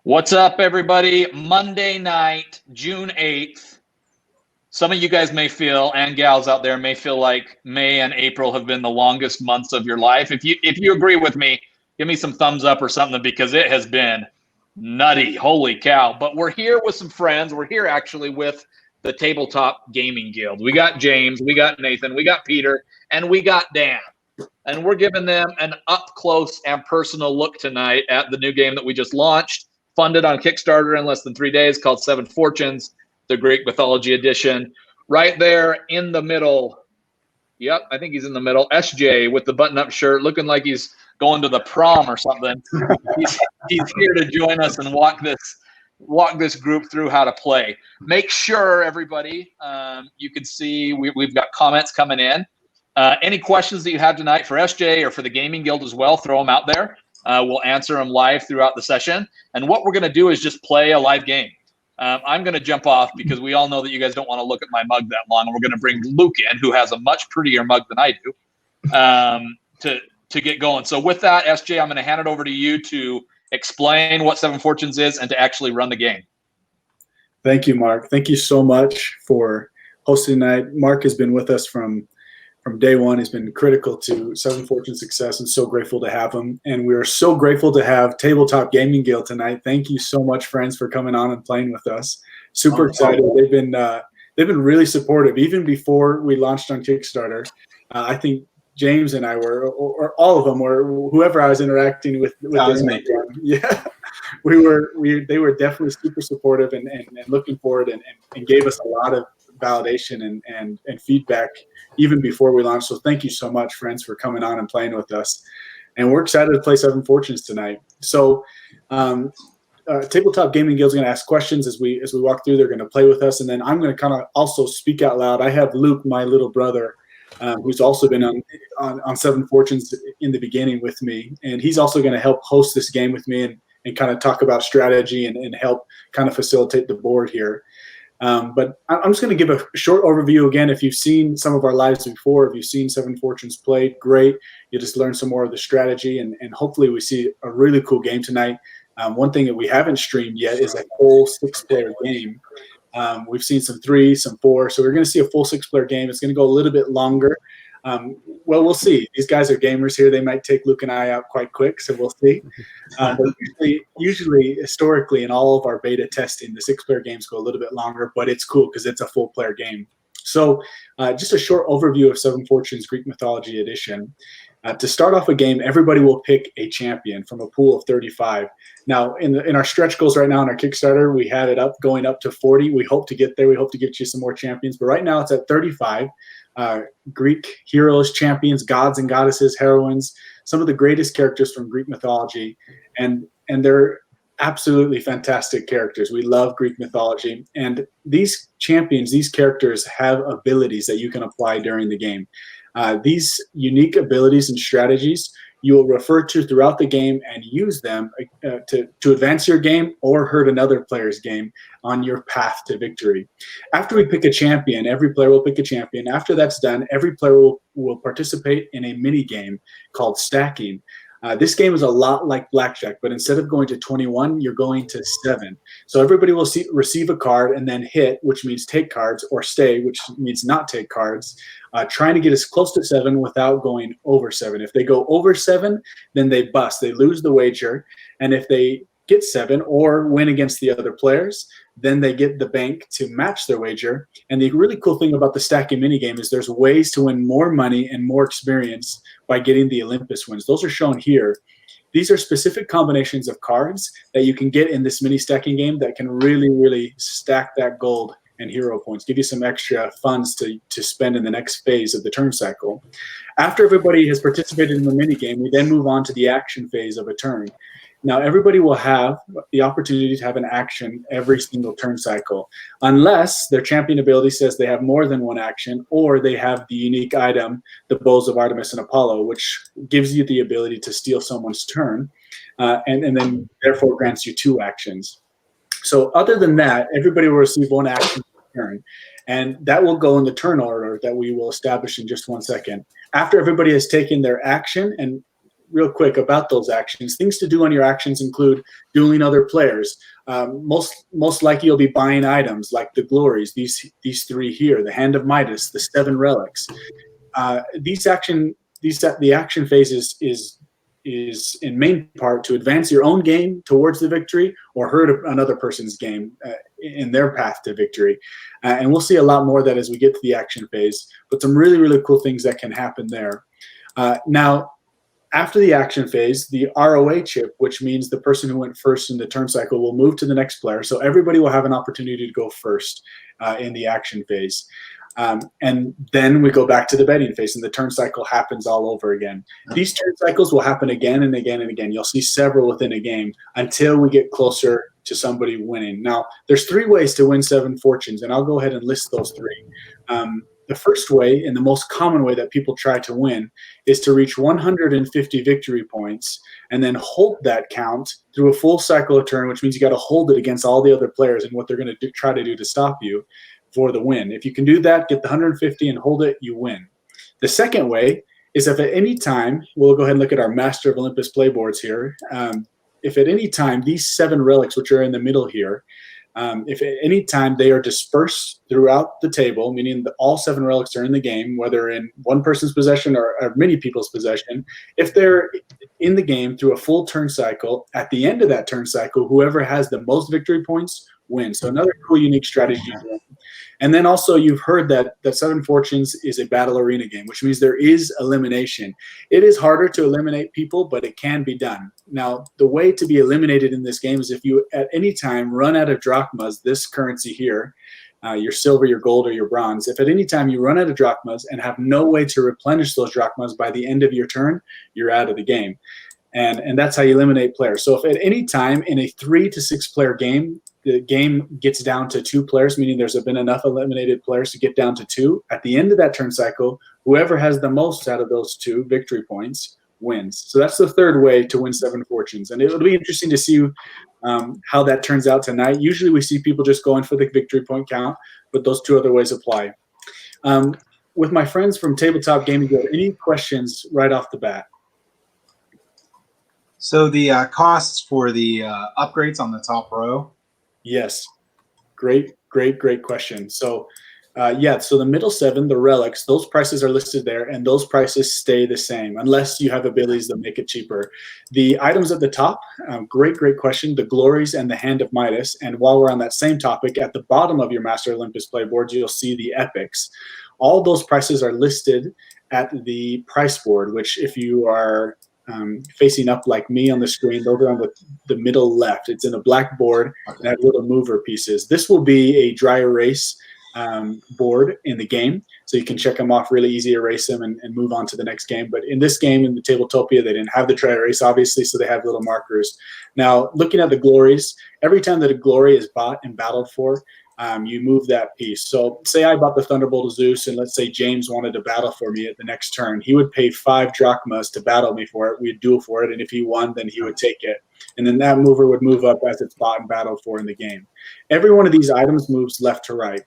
What's up, everybody? Monday night, June 8th. Some of you guys may feel, and gals out there may feel like May and April have been the longest months of your life. If you agree with me, give me some thumbs up or something, because it has been nutty. Holy cow. But we're here with some friends. We're here actually with the Tabletop Gaming Guild. We got James, we got Nathan, we got Peter, and we got Dan. And we're giving them an up-close and personal look tonight at the new game that we just launched, funded on Kickstarter in less than 3 days, called Seven Fortunes, the Greek Mythology edition. Right there in the middle. Yep, I think he's in the middle. SJ with the button-up shirt, looking like he's going to the prom or something. He's here to join us and walk this group through how to play. Make sure, everybody, you can see we've got comments coming in. Any questions that you have tonight for SJ or for the Gaming Guild as well, throw them out there. We'll answer them live throughout the session. And what we're going to do is just play a live game. I'm going to jump off because we all know that you guys don't want to look at my mug that long. And we're going to bring Luke in, who has a much prettier mug than I do, to get going. So with that, SJ, I'm going to hand it over to you to explain what Seven Fortunes is and to actually run the game. Thank you, Mark. Thank you so much for hosting tonight. Mark has been with us from day one. He's been critical to Seven Fortunes' success, and so grateful to have him. And we are so grateful to have Tabletop Gaming Guild tonight. Thank you so much, friends, for coming on and playing with us. Super excited. They've been really supportive, even before we launched on Kickstarter. I think James and I were, or all of them were, whoever I was interacting with. That was me. Yeah, they were definitely super supportive and looking forward and gave us a lot of validation and feedback even before we launched. So thank you so much, friends, for coming on and playing with us. And we're excited to play Seven Fortunes tonight. So Tabletop Gaming Guild is going to ask questions as we walk through. They're going to play with us, and then I'm going to kind of also speak out loud. I have Luke, my little brother, who's also been on Seven Fortunes in the beginning with me, and he's also going to help host this game with me and kind of talk about strategy and help kind of facilitate the board here. But I'm just going to give a short overview again. If you've seen some of our lives before, if you've seen Seven Fortunes played, great. You just learn some more of the strategy, and hopefully we see a really cool game tonight. One thing that we haven't streamed yet is a full 6-player game. We've seen some 3, some 4, so we're going to see a full 6-player game. It's going to go a little bit longer. Well, we'll see. These guys are gamers here. They might take Luke and I out quite quick, so we'll see. But usually, historically, in all of our beta testing, the 6-player games go a little bit longer, but it's cool because it's a full-player game. So just a short overview of Seven Fortunes Greek Mythology Edition. To start off a game, everybody will pick a champion from a pool of 35. Now, in our stretch goals right now on our Kickstarter, we had it going up to 40. We hope to get there. We hope to get you some more champions. But right now it's at 35. Greek heroes, champions, gods and goddesses, heroines, some of the greatest characters from Greek mythology. And they're absolutely fantastic characters. We love Greek mythology. And these champions, these characters have abilities that you can apply during the game. These unique abilities and strategies you will refer to throughout the game and use them to advance your game or hurt another player's game on your path to victory. After we pick a champion, every player will pick a champion. After that's done, every player will participate in a mini game called stacking. This game is a lot like blackjack, but instead of going to 21, you're going to 7. So everybody will receive a card and then hit, which means take cards, or stay, which means not take cards, trying to get as close to 7 without going over 7. If they go over 7, then they bust. They lose the wager. And if they get 7 or win against the other players, then they get the bank to match their wager. And the really cool thing about the stacking minigame is there's ways to win more money and more experience by getting the Olympus wins. Those are shown here. These are specific combinations of cards that you can get in this mini stacking game that can really, really stack that gold and hero points, give you some extra funds to spend in the next phase of the turn cycle. After everybody has participated in the mini game, we then move on to the action phase of a turn. Now, everybody will have the opportunity to have an action every single turn cycle, unless their champion ability says they have more than one action, or they have the unique item, the bows of Artemis and Apollo, which gives you the ability to steal someone's turn, and then therefore grants you 2 actions. So other than that, everybody will receive 1 action per turn, and that will go in the turn order that we will establish in just 1 second. After everybody has taken their action, and real quick about those actions. Things to do on your actions include dueling other players. Most likely you'll be buying items like the glories, these three here, the Hand of Midas, the 7 relics. The action phase is in main part to advance your own game towards the victory or hurt another person's game in their path to victory. And we'll see a lot more of that as we get to the action phase, but some really, really cool things that can happen there. Now, after the action phase, the ROA chip, which means the person who went first in the turn cycle, will move to the next player. So everybody will have an opportunity to go first in the action phase. And then we go back to the betting phase, and the turn cycle happens all over again. These turn cycles will happen again and again and again. You'll see several within a game until we get closer to somebody winning. Now, there's 3 ways to win 7 fortunes, and I'll go ahead and list those 3. The first way, and the most common way that people try to win, is to reach 150 victory points and then hold that count through a full cycle of turn, which means you got to hold it against all the other players and what they're going to try to do to stop you for the win. If you can do that, get the 150 and hold it, you win. The second way is if at any time, we'll go ahead and look at our Master of Olympus playboards here. If at any time these 7 relics, which are in the middle here, if at any time they are dispersed throughout the table, meaning that all 7 relics are in the game, whether in one person's possession or many people's possession, if they're in the game through a full turn cycle, at the end of that turn cycle, whoever has the most victory points wins. So another cool, unique strategy. And then also you've heard that 7 Fortunes is a battle arena game, which means there is elimination. It is harder to eliminate people, but it can be done. Now, the way to be eliminated in this game is if you at any time run out of drachmas, this currency here, your silver, your gold, or your bronze, if at any time you run out of drachmas and have no way to replenish those drachmas by the end of your turn, you're out of the game. And that's how you eliminate players. So if at any time in a 3 to 6 player game, the game gets down to 2 players, meaning there's been enough eliminated players to get down to 2. At the end of that turn cycle, whoever has the most out of those 2 victory points wins. So that's the third way to win 7 fortunes. And it'll be interesting to see how that turns out tonight. Usually we see people just going for the victory point count, but those 2 other ways apply. With my friends from Tabletop Gaming Guild, any questions right off the bat? So the costs for the upgrades on the top row? Yes. Great question. So so the middle 7, the relics, those prices are listed there, and those prices stay the same unless you have abilities that make it cheaper. The items at the top, great question, the glories and the Hand of Midas. And while we're on that same topic, at the bottom of your Master Olympus playboards, you'll see the epics. All those prices are listed at the price board, which if you are facing up like me on the screen, those are on the middle left. It's in a black board and have little mover pieces. This will be a dry erase board in the game, so you can check them off really easy, erase them, and move on to the next game. But in this game, in the Tabletopia, they didn't have the dry erase, obviously, so they have little markers. Now, looking at the glories, every time that a glory is bought and battled for, you move that piece. So say I bought the Thunderbolt of Zeus, and let's say James wanted to battle for me at the next turn. He would pay 5 drachmas to battle me for it. We'd duel for it, and if he won, then he would take it. And then that mover would move up as it's bought and battled for in the game. Every one of these items moves left to right,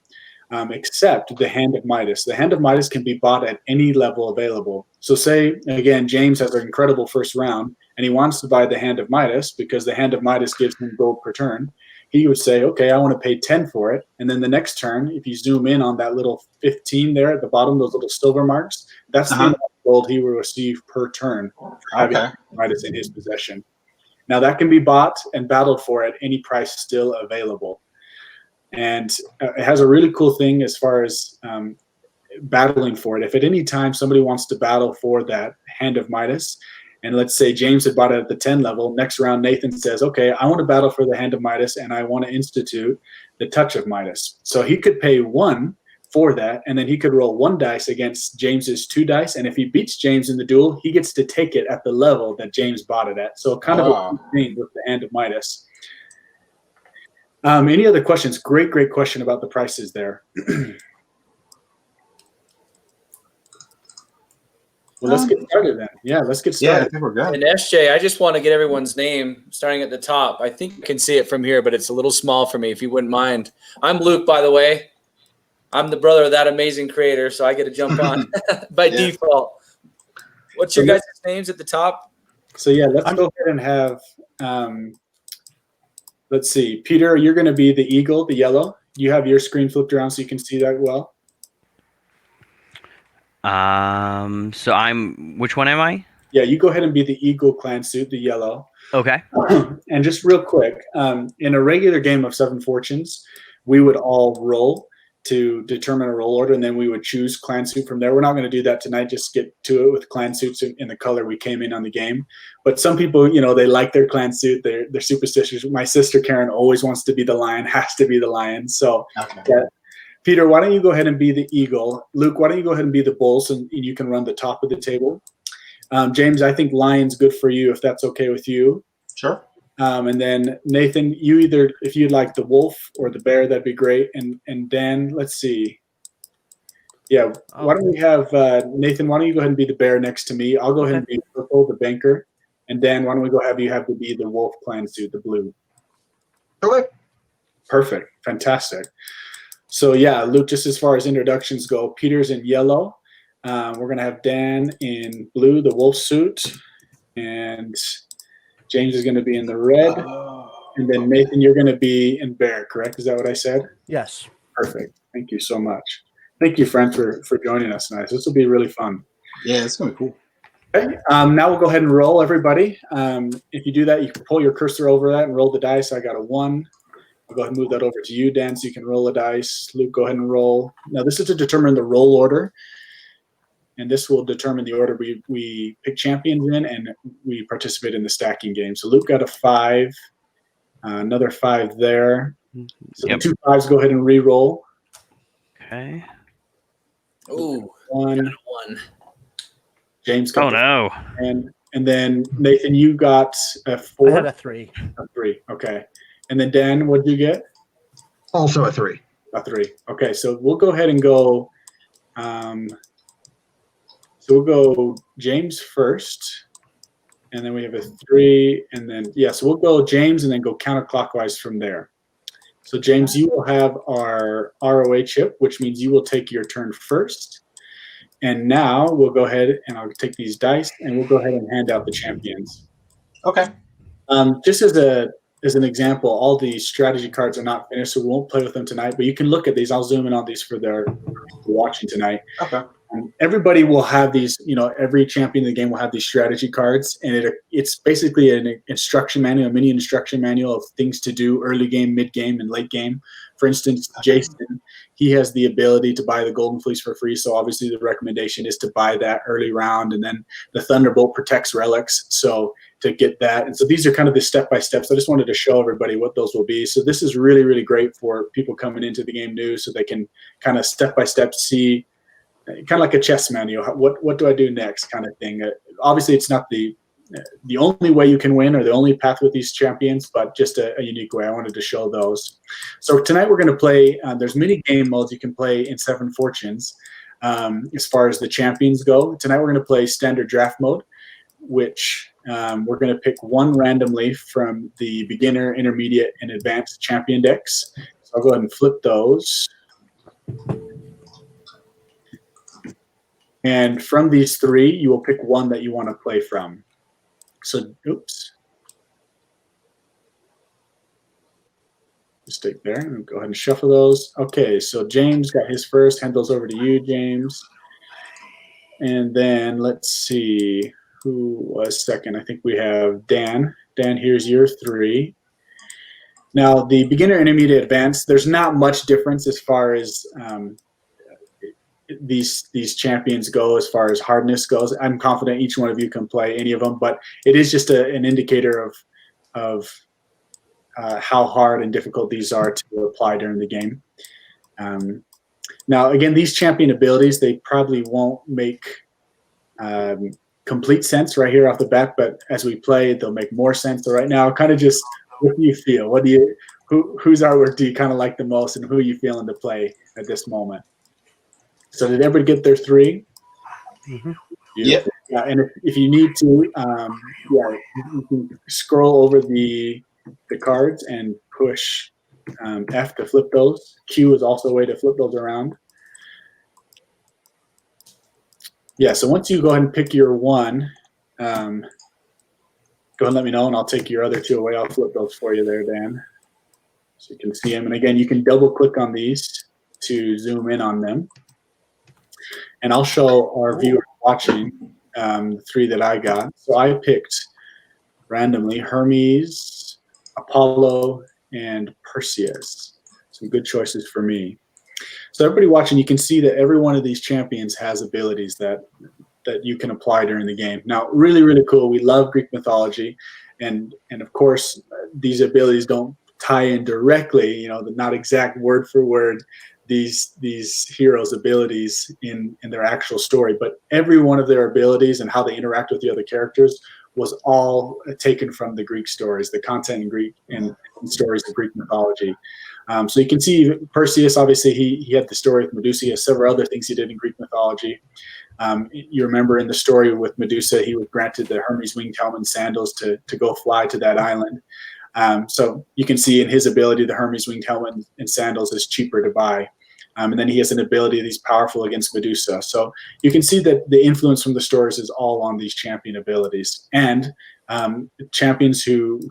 except the Hand of Midas. The Hand of Midas can be bought at any level available. So say, again, James has an incredible first round, and he wants to buy the Hand of Midas because the Hand of Midas gives him gold per turn. He would say, okay, I want to pay 10 for it. And then the next turn, if you zoom in on that little 15 there at the bottom, those little silver marks, that's the amount of gold he will receive per turn for having Midas in his possession. Now, that can be bought and battled for at any price still available. And it has a really cool thing as far as battling for it. If at any time somebody wants to battle for that Hand of Midas, and let's say James had bought it at the 10 level. Next round, Nathan says, okay, I want to battle for the Hand of Midas, and I want to institute the Touch of Midas. So he could pay 1 for that, and then he could roll 1 dice against James's 2 dice. And if he beats James in the duel, he gets to take it at the level that James bought it at. So kind of a thing with the Hand of Midas. Any other questions? Great question about the prices there. Well, let's get started then. Yeah, let's get started. Yeah, I think we're good. And SJ, I just want to get everyone's name starting at the top. I think you can see it from here, but it's a little small for me, if you wouldn't mind. I'm Luke, by the way. I'm the brother of that amazing creator, so I get to jump on by default. What's your guys' names at the top? So yeah, let's go ahead and have. Let's see, Peter, you're going to be the eagle, the yellow. You have your screen flipped around so you can see that well. So which one am I? Yeah, you go ahead and be the eagle clan suit, the yellow. Okay. And just real quick, in a regular game of Seven Fortunes, we would all roll to determine a roll order, and then we would choose clan suit from there. We're not going to do that tonight. Just get to it with clan suits in the color we came in on the game. But some people, they like their clan suit. They're superstitious. My sister Karen always wants to be the lion, has to be the lion. So, okay. Peter, why don't you go ahead and be the eagle? Luke, why don't you go ahead and be the bull, and you can run the top of the table. James, I think lion's good for you if that's okay with you. Sure. And then Nathan, you either, if you'd like the wolf or the bear, that'd be great. And Dan, let's see. Yeah, why don't we have Nathan? Why don't you go ahead and be the bear next to me? I'll go ahead and be purple, the banker. And Dan, why don't we go have to be the wolf clan suit, the blue. Okay. Perfect, fantastic. So yeah, Luke, just as far as introductions go, Peter's in yellow. We're gonna have Dan in blue, the wolf suit, and James is going to be in the red, and then Nathan, you're going to be in bear, correct? Is that what I said? Yes. Perfect. Thank you so much. Thank you, friend, for joining us tonight. This will be really fun. Yeah, it's going to be cool. Okay. Now we'll go ahead and roll, everybody. If you do that, you can pull your cursor over that and roll the dice. I got a 1. I'll go ahead and move that over to you, Dan, so you can roll the dice. Luke, go ahead and roll. Now, this is to determine the roll order. And this will determine the order we pick champions in, and we participate in the stacking game. So Luke got a 5, another 5 there. So the 2 5s, go ahead and re-roll. Okay. Ooh, 1. James Oh got no. And then Nathan, you got a 4. I had a 3. A 3. Okay. And then Dan, what did you get? Also a 3. A 3. Okay. So we'll go ahead and go. So we'll go James first, and then we have a 3, and then, so we'll go James and then go counterclockwise from there. So James, you will have our ROA chip, which means you will take your turn first. And now we'll go ahead and I'll take these dice and we'll go ahead and hand out the champions. Okay. Just as an example, all the strategy cards are not finished, so we won't play with them tonight, but you can look at these. I'll zoom in on these for watching tonight. Okay. Everybody will have these, every champion in the game will have these strategy cards, and it's basically an instruction manual, a mini instruction manual of things to do early game, mid game, and late game. For instance, Jason, he has the ability to buy the Golden Fleece for free, so obviously the recommendation is to buy that early round, and then the Thunderbolt protects relics, so to get that. And so these are kind of the step-by-steps. I just wanted to show everybody what those will be. So this is really, really great for people coming into the game new, so they can kind of step-by-step see, kind of like a chess manual. What do I do next, kind of thing. Obviously, it's not the only way you can win or the only path with these champions, but just a unique way. I wanted to show those. So tonight we're going to play. There's many game modes you can play in Seven Fortunes. As far as the champions go, tonight we're going to play standard draft mode, which we're going to pick one randomly from the beginner, intermediate, and advanced champion decks. So I'll go ahead and flip those. And from these 3, you will pick one that you want to play from. So, oops. Just stick there and go ahead and shuffle those. Okay, so James got his first. Hand those over to you, James. And then let's see who was second. I think we have Dan. Dan, here's your 3. Now, the beginner, intermediate, advanced, there's not much difference as far as these champions go as far as hardness goes. I'm confident each one of you can play any of them, but it is just an indicator of how hard and difficult these are to apply during the game. Now, again, these champion abilities, they probably won't make complete sense right here off the bat, but as we play, they'll make more sense. So right now, kind of just what do you feel? Whose artwork do you kind of like the most, and who are you feeling to play at this moment? So did everybody get their 3? Mm-hmm. Yep. Yeah, and if you need to, you can scroll over the cards and push F to flip those. Q is also a way to flip those around. Yeah, so once you go ahead and pick your 1, go ahead and let me know, and I'll take your other two away. I'll flip those for you there, Dan, so you can see them. And again, you can double click on these to zoom in on them. And I'll show our viewers watching the three that I got. So I picked randomly Hermes, Apollo, and Perseus. Some good choices for me. So everybody watching, you can see that every one of these champions has abilities that you can apply during the game. Now, really, really cool. We love Greek mythology. And of course, these abilities don't tie in directly, not exact word for word, these heroes' abilities in their actual story. But every one of their abilities and how they interact with the other characters was all taken from the Greek stories, the content in Greek and stories of Greek mythology. So you can see Perseus, obviously, he had the story with Medusa. He has several other things he did in Greek mythology. You remember in the story with Medusa, he was granted the Hermes winged helmet and sandals to go fly to that island. So you can see in his ability, the Hermes winged helmet and sandals is cheaper to buy. And then he has an ability that he's powerful against Medusa. So you can see that the influence from the stories is all on these champion abilities. And champions who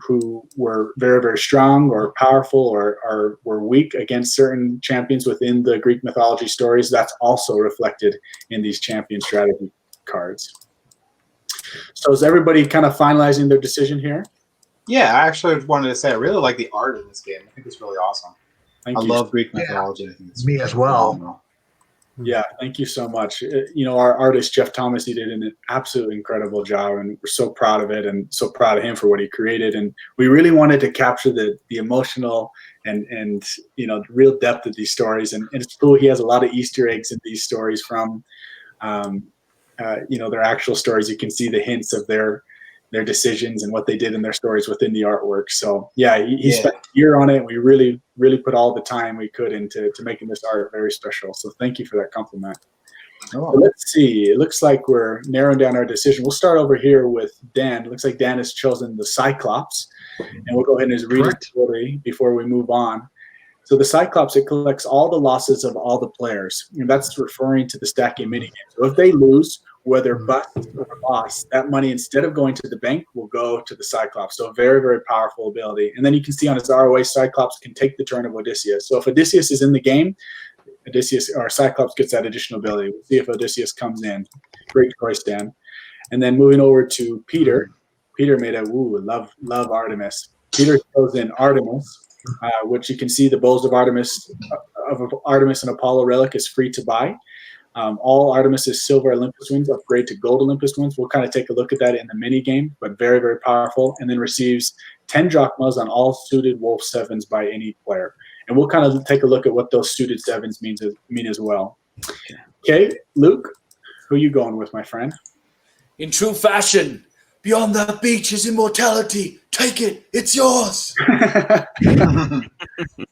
were very, very strong or powerful or were weak against certain champions within the Greek mythology stories, that's also reflected in these champion strategy cards. So is everybody kind of finalizing their decision here? Yeah, I actually wanted to say I really like the art in this game. I think it's really awesome. Thank I you. love Greek mythology. I think it's Me as well. phenomenal. Yeah, thank you so much. Our artist, Jeff Thomas, he did an absolutely incredible job, and we're so proud of it and so proud of him for what he created. And we really wanted to capture the emotional and the real depth of these stories. And it's cool. He has a lot of Easter eggs in these stories from, their actual stories. You can see the hints of their decisions and what they did in their stories within the artwork. So yeah, he spent a year on it. And we really, really put all the time we could into making this art very special. So thank you for that compliment. So let's see. It looks like we're narrowing down our decision. We'll start over here with Dan. It looks like Dan has chosen the Cyclops, and we'll go ahead and just read his story before we move on. So the Cyclops, it collects all the losses of all the players, and that's referring to the stacking minigame. So if they lose, whether bust or loss, that money, instead of going to the bank, will go to the Cyclops. So a very, very powerful ability. And then you can see on his ROA, Cyclops can take the turn of Odysseus. So if Odysseus is in the game, Cyclops gets that additional ability. We'll see if Odysseus comes in. Great choice, Dan. And then moving over to Peter. Peter made love Artemis. Peter chose in Artemis, which you can see the bows of Artemis and Apollo relic is free to buy. All Artemis's silver Olympus wings upgrade to gold Olympus wings. We'll kind of take a look at that in the mini game, but very, very powerful. And then receives 10 drachmas on all suited wolf sevens by any player. And we'll kind of take a look at what those suited sevens mean as well. Okay, Luke, who are you going with, my friend? In true fashion, beyond that beach is immortality. Take it. It's yours.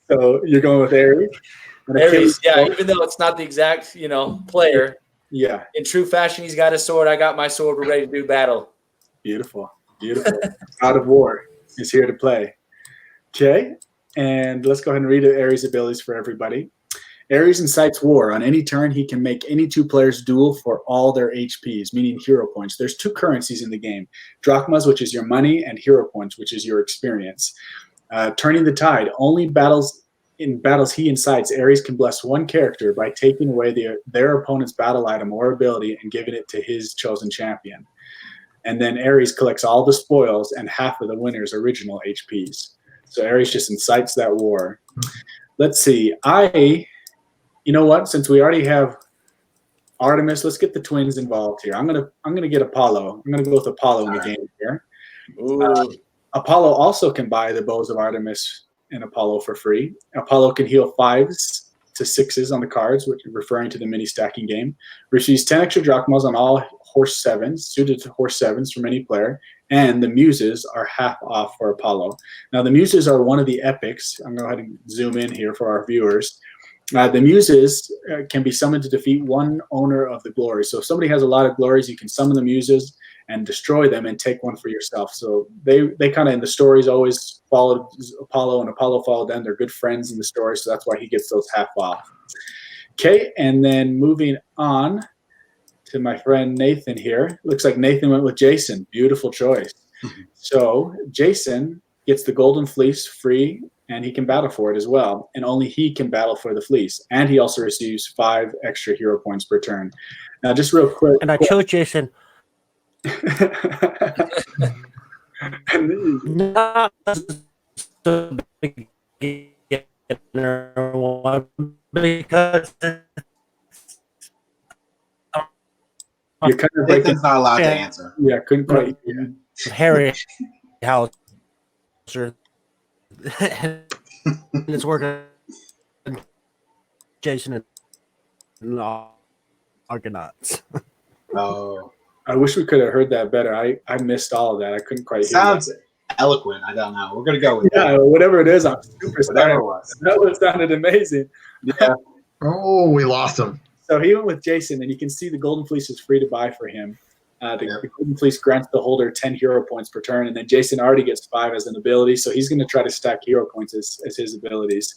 So you're going with Ares? Ares, yeah, even though it's not the exact, player. Yeah. In true fashion, he's got a sword. I got my sword. We're ready to do battle. Beautiful. God of War is here to play. Okay. And let's go ahead and read Ares' abilities for everybody. Ares incites war. On any turn, he can make any two players duel for all their HPs, meaning hero points. There's two currencies in the game. Drachmas, which is your money, and hero points, which is your experience. Turning the tide. In battles he incites, Ares can bless one character by taking away their opponent's battle item or ability and giving it to his chosen champion. And then Ares collects all the spoils and half of the winner's original HPs. So Ares just incites that war. Let's see. You know what? Since we already have Artemis, let's get the twins involved here. I'm gonna get Apollo. I'm gonna go with Apollo in the game here. Apollo also can buy the bows of Artemis and Apollo for free. Apollo can heal 5s to 6s on the cards, which is referring to the mini stacking game. Receives 10 extra drachmas on all horse 7s, suited to horse 7s from any player. And the muses are half off for Apollo. Now the muses are one of the epics. I'm going to go ahead and zoom in here for our viewers. The muses can be summoned to defeat one owner of the glory. So if somebody has a lot of glories, you can summon the muses and destroy them and take one for yourself. So they kind of in the stories always followed Apollo, and Apollo followed them. They're good friends in the story, so that's why he gets those half off. Okay, and then moving on to my friend Nathan here. Looks like Nathan went with Jason. Beautiful choice. So Jason gets the golden fleece free, and he can battle for it as well. And only he can battle for the fleece. And he also receives 5 extra hero points per turn. Now, just real quick. And I chose Jason. Not the beginner one because You're kind of breaking. Nathan's not allowed to answer. Yeah, couldn't quite. Yeah. Harry Hauser. And it's working. Jason and Argonauts. Oh, I wish we could have heard that better. I missed all of that. I couldn't quite hear sounds that. eloquent. I don't know. We're gonna go with Yeah, that. whatever it is, I'm super Whatever sorry. it was. That one sounded amazing. Yeah. Oh, we lost him. So he went with Jason, and you can see the Golden Fleece is free to buy for him. The Golden Fleece grants the holder 10 hero points per turn, and then Jason already gets 5 as an ability, so he's going to try to stack hero points as his abilities.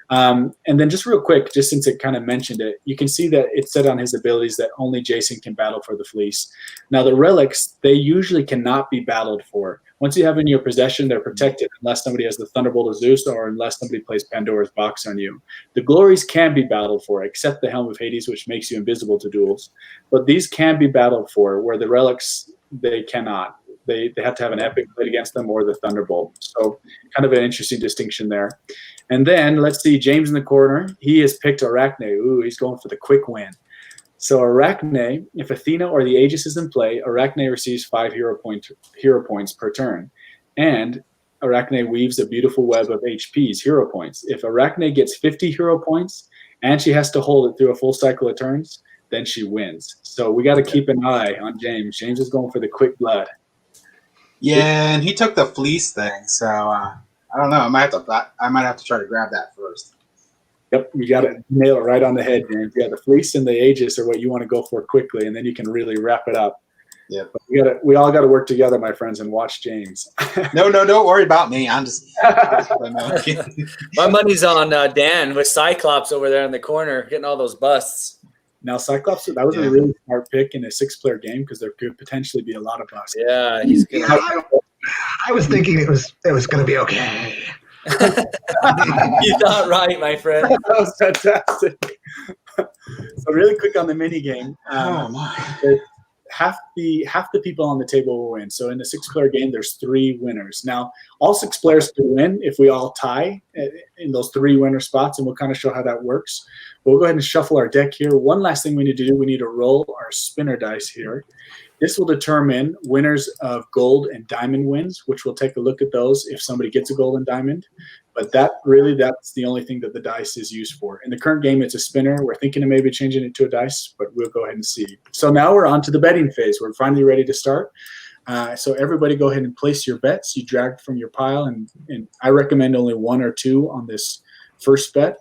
And then just real quick, just since it kind of mentioned it, you can see that it said on his abilities that only Jason can battle for the fleece. Now, the relics, they usually cannot be battled for. Once you have in your possession, they're protected unless somebody has the Thunderbolt of Zeus or unless somebody plays Pandora's box on you. The glories can be battled for, except the Helm of Hades, which makes you invisible to duels. But these can be battled for, where the relics, they cannot. They have to have an epic played against them or the Thunderbolt. So kind of an interesting distinction there. And then let's see, James in the corner. He has picked Arachne. Ooh, he's going for the quick win. So Arachne, if Athena or the Aegis is in play, Arachne receives 5 hero points per turn. And Arachne weaves a beautiful web of HPs, hero points. If Arachne gets 50 hero points and she has to hold it through a full cycle of turns, then she wins. So we got to keep an eye on James. James is going for the quick blood. Yeah, and he took the fleece thing, so I don't know. I might have to try to grab that first. Yep, you got to nail it right on the head, James. Yeah, the fleece and the Aegis are what you want to go for quickly, and then you can really wrap it up. Yeah, we all got to work together, my friends, and watch James. No, don't worry about me. I'm just. My money's on Dan with Cyclops over there in the corner, getting all those busts. Now, Cyclops, that was a really smart pick in a 6-player game because there could potentially be a lot of busts. Yeah, he's good. I was thinking it was going to be okay. You're not right, my friend. That was fantastic. So really quick on the mini game. Oh my! Half the people on the table will win. So in the 6-player game, there's 3 winners. Now, all 6 players can win if we all tie in those 3 winner spots, and we'll kind of show how that works. But we'll go ahead and shuffle our deck here. One last thing we need to do, we need to roll our spinner dice here. This will determine winners of gold and diamond wins, which we'll take a look at those if somebody gets a gold and diamond. But that's the only thing that the dice is used for. In the current game, it's a spinner. We're thinking of maybe changing it to a dice, but we'll go ahead and see. So now we're on to the betting phase. We're finally ready to start. So everybody go ahead and place your bets. You drag from your pile, and I recommend only 1 or 2 on this first bet.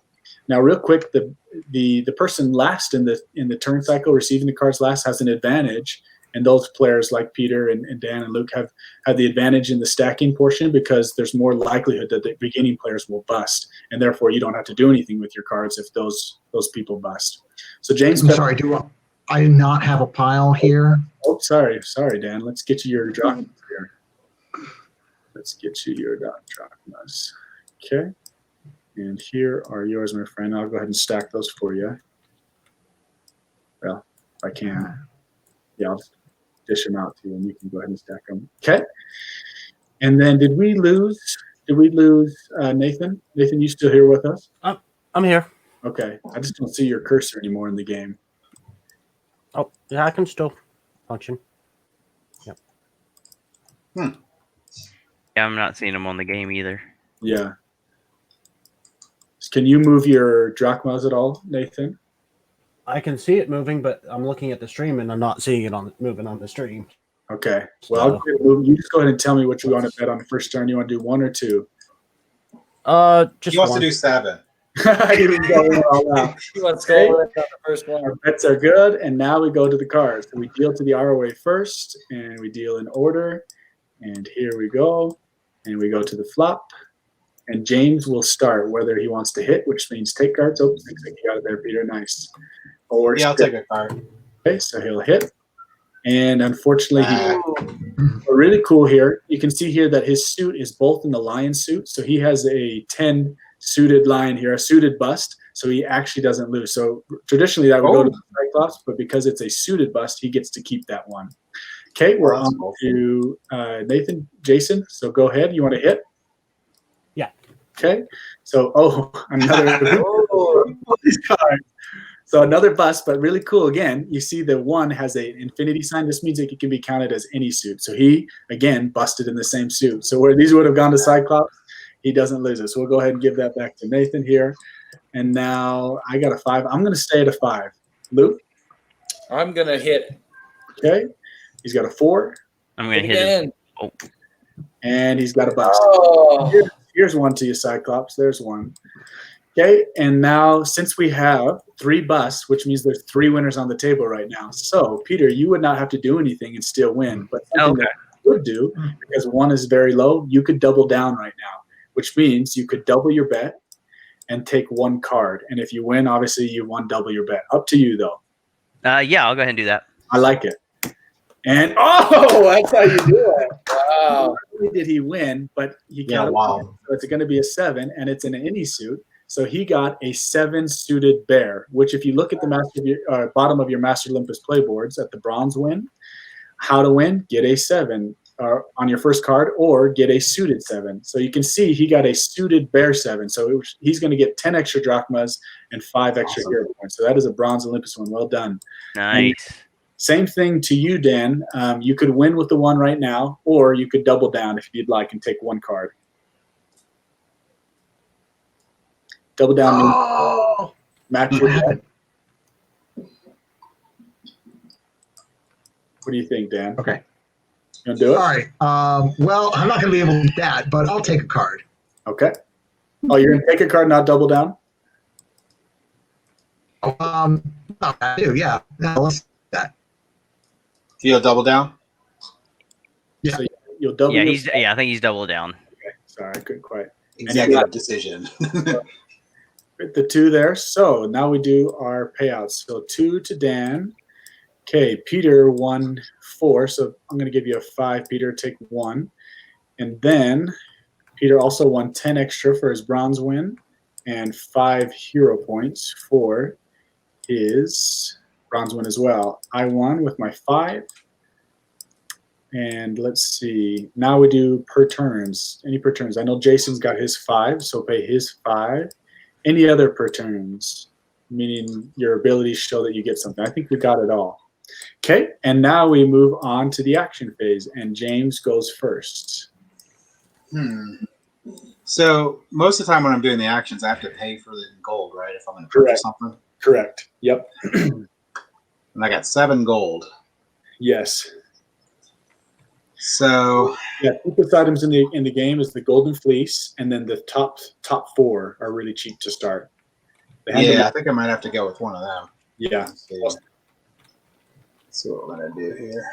Now, real quick, the person last in the turn cycle, receiving the cards last, has an advantage. And those players like Peter and Dan and Luke have the advantage in the stacking portion because there's more likelihood that the beginning players will bust, and therefore you don't have to do anything with your cards if those people bust. So James, I'm sorry. I not have a pile here? Oh, sorry, Dan. Let's get you your drachmas here. Let's get you your drachmas. Okay. And here are yours, my friend. I'll go ahead and stack those for you. Well, if I can. Yeah, I'll just dish them out to you, and you can go ahead and stack them. Okay. And then did we lose Nathan? Nathan, you still here with us? I'm here. Okay. I just don't see your cursor anymore in the game. Oh, yeah, I can still function. Yep. Yeah, I'm not seeing him on the game either. Yeah. Can you move your drachmas at all, Nathan? I can see it moving, but I'm looking at the stream and I'm not seeing it moving on the stream. Okay. Well, you just go ahead and tell me what you want to bet on the first turn. You want to do 1 or 2? Just He wants 1. to do 7. You didn't go all out. He wants to go with the first one. Our bets are good, and now we go to the cards. So we deal to the ROA first, and we deal in order. And here we go. And we go to the flop. And James will start whether he wants to hit, which means take cards. Oh, looks like you got it there, Peter. Nice. Or Yeah, I'll take a card. Okay, so he'll hit. And unfortunately, really cool here. You can see here that his suit is both in the lion suit. So he has a 10 suited lion here, a suited bust. So he actually doesn't lose. So traditionally that would go to the Cyclops, but because it's a suited bust, he gets to keep that one. Okay, we're on to Nathan, Jason. So go ahead. You want to hit? Yeah. Okay. So, another these cards. So another bust, but really cool. Again, you see the one has an infinity sign. This means it can be counted as any suit. So he, again, busted in the same suit. So where these would have gone to Cyclops, he doesn't lose it. So we'll go ahead and give that back to Nathan here. And now I got a 5. I'm going to stay at a 5. Luke? I'm going to hit. Okay. He's got a 4. I'm going to hit again. Oh. And he's got a bust. Here's one to you, Cyclops. There's one. Okay, and now since we have 3 busts, which means there's 3 winners on the table right now. So, Peter, you would not have to do anything and still win. But something that you would do, because 1 is very low, you could double down right now, which means you could double your bet and take 1 card. And if you win, obviously you won double your bet. Up to you, though. Yeah, I'll go ahead and do that. I like it. And, that's how you do it. Wow. Not only did he win, but he got so it's going to be a 7, and it's in any suit. So he got a 7 suited bear, which if you look at the bottom of your Master Olympus playboards at the bronze win, how to win, get a 7 on your first card or get a suited 7. So you can see he got a suited bear 7. So he's going to get 10 extra drachmas and 5 extra hero points. So that is a bronze Olympus one. Well done. Nice. And same thing to you, Dan. You could win with the 1 right now, or you could double down if you'd like and take 1 card. Double down. Match your bet. What do you think, Dan? Okay. You want to do it? All right. Well, I'm not going to be able to do that, but I'll take a card. Okay. Oh, you're going to take a card, not double down? I do, yeah. No, let's do that. You'll double down? Yeah. So you'll double I think he's double down. Okay. Sorry, I couldn't quite. Executive decision. The 2 there. So now we do our payouts. So 2 to Dan. Okay, Peter won 4. So I'm going to give you a 5, Peter. Take 1. And then Peter also won 10 extra for his bronze win and 5 hero points for his bronze win as well. I won with my 5. And let's see. Now we do per turns. Any per turns. I know Jason's got his 5, so pay his 5. Any other per turns, meaning your abilities show that you get something. I think we got it all. Okay, and now we move on to the action phase, and James goes first. So most of the time when I'm doing the actions, I have to pay for the gold, right? If I'm going to purchase something. Correct. Yep. And I got 7 gold. Yes. So cheapest items in the game is the golden fleece, and then the top 4 are really cheap to start. I think I might have to go with one of them. Yeah. Let's see what we're gonna do here.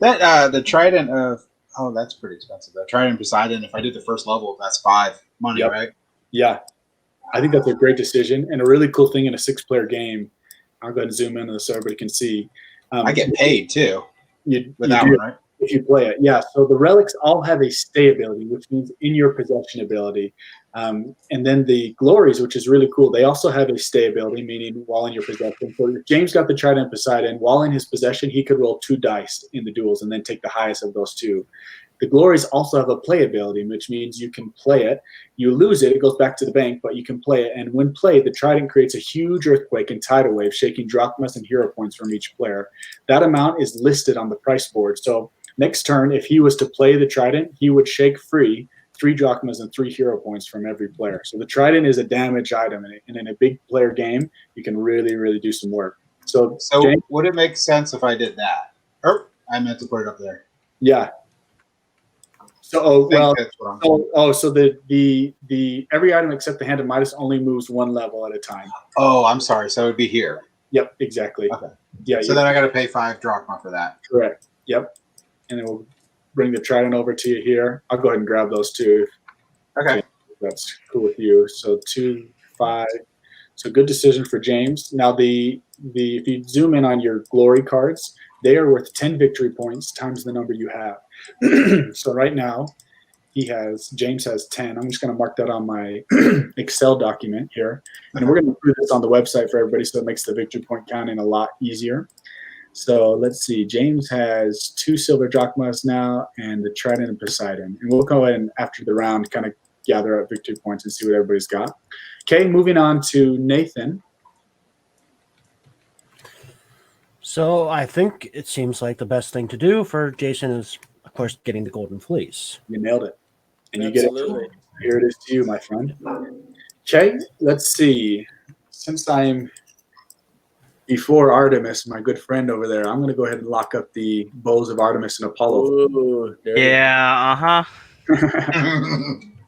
The trident of that's pretty expensive. The trident Poseidon. If I do the first level, that's 5 money, right? Yeah. I think that's a great decision and a really cool thing in a 6-player game. I'll go ahead and zoom in so everybody can see. I get paid too. With that one, right? If you play it, yeah. So the relics all have a stay ability, which means in your possession ability. And then the glories, which is really cool, they also have a stay ability, meaning while in your possession. So if James got the trident Poseidon, while in his possession, he could roll 2 dice in the duels and then take the highest of those 2. The glories also have a play ability, which means you can play it. You lose it, it goes back to the bank, but you can play it. And when played, the trident creates a huge earthquake and tidal wave, shaking drachmas and hero points from each player. That amount is listed on the price board. So next turn, if he was to play the trident, he would shake free 3 drachmas and 3 hero points from every player. So the trident is a damage item, and in a big player game, you can really, really do some work. So James, would it make sense if I did that? Or I meant to put it up there. Yeah. So so the every item except the Hand of Midas only moves 1 level at a time. Oh, I'm sorry. So it would be here. Yep, exactly. Okay. Yeah. So then I got to pay 5 drachma for that. Correct. Yep. And then we'll bring the trident over to you here. I'll go ahead and grab those 2. Okay. that's cool with you. So 2, 5. So good decision for James. Now the if you zoom in on your glory cards, they are worth 10 victory points times the number you have. So right now, James has 10. I'm just going to mark that on my Excel document here. And we're going to put this on the website for everybody so it makes the victory point counting a lot easier. So let's see. James has 2 silver drachmas now and the Trident and Poseidon. And we'll go ahead and after the round kind of gather up victory points and see what everybody's got. Okay, moving on to Nathan. So I think it seems like the best thing to do for Jason is, of course, getting the Golden Fleece. You nailed it. And Absolutely. you get it. Here it is to you, my friend. Okay, let's see. Since I'm before Artemis, my good friend over there, I'm going to go ahead and lock up the bows of Artemis and Apollo. Ooh, there you go. Yeah,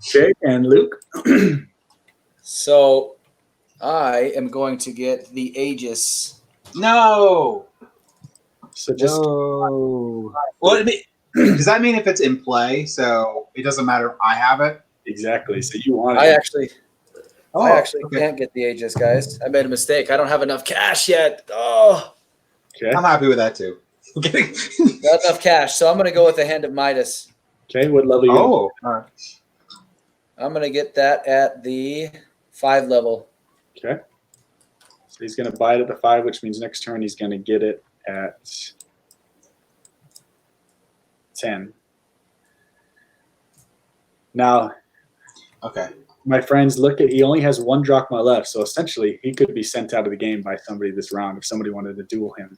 Okay, and Luke. So I am going to get the Aegis. No. So just No. Well, does that mean if it's in play, so it doesn't matter if I have it? exactly. So you want it. I actually Okay. can't get the Aegis, guys. I made a mistake. I don't have enough cash yet. Oh, Okay. I'm happy with that too. Okay. not enough cash. So I'm going to go with the Hand of Midas. Okay. What level you? Oh. All right. I'm going to get that at the 5 level. Okay. So he's going to buy it at the 5, which means next turn he's going to get it at 10. Now, Okay. my friends, he only has 1 drachma left, so essentially he could be sent out of the game by somebody this round if somebody wanted to duel him.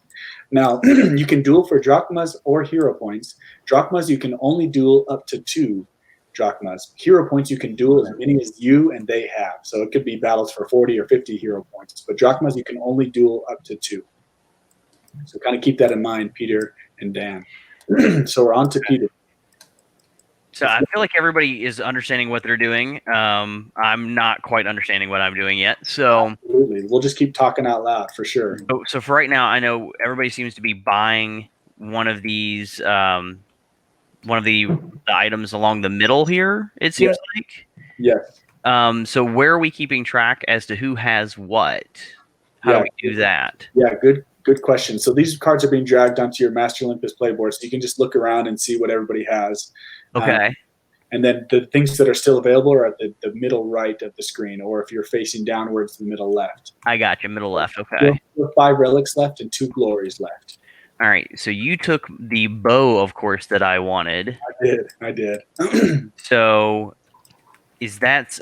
Now, you can duel for drachmas or hero points. Drachmas, you can only duel up to 2 drachmas. Hero points, you can duel as many as you and they have. So it could be battles for 40 or 50 hero points. But drachmas, you can only duel up to 2. So kind of keep that in mind, Peter and Dan. So we're on to Peter. So I feel like everybody is understanding what they're doing. I'm not quite understanding what I'm doing yet. So Absolutely. We'll just keep talking out loud for sure. so for right now, I know everybody seems to be buying one of these, one of the items along the middle here. It seems like. Yes. So where are we keeping track as to who has what? How do we do that? Yeah, good question. So these cards are being dragged onto your Master Olympus playboard, so you can just look around and see what everybody has. Okay. And then the things that are still available are at the middle right of the screen, or if you're facing downwards, the middle left. I got you. Middle left. Okay. You have 5 relics left and 2 glories left. All right. So you took the bow, of course, that I wanted. I did. So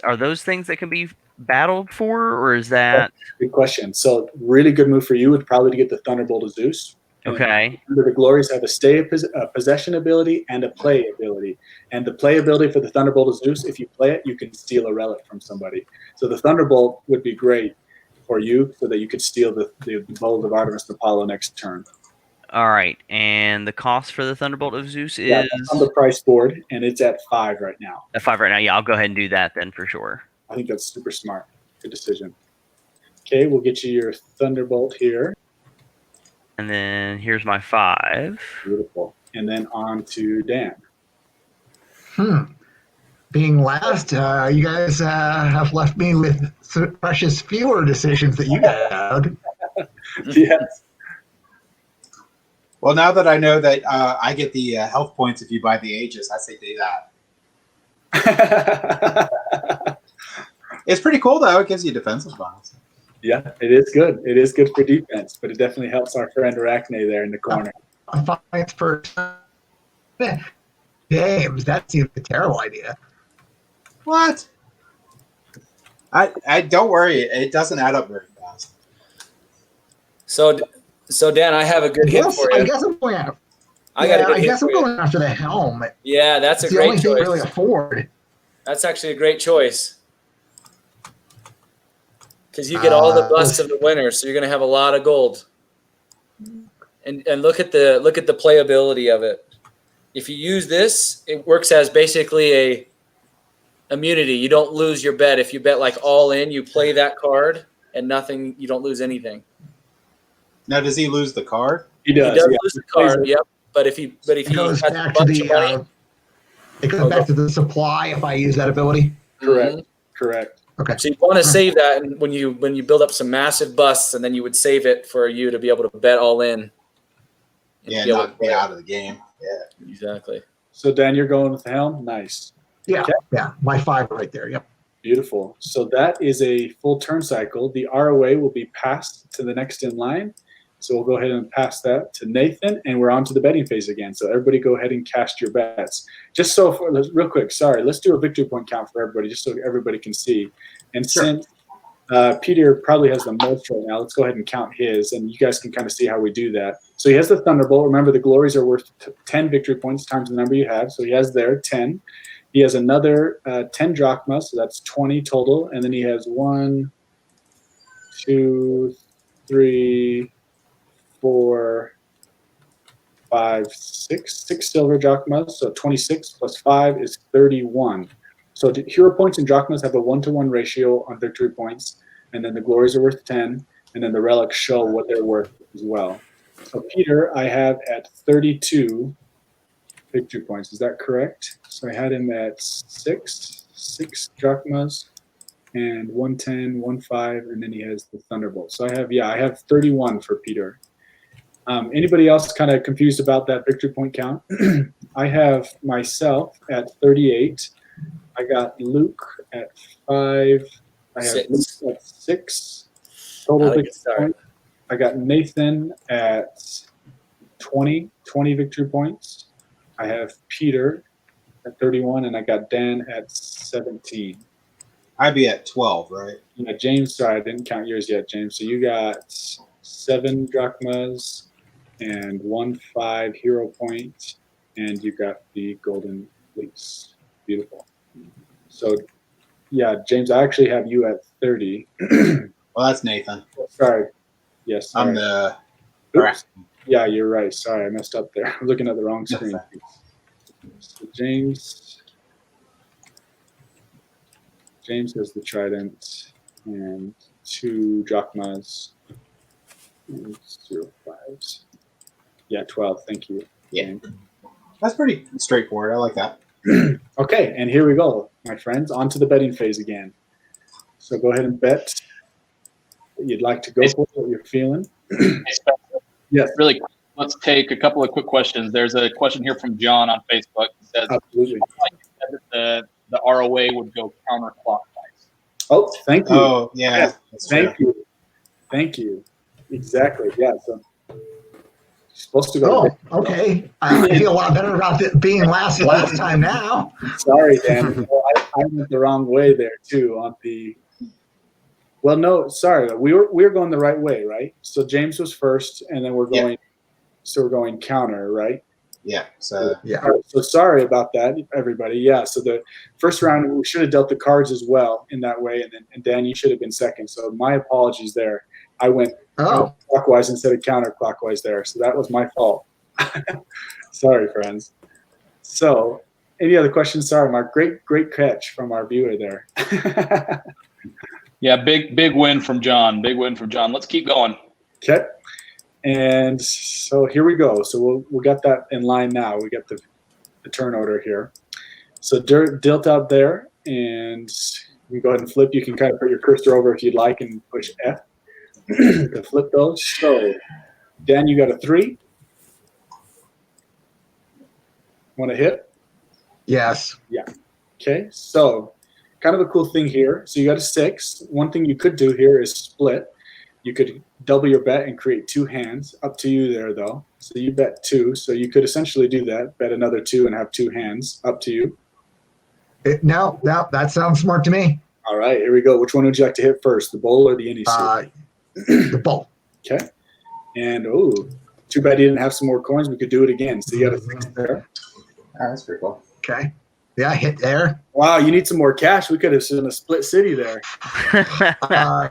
are those things that can be battled for, or is that Good question. So really good move for you would probably to get the Thunderbolt of Zeus. okay? Remember, the glories have a possession ability and a play ability. And the play ability for the Thunderbolt of Zeus, if you play it, you can steal a relic from somebody. So the Thunderbolt would be great for you so that you could steal the bows of Artemis and Apollo next turn. All right. And the cost for the Thunderbolt of Zeus is That's on the price board, and it's at 5 right now. at 5 right now. Yeah, I'll go ahead and do that then for sure. I think that's super smart. Good decision. Okay, we'll get you your Thunderbolt here. And then here's my 5. Beautiful. And then on to Dan. Being last, you guys have left me with precious fewer decisions that you had. Yes. Well, now that I know that I get the health points if you buy the Aegis, I say do that. It's pretty cool, though. It gives you defensive bonus. Yeah, it is good. It is good for defense, but it definitely helps our friend Arachne there in the corner. Fights for James, that seems a terrible idea. What? I don't worry. It doesn't add up very fast. So Dan, I have a good hit for you. I guess I'm going after. I got a good I hit guess for I'm you. going after the helm. Yeah, that's a It's the only great thing I choice. really afford. That's actually a great choice. Because you get all the busts of the winner, so you're going to have a lot of gold. And look at the playability of it. If you use this, it works as basically a immunity. You don't lose your bet. If you bet like all in, you play that card and nothing. You don't lose anything. Now, does he lose the card? He does. He does Yeah. lose the card. Yep. But if It he goes has a back to bunch of money, the. It goes back to the supply if I use that ability. Correct. Mhm. Correct. Okay. So you want to save that, and when you build up some massive busts, and then you would save it for you to be able to bet all in. And Yeah, be able to not be play. out of the game. Yeah. Exactly. So Dan, you're going with the helm. Nice. Yeah. Okay. Yeah. My 5 right there. Yep. Beautiful. So that is a full turn cycle. The ROA will be passed to the next in line. So we'll go ahead and pass that to Nathan, and we're on to the betting phase again. So everybody go ahead and cast your bets. Just so, real quick, sorry, let's do a victory point count for everybody, just so everybody can see. And since Peter probably has the most right now, let's go ahead and count his, and you guys can kind of see how we do that. So he has the Thunderbolt. Remember, the glories are worth 10 victory points times the number you have. So he has there 10. He has another 10 drachmas, so that's 20 total. And then he has 1, 2, 3, 4, 5, 6 silver drachmas. So 26 plus 5 is 31. So hero points and drachmas have a 1-to-1 ratio on victory points, and then the glories are worth 10, and then the relics show what they're worth as well. So Peter, I have at 32 victory points. Is that correct? So I had him at 6 drachmas, and 110, 15, and then he has the Thunderbolt. So I have 31 for Peter. Anybody else kind of confused about that victory point count? I have myself at 38. I got Luke at 5. I have Luke at 6 total victory points. I got Nathan at 20 victory points. I have Peter at 31, and I got Dan at 17. I'd be at 12, right? Yeah, James, sorry, I didn't count yours yet, James. So you got 7 drachmas and 15 hero point, and you got the golden fleece. Beautiful. So, yeah, James, I actually have you at 30. Well, that's Nathan. Sorry. Yes. Sorry. I'm the. Oops. Yeah, you're right. Sorry, I messed up there. I'm looking at the wrong screen. So James has the trident and 2 drachmas and 0 5s. Yeah, 12. Thank you. Yeah. That's pretty straightforward. I like that. Okay, and here we go, my friends. On to the betting phase again. So go ahead and bet what you'd like to go for, what you're feeling. Yes. Really quick, let's take a couple of quick questions. There's a question here from John on Facebook. It says, Absolutely. the ROA would go counterclockwise. Oh, thank you. Oh, yeah. That's Thank true. you. Thank you. Exactly. Yeah. So you're supposed to go. Oh, okay. I feel a lot better about being last time now. Sorry, Dan. I went the wrong way there too on the. Well, no, sorry. We were going the right way, right? So James was first, and then we're going. So we're going counter, right? Yeah. So Yeah. So sorry about that, everybody. Yeah. So the first round we should have dealt the cards as well in that way, and Dan, you should have been second. So my apologies there. I went clockwise instead of counterclockwise there. So that was my fault. Sorry, friends. So any other questions? Sorry, Mark. Great catch from our viewer there. Yeah, big win from John. Big win from John. Let's keep going. Okay. And so here we go. So we got that in line now. We got the turn order here. So Dilt out there, and you can go ahead and flip. You can kind of put your cursor over if you'd like and push F to flip those. So Dan, you got a 3. Want to hit? Yes. Yeah. Okay. So kind of a cool thing here. So you got a 6. One thing you could do here is split. You could double your bet and create 2 hands. Up to you there, though. So you bet 2. So you could essentially do that. Bet another 2 and have 2 hands. Up to you. No, that sounds smart to me. All right. Here we go. Which one would you like to hit first, the bowl or the innie suit? The bowl. Okay. And, too bad you didn't have some more coins. We could do it again. So you got a 6 there. oh, that's pretty cool. Okay. Yeah, hit there. Wow, you need some more cash. We could have done a split city there. I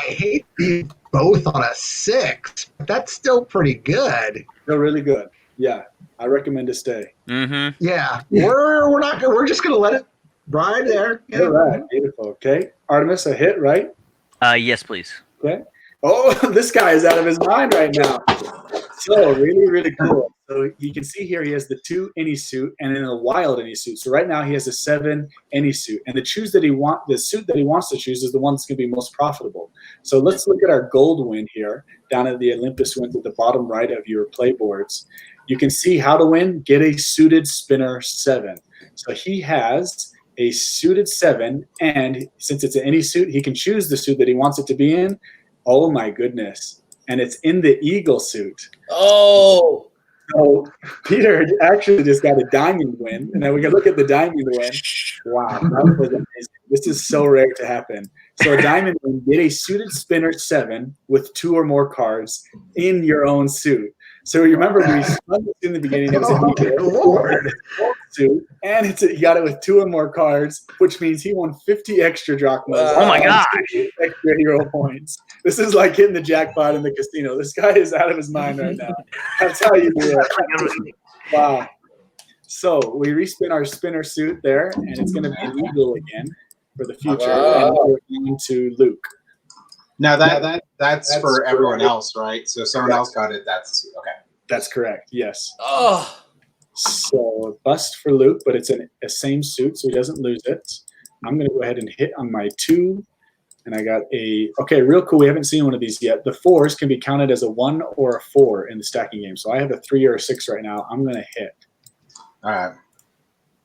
hate these both on a 6, but that's still pretty good. They're really good. Yeah, I recommend to stay. Mm-hmm. Yeah, we're not gonna. We're just gonna let it ride there. Yeah. All right, beautiful. Okay, Artemis, a hit, right? Yes, please. Okay. Oh, this guy is out of his mind right now. So really, really cool. So you can see here he has the 2 any suit and then a wild any suit. So right now he has a 7 any suit, and the suit that he wants to choose is the one that's going to be most profitable. So let's look at our gold win here down at the Olympus wins at the bottom right of your play boards. You can see how to win. Get a suited spinner 7. So he has a suited 7, and since it's an any suit, he can choose the suit that he wants it to be in. Oh my goodness. And it's in the eagle suit. Oh, So Peter actually just got a diamond win, and then we can look at the diamond win. Wow, that was amazing. This is so rare to happen. So a diamond win, get a suited spinner 7 with 2 or more cards in your own suit. So remember, we spun this in the beginning. It was Oh, a Lord. suit, and he got it with 2 or more cards, which means he won 50 extra drachmas. Oh my gosh. Extra hero points. This is like hitting the jackpot in the casino. This guy is out of his mind right now. That's how you do it. Wow. So we respin our spinner suit there, and it's going to be eagle again for the future. Wow. And we're going to Luke. Now that's for everyone else, right? So if someone else got it, that's okay. That's correct. Yes. oh, So bust for Luke, but it's a same suit, so he doesn't lose it. I'm going to go ahead and hit on my 2. And I got okay, real cool. We haven't seen one of these yet. The 4s can be counted as a 1 or a 4 in the stacking game. So I have a 3 or a 6 right now. I'm going to hit. All right.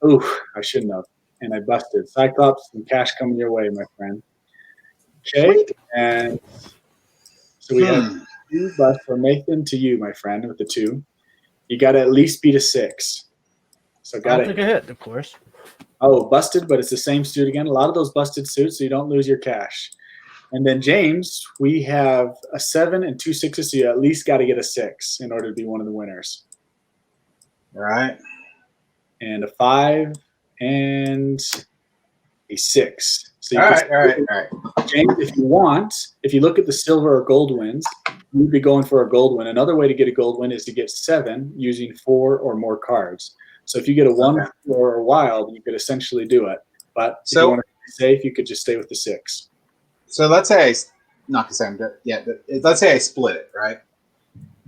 Ooh, I shouldn't have. And I busted. Cyclops, some cash coming your way, my friend. Okay. And so we have 2 busts from Nathan to you, my friend, with the 2. You got to at least beat a 6. So got I'll take a hit, of course. Oh, busted, but it's the same suit again. A lot of those busted suits, so you don't lose your cash. And then James, we have a 7 and 2 6s, so you at least got to get a 6 in order to be one of the winners. All right. And a 5 and a 6. So you All can right. James, if you want, if you look at the silver or gold wins, you'd be going for a gold win. Another way to get a gold win is to get 7 using 4 or more cards. So if you get a 1 or a wild, you could essentially do it. But if you want to be safe, you could just stay with the 6. So let's say let's say I split it, right?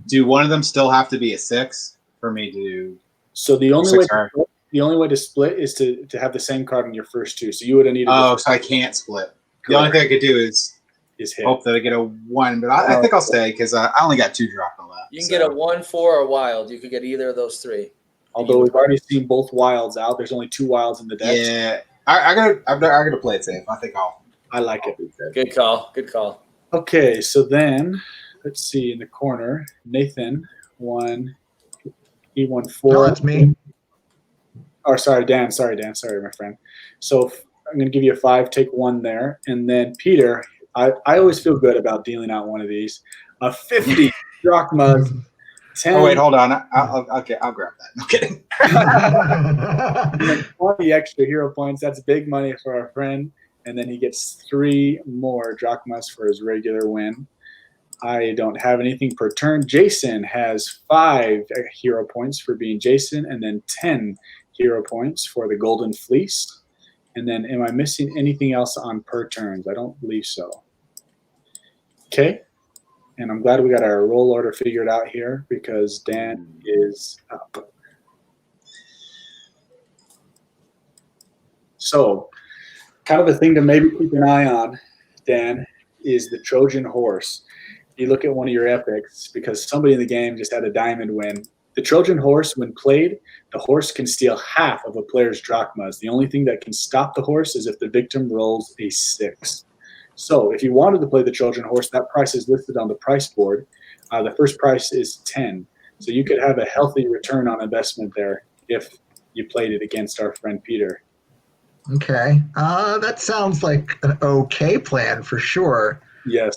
Do one of them still have to be a 6 for me to? So the only way to split is to have the same card in your first 2. So you would have needed. Oh, so I can't split. Correct. The only thing I could do is hit. Hope that I get a 1, but I think I'll stay because I only got 2 drachma left. you can get a 1, 4, or wild. You could get either of those 3. Although we've already seen both wilds out, there's only 2 wilds in the deck. Yeah, I gotta play it safe. I think I like it. Good call. Good call. Okay, so then let's see in the corner, Nathan won. He won 4. No, that's me. Or sorry, Dan. Sorry, my friend. So I'm going to give you a 5. Take 1 there, and then Peter. I always feel good about dealing out one of these. A 50 drachmas. 10. Oh wait, hold on. I'll grab that. No kidding. 20 extra hero points. That's big money for our friend. And then he gets 3 more drachmas for his regular win. I don't have anything per turn. Jason has 5 hero points for being Jason, and then 10 hero points for the Golden Fleece. And then am I missing anything else on per turns? I don't believe so. Okay. And I'm glad we got our roll order figured out here because Dan is up. So kind of a thing to maybe keep an eye on, Dan, is the Trojan Horse. You look at one of your epics because somebody in the game just had a diamond win. The Trojan Horse, when played, the horse can steal half of a player's drachmas. The only thing that can stop the horse is if the victim rolls a 6. So if you wanted to play the Trojan Horse, that price is listed on the price board. The first price is 10. So you could have a healthy return on investment there if you played it against our friend Peter. Okay. That sounds like an okay plan for sure. Yes.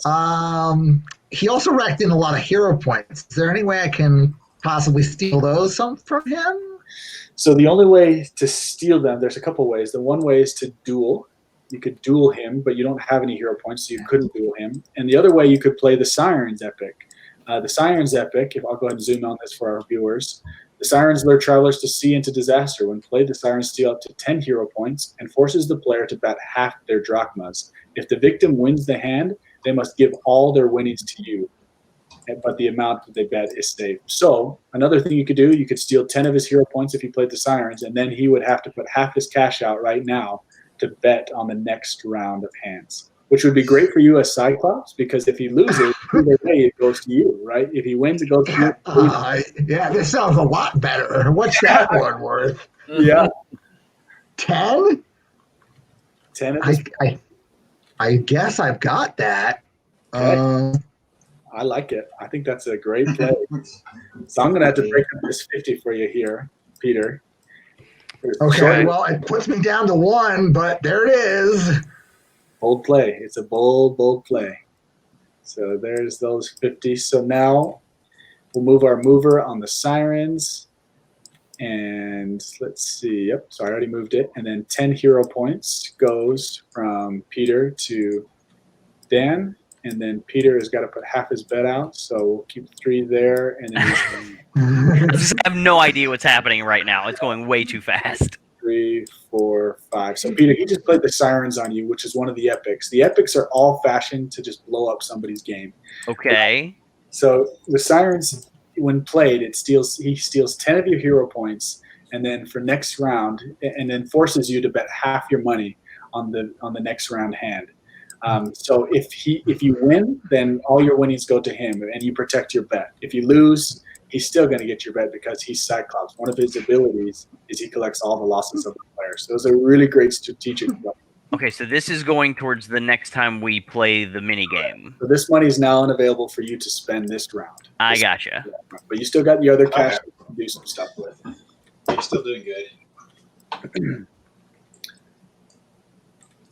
He also racked in a lot of hero points. Is there any way I can possibly steal those from him? So the only way to steal them, there's a couple ways. The one way is to duel. You could duel him, but you don't have any hero points, so you couldn't duel him. And the other way, you could play the Sirens Epic. The Sirens Epic, if I'll go ahead and zoom on this for our viewers, the Sirens lure travelers to sea into disaster. When played, the Sirens steal up to 10 hero points and forces the player to bet half their drachmas. If the victim wins the hand, they must give all their winnings to you. but the amount that they bet is safe. So another thing you could do, you could steal 10 of his hero points if you played the Sirens, and then he would have to put half his cash out right now to bet on the next round of hands, which would be great for you as Cyclops, because if he loses, either way it goes to you, right? If he wins, it goes to you. Yeah, this sounds a lot better. What's that one worth? Yeah. 10? 10 of his I guess I've got that. Okay. I like it. I think that's a great play. So I'm going to have to break up this 50 for you here, Peter. Okay, well, it puts me down to 1, but there it is. Bold play. It's a bold play. So there's those 50. So now we'll move our mover on the Sirens. And let's see. Yep, so I already moved it. And then 10 hero points goes from Peter to Dan. And then Peter has got to put half his bet out. So we'll keep 3 there. And then I just have no idea what's happening right now. It's going way too fast. 3, 4, 5. So Peter, he just played the Sirens on you, which is one of the epics. The epics are all fashioned to just blow up somebody's game. Okay. So the Sirens, when played, he steals 10 of your hero points, and then for next round, and then forces you to bet half your money on the next round hand. So if you win, then all your winnings go to him, and you protect your bet. If you lose, he's still going to get your bet because he's Cyclops. One of his abilities is he collects all the losses of the player. So those are really great strategic play. Okay, so this is going towards the next time we play the mini game. So this money is now unavailable for you to spend this round. I gotcha. But you still got the other cash to do some stuff with. You're still doing good.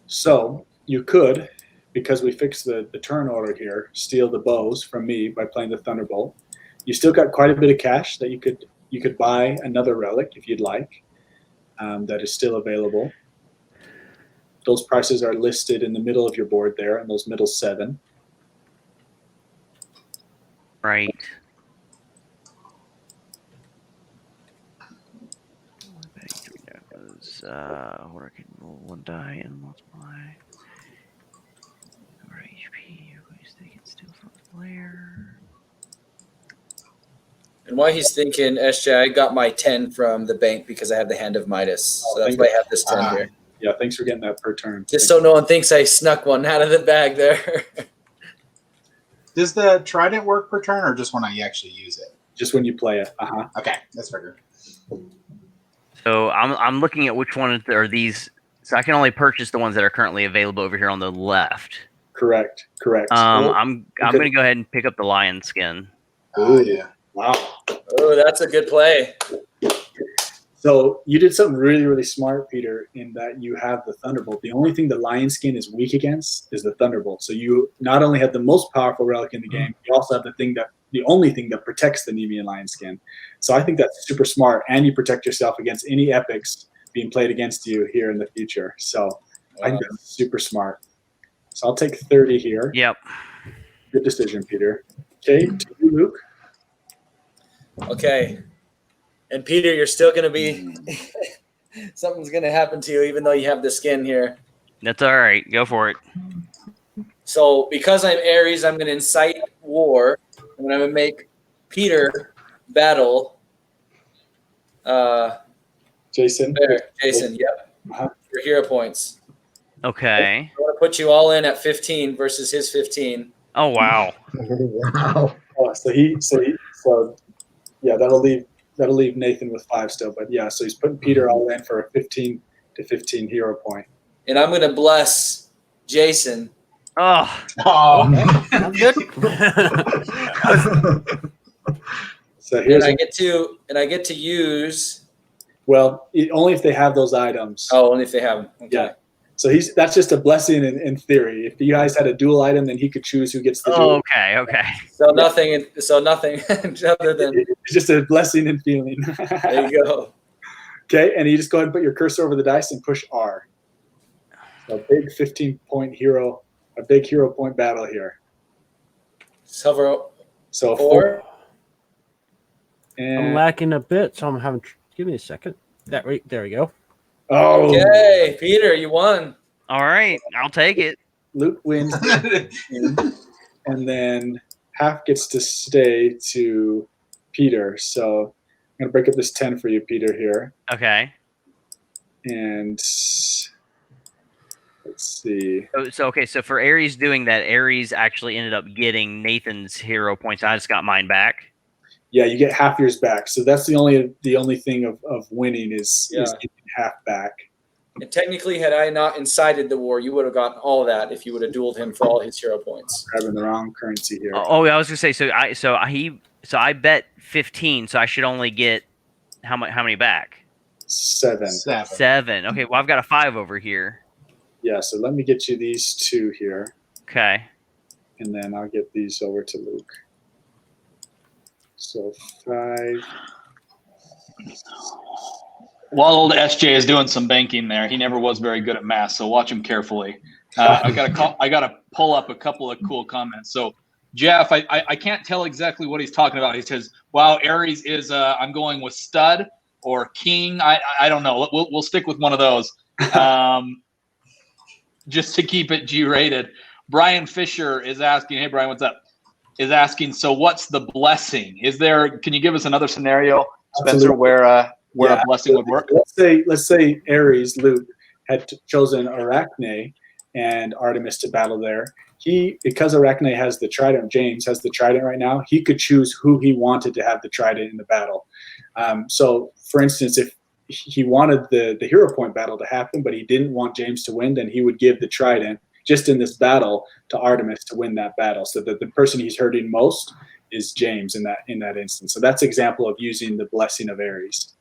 So you could, because we fixed the turn order here, steal the bows from me by playing the Thunderbolt. You still got quite a bit of cash that you could buy another relic if you'd like. That is still available. Those prices are listed in the middle of your board there, in those middle 7. Right. Where I can roll 1 die and multiply. Or HP, they can steal from the player. And while he's thinking, SJ, I got my 10 from the bank because I have the Hand of Midas. So that's why I have this 10 here. Yeah, thanks for getting that per turn. Just so no one thinks I snuck one out of the bag there. Does the trident work per turn, or just when I actually use it? Just when you play it. Okay, that's figured. So I'm looking at which one are these. So I can only purchase the ones that are currently available over here on the left. Correct. I'm going to go ahead and pick up the lion skin. Oh, yeah. Wow. Oh, that's a good play. So you did something really, really smart, Peter, in that you have the Thunderbolt. The only thing the lion skin is weak against is the Thunderbolt. So you not only have the most powerful relic in the game, you also have the only thing that protects the Nemean lion skin. So I think that's super smart, and you protect yourself against any epics being played against you here in the future. So I think that's super smart. So I'll take 30 here. Yep. Good decision, Peter. Okay, to you, Luke. Okay. And Peter, you're still going to be – something's going to happen to you even though you have the skin here. That's all right. Go for it. So because I'm Ares, I'm going to incite war. I'm going to make Peter battle Jason. Jason, yep. For hero points. Okay. I want to put you all in at 15 versus his 15. Oh, wow. Wow. Oh, so yeah, that'll leave Nathan with 5 still, but yeah, so he's putting Peter all in for a 15 to 15 hero point. And I'm going to bless Jason. Oh. Sounds good. So here's I get to use. Well, only if they have those items. Oh, only if they have them. Okay. Yeah. So that's just a blessing in theory. If you guys had a dual item, then he could choose who gets the dual. Okay. So nothing other than It's just a blessing in feeling. there you go. Okay, and you just go ahead and put your cursor over the dice and push R. So a big 15-point hero, a big hero point battle here. So So 4. I'm And lacking a bit, so I'm having. Give me a second. There we go. oh, Okay, Peter, you won. All right. I'll take it. Luke wins, and then half gets to stay to Peter. So I'm going to break up this 10 for you, Peter, here. Okay. And let's see. So for Ares doing that, Ares actually ended up getting Nathan's hero points. I just got mine back. Yeah, you get half yours back. So that's the only thing of winning is getting half back. And technically, had I not incited the war, you would have gotten all that if you would have dueled him for all his hero points. Grabbing the wrong currency here. Oh, I was gonna say. So I bet 15. So I should only get how many back? 7. 7. Okay. Well, I've got a 5 over here. Yeah. So let me get you these 2 here, Okay. and then I'll get these over to Luke. So 5. While old SJ is doing some banking there, he never was very good at math, so watch him carefully. I gotta pull up a couple of cool comments. So Jeff, I can't tell exactly what he's talking about. He says, "Wow, Ares is I'm going with stud or king. I don't know. We'll stick with one of those, just to keep it G-rated." Brian Fisher is asking, "Hey Brian, what's up?" Is asking, so what's the blessing? Can you give us another scenario, Spencer, Absolutely. where a blessing would work? Let's say Ares, Luke, had chosen Arachne and Artemis to battle there. Because Arachne has the trident, James has the trident right now, he could choose who he wanted to have the trident in the battle. So, for instance, if he wanted the hero point battle to happen, but he didn't want James to win, then he would give the trident just in this battle to Artemis to win that battle. So that the person he's hurting most is James in that instance. So that's an example of using the blessing of Ares.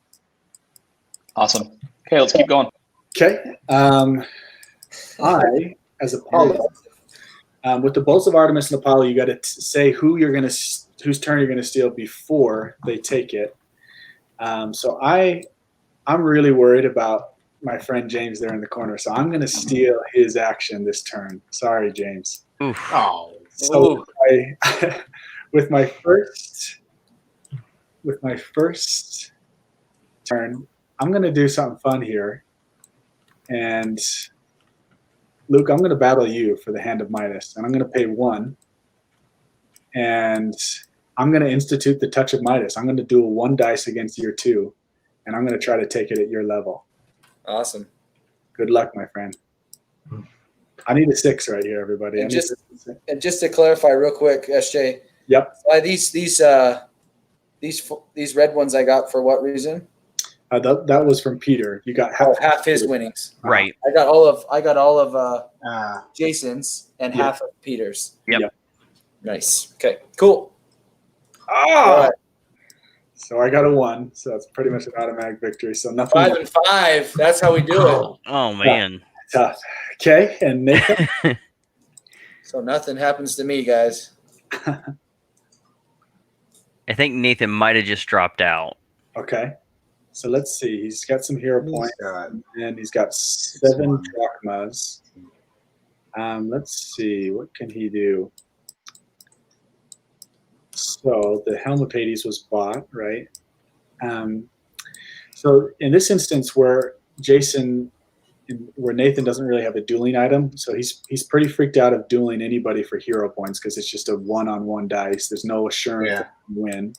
Awesome. Okay, let's keep going. Okay. I, as Apollo, with the bolts of Artemis and Apollo, you got to say whose turn you're gonna steal before they take it. So I'm really worried about my friend James there in the corner, so I'm gonna steal his action this turn. Sorry, James. Oof. Oh, So with my first turn, I'm gonna do something fun here, and Luke, I'm gonna battle you for the Hand of Midas, and I'm gonna pay 1, and I'm gonna institute the Touch of Midas. I'm gonna duel 1 dice against your 2, and I'm gonna try to take it at your level. Awesome. Good luck, my friend. I need a 6 right here, everybody. And just to clarify real quick, SJ. Yep. These red ones I got for what reason? That was from Peter. You got half his winnings. Right. I got all of Jason's and half of Peter's. Yep. Nice. Okay. Cool. Ah. Right. So I got a 1. So that's pretty much an automatic victory. So nothing. 5 and 5. That's how we do it. Oh man. Tough. Okay. And Nathan. So nothing happens to me, guys. I think Nathan might have just dropped out. Okay. So let's see. He's got some hero points, and he's got 7 drachmas. Let's see. What can he do? So the Helm of Hades was bought, right? So in this instance, where Nathan doesn't really have a dueling item, so he's pretty freaked out of dueling anybody for hero points because it's just a 1-on-1 dice. There's no assurance that he can win.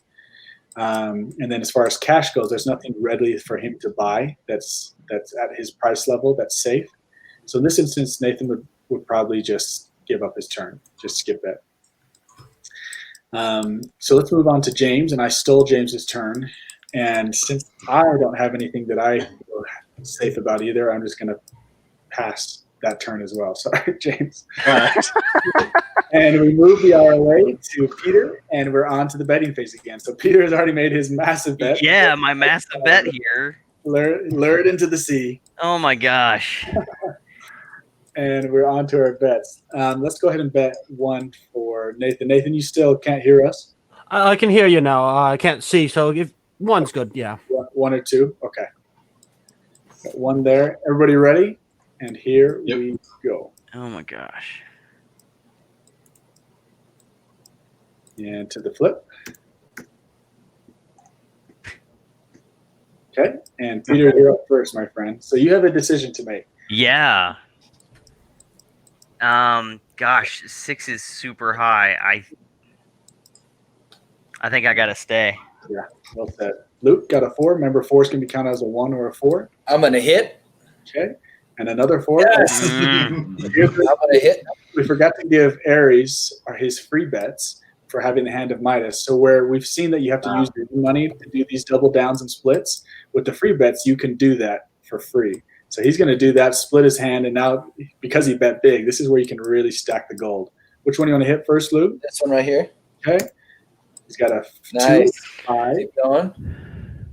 And then as far as cash goes, there's nothing readily for him to buy that's at his price level that's safe. So in this instance, Nathan would probably just give up his turn, just skip it. So let's move on to James, and I stole James's turn. And since I don't have anything that I feel safe about either, I'm just going to pass that turn as well. Sorry, James. And we move the ROA to Peter, and we're on to the betting phase again. So Peter has already made his massive bet. Yeah, my massive bet here. Lure it into the sea. Oh my gosh. And we're on to our bets. Let's go ahead and bet 1 for Nathan. Nathan, you still can't hear us? I can hear you now. I can't see, so if 1's good, yeah. 1 or 2? Okay. Got 1 there. Everybody ready? And here we go. Oh my gosh. And to the flip. Okay. And Peter, you're up first, my friend. So you have a decision to make. Yeah. Gosh, 6 is super high. I think I gotta stay. Yeah, well said. Luke got a 4. Remember, 4 is going to be counted as a 1 or a 4. I'm gonna hit. Okay, and another 4. Yes. Mm. Here's I'm gonna hit. we forgot to give Ares his free bets for having the hand of Midas. So where we've seen that you have to use your money to do these double downs and splits, with the free bets you can do that for free. So he's going to do that, split his hand, and now because he bet big, this is where you can really stack the gold. Which one do you want to hit first, Luke? This one right here. Okay. He's got a Nice. 2, 5, Keep going.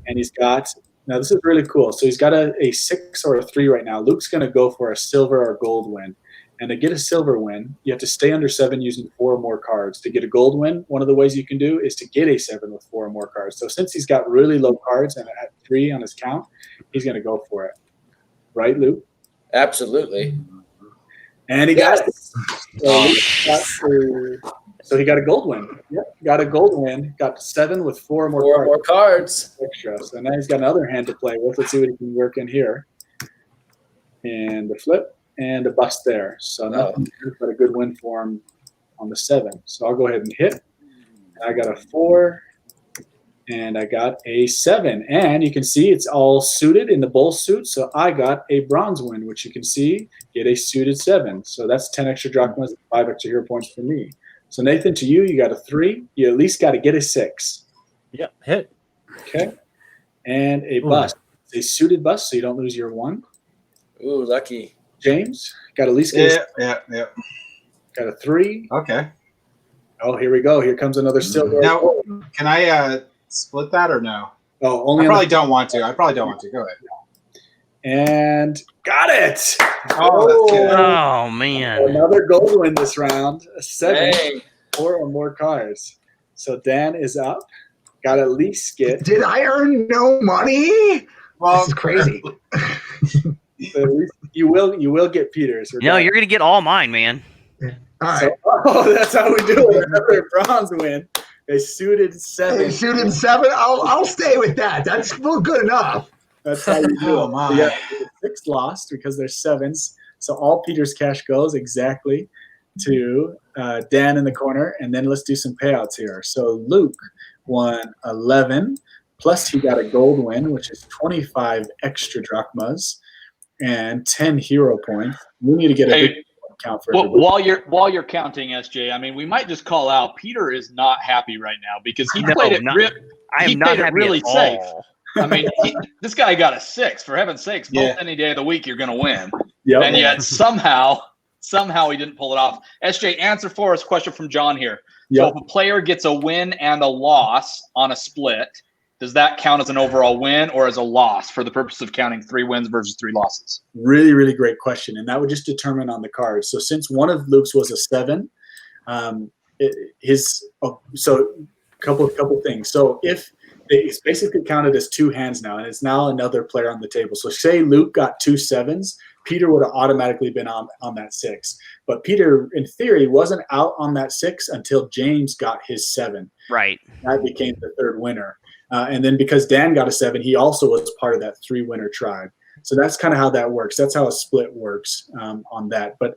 and he's got now this is really cool. So he's got a 6 or a 3 right now. Luke's going to go for a silver or gold win. And to get a silver win, you have to stay under 7 using 4 or more cards. To get a gold win, one of the ways you can do is to get a 7 with 4 or more cards. So since he's got really low cards and at 3 on his count, he's going to go for it. Right, Luke? Absolutely. And he got it. So he got a gold win. Yep, got a gold win. Got 7 with 4 or more 4 cards. more cards. Extra. So now he's got another hand to play with. Let's see what he can work in here. And the flip. And a bust there. So nothing but a good win for him on the 7. So I'll go ahead and hit. I got a 4. And I got a 7. And you can see it's all suited in the bull suit. So I got a bronze win, which you can see get a suited 7. So that's 10 extra drachmas, 5 extra hero points for me. So Nathan, to you, you got a 3. You at least got to get a 6. Yep, hit. Okay. And a bust. It's a suited bust, so you don't lose your 1. Ooh, lucky. James, got at least get Yeah. got a 3. Okay. Oh, here we go. Here comes another silver. Now, can I split that or no? Oh, only I on probably don't want to. Go ahead. and got it. Oh, that's good. Oh man. Another gold win this round. A 7, Dang. 4 or more cards. So Dan is up. Got to at least get. Did I earn no money? Well, This is crazy. So at least you will get Peter's. No, you're gonna get all mine, man. All right. So, oh, that's how we do it. Another bronze win. A suited 7. Hey, shooting 7. I'll stay with that. That's well, good enough. That's how you do Oh, it. my. So yeah, 6 lost because there's 7s. So all Peter's cash goes exactly to Dan in the corner. And then let's do some payouts here. So Luke won 11, plus he got a gold win, which is 25 extra drachmas and 10 hero points. We need to get a Hey, big count for Well, everybody. while you're counting, SJ, I mean, we might just call out Peter is not happy right now because he No, played it. not- I he am not played it happy really at safe. all. I mean, this guy got a 6. For heaven's sakes, Yeah. both any day of the week you're going to win, Yep. and yet somehow he didn't pull it off. SJ, answer for us. Question from John here. So Yep. if a player gets a win and a loss on a split, does that count as an overall win or as a loss for the purpose of counting 3 wins versus 3 losses? Really, really great question. And that would just determine on the card. So since one of Luke's was a 7, couple things. So if it's basically counted as 2 hands now, and it's now another player on the table. So say Luke got 2 7s, Peter would have automatically been on that 6. But Peter, in theory, wasn't out on that 6 until James got his 7. Right. That became the 3rd winner. And then because Dan got a 7, he also was part of that 3-winner tribe. So that's kind of how that works. That's how a split works on that. But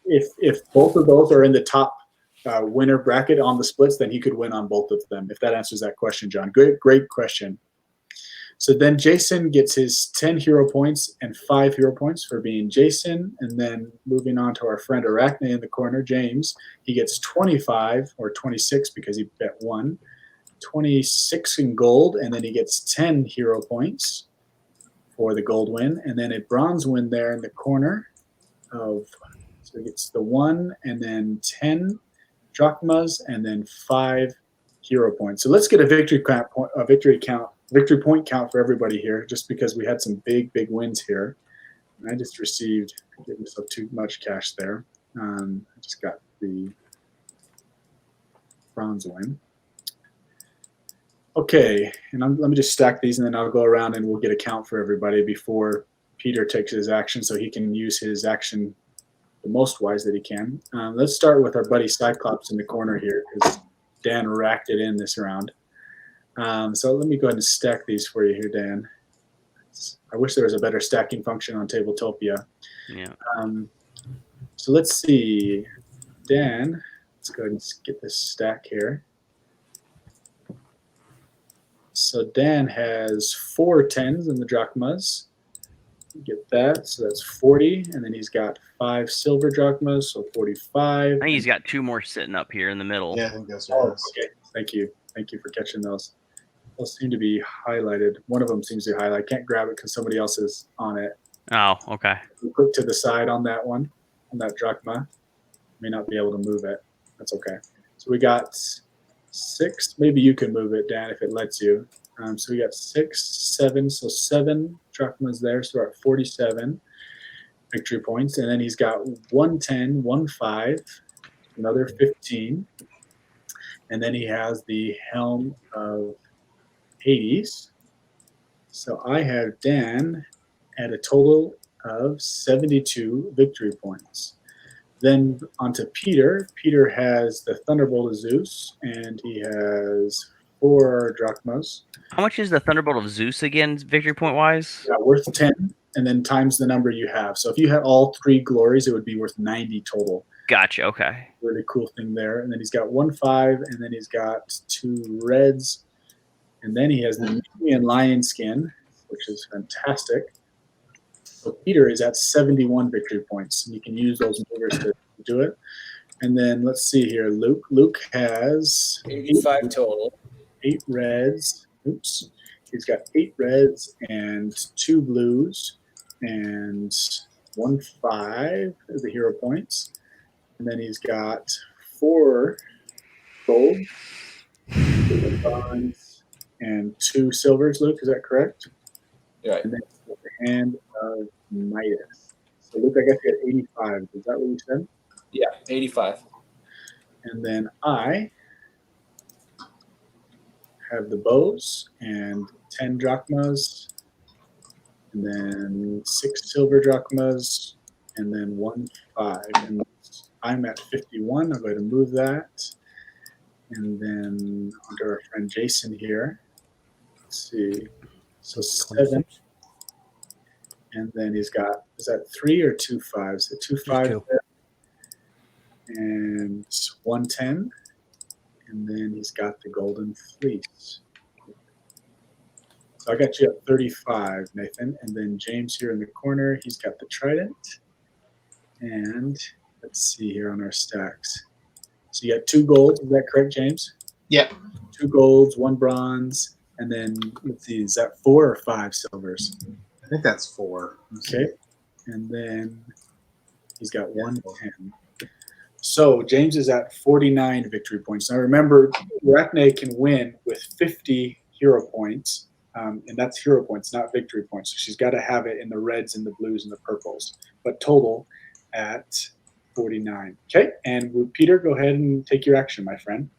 if both of those are in the top winner bracket on the splits, then he could win on both of them. If that answers that question, John. Great question. So then Jason gets his 10 hero points and 5 hero points for being Jason. And then moving on to our friend Arachne in the corner, James, he gets 25 or 26 because he bet 1. 26 in gold, and then he gets 10 hero points for the gold win, and then a bronze win there in the corner so he gets the 1 and then 10 drachmas and then 5 hero points. So let's get a victory point count for everybody here, just because we had some big wins here. And I just received, I gave myself too much cash there. I just got the bronze win. Okay, and let me just stack these, and then I'll go around and we'll get a count for everybody before Peter takes his action, so he can use his action the most wise that he can. Let's start with our buddy Cyclops in the corner here, because Dan racked it in this round. So let me go ahead and stack these for you here, Dan. I wish there was a better stacking function on Tabletopia. Yeah. So let's see. Dan, let's go ahead and get this stack here. So Dan has 4 10s in the drachmas. Get that. So that's 40. And then he's got 5 silver drachmas, so 45. I think he's got 2 more sitting up here in the middle. Yeah, I think those Oh, are okay. Thank you. Thank you for catching those. Those seem to be highlighted. One of them seems to highlight. I can't grab it because somebody else is on it. Oh, okay. You click to the side on that one, on that drachma. May not be able to move it. That's okay. So we got 6. Maybe you can move it, Dan, if it lets you. So we got 6, 7. So 7 drachmas there. So we're at 47 victory points. And then he's got 110, 15, another 15. And then he has the Helm of Hades. So I have Dan at a total of 72 victory points. Then onto Peter. Peter has the Thunderbolt of Zeus, and he has 4 drachmas. How much is the Thunderbolt of Zeus again, victory point wise? Yeah, worth 10, and then times the number you have. So if you had all 3 glories, it would be worth 90 total. Gotcha. Okay. Really cool thing there. And then he's got 1 5, and then he's got 2 reds, and then he has the Nubian lion skin, which is fantastic. So Peter is at 71 victory points, and you can use those movers to do it. And then let's see here, Luke. Luke has 85 total. 8 reds. Oops. He's got 8 reds and 2 blues and 1 5 as the hero points. And then he's got 4 gold, 2 bronze, and 2 silvers. Luke, is that correct? Right. And then the hand of Midas. So Luke, I guess you had 85. Is that what you said? Yeah, 85. And then I have the bows and 10 drachmas, and then 6 silver drachmas, and then 1 5. And I'm at 51. I'll go ahead and move that. And then onto our friend Jason here. Let's see. So 7. And then he's got, is that 3 or 2 5s? So 2 5s there. And 1 10. And then he's got the golden fleece. So I got you at 35, Nathan. And then James here in the corner, he's got the trident. And let's see here on our stacks. So you got 2 golds, is that correct, James? Yeah. 2 golds, 1 bronze, and then let's see, is that 4 or 5 silvers? I think that's 4. Okay. And then he's got 1 10. So James is at 49 victory points. Now remember, Arachne can win with 50 hero points, and that's hero points, not victory points. So she's got to have it in the reds and the blues and the purples, but total at 49. Okay, and Peter, go ahead and take your action, my friend.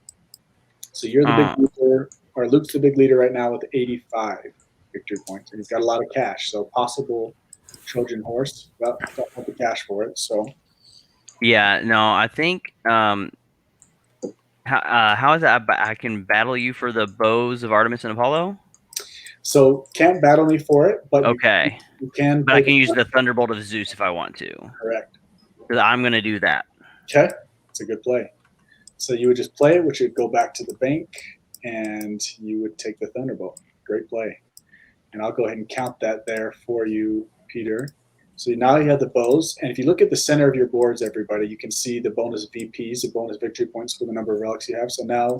So you're the big leader, or Luke's the big leader right now with 85 victory points, and he's got a lot of cash. So possible Trojan Horse, well, don't have the cash for it. So Yeah, no, I think how is that? I can battle you for the bows of Artemis and Apollo. So can't battle me for it, but Okay, you can. but I can use the Thunderbolt of Zeus if I want to. Correct. I'm going to do that. Okay, it's a good play. So you would just play it, which would go back to the bank, and you would take the Thunderbolt. Great play. And I'll go ahead and count that there for you, Peter. So now you have the bows, and if you look at the center of your boards, everybody, you can see the bonus VPs, the bonus victory points for the number of relics you have. So now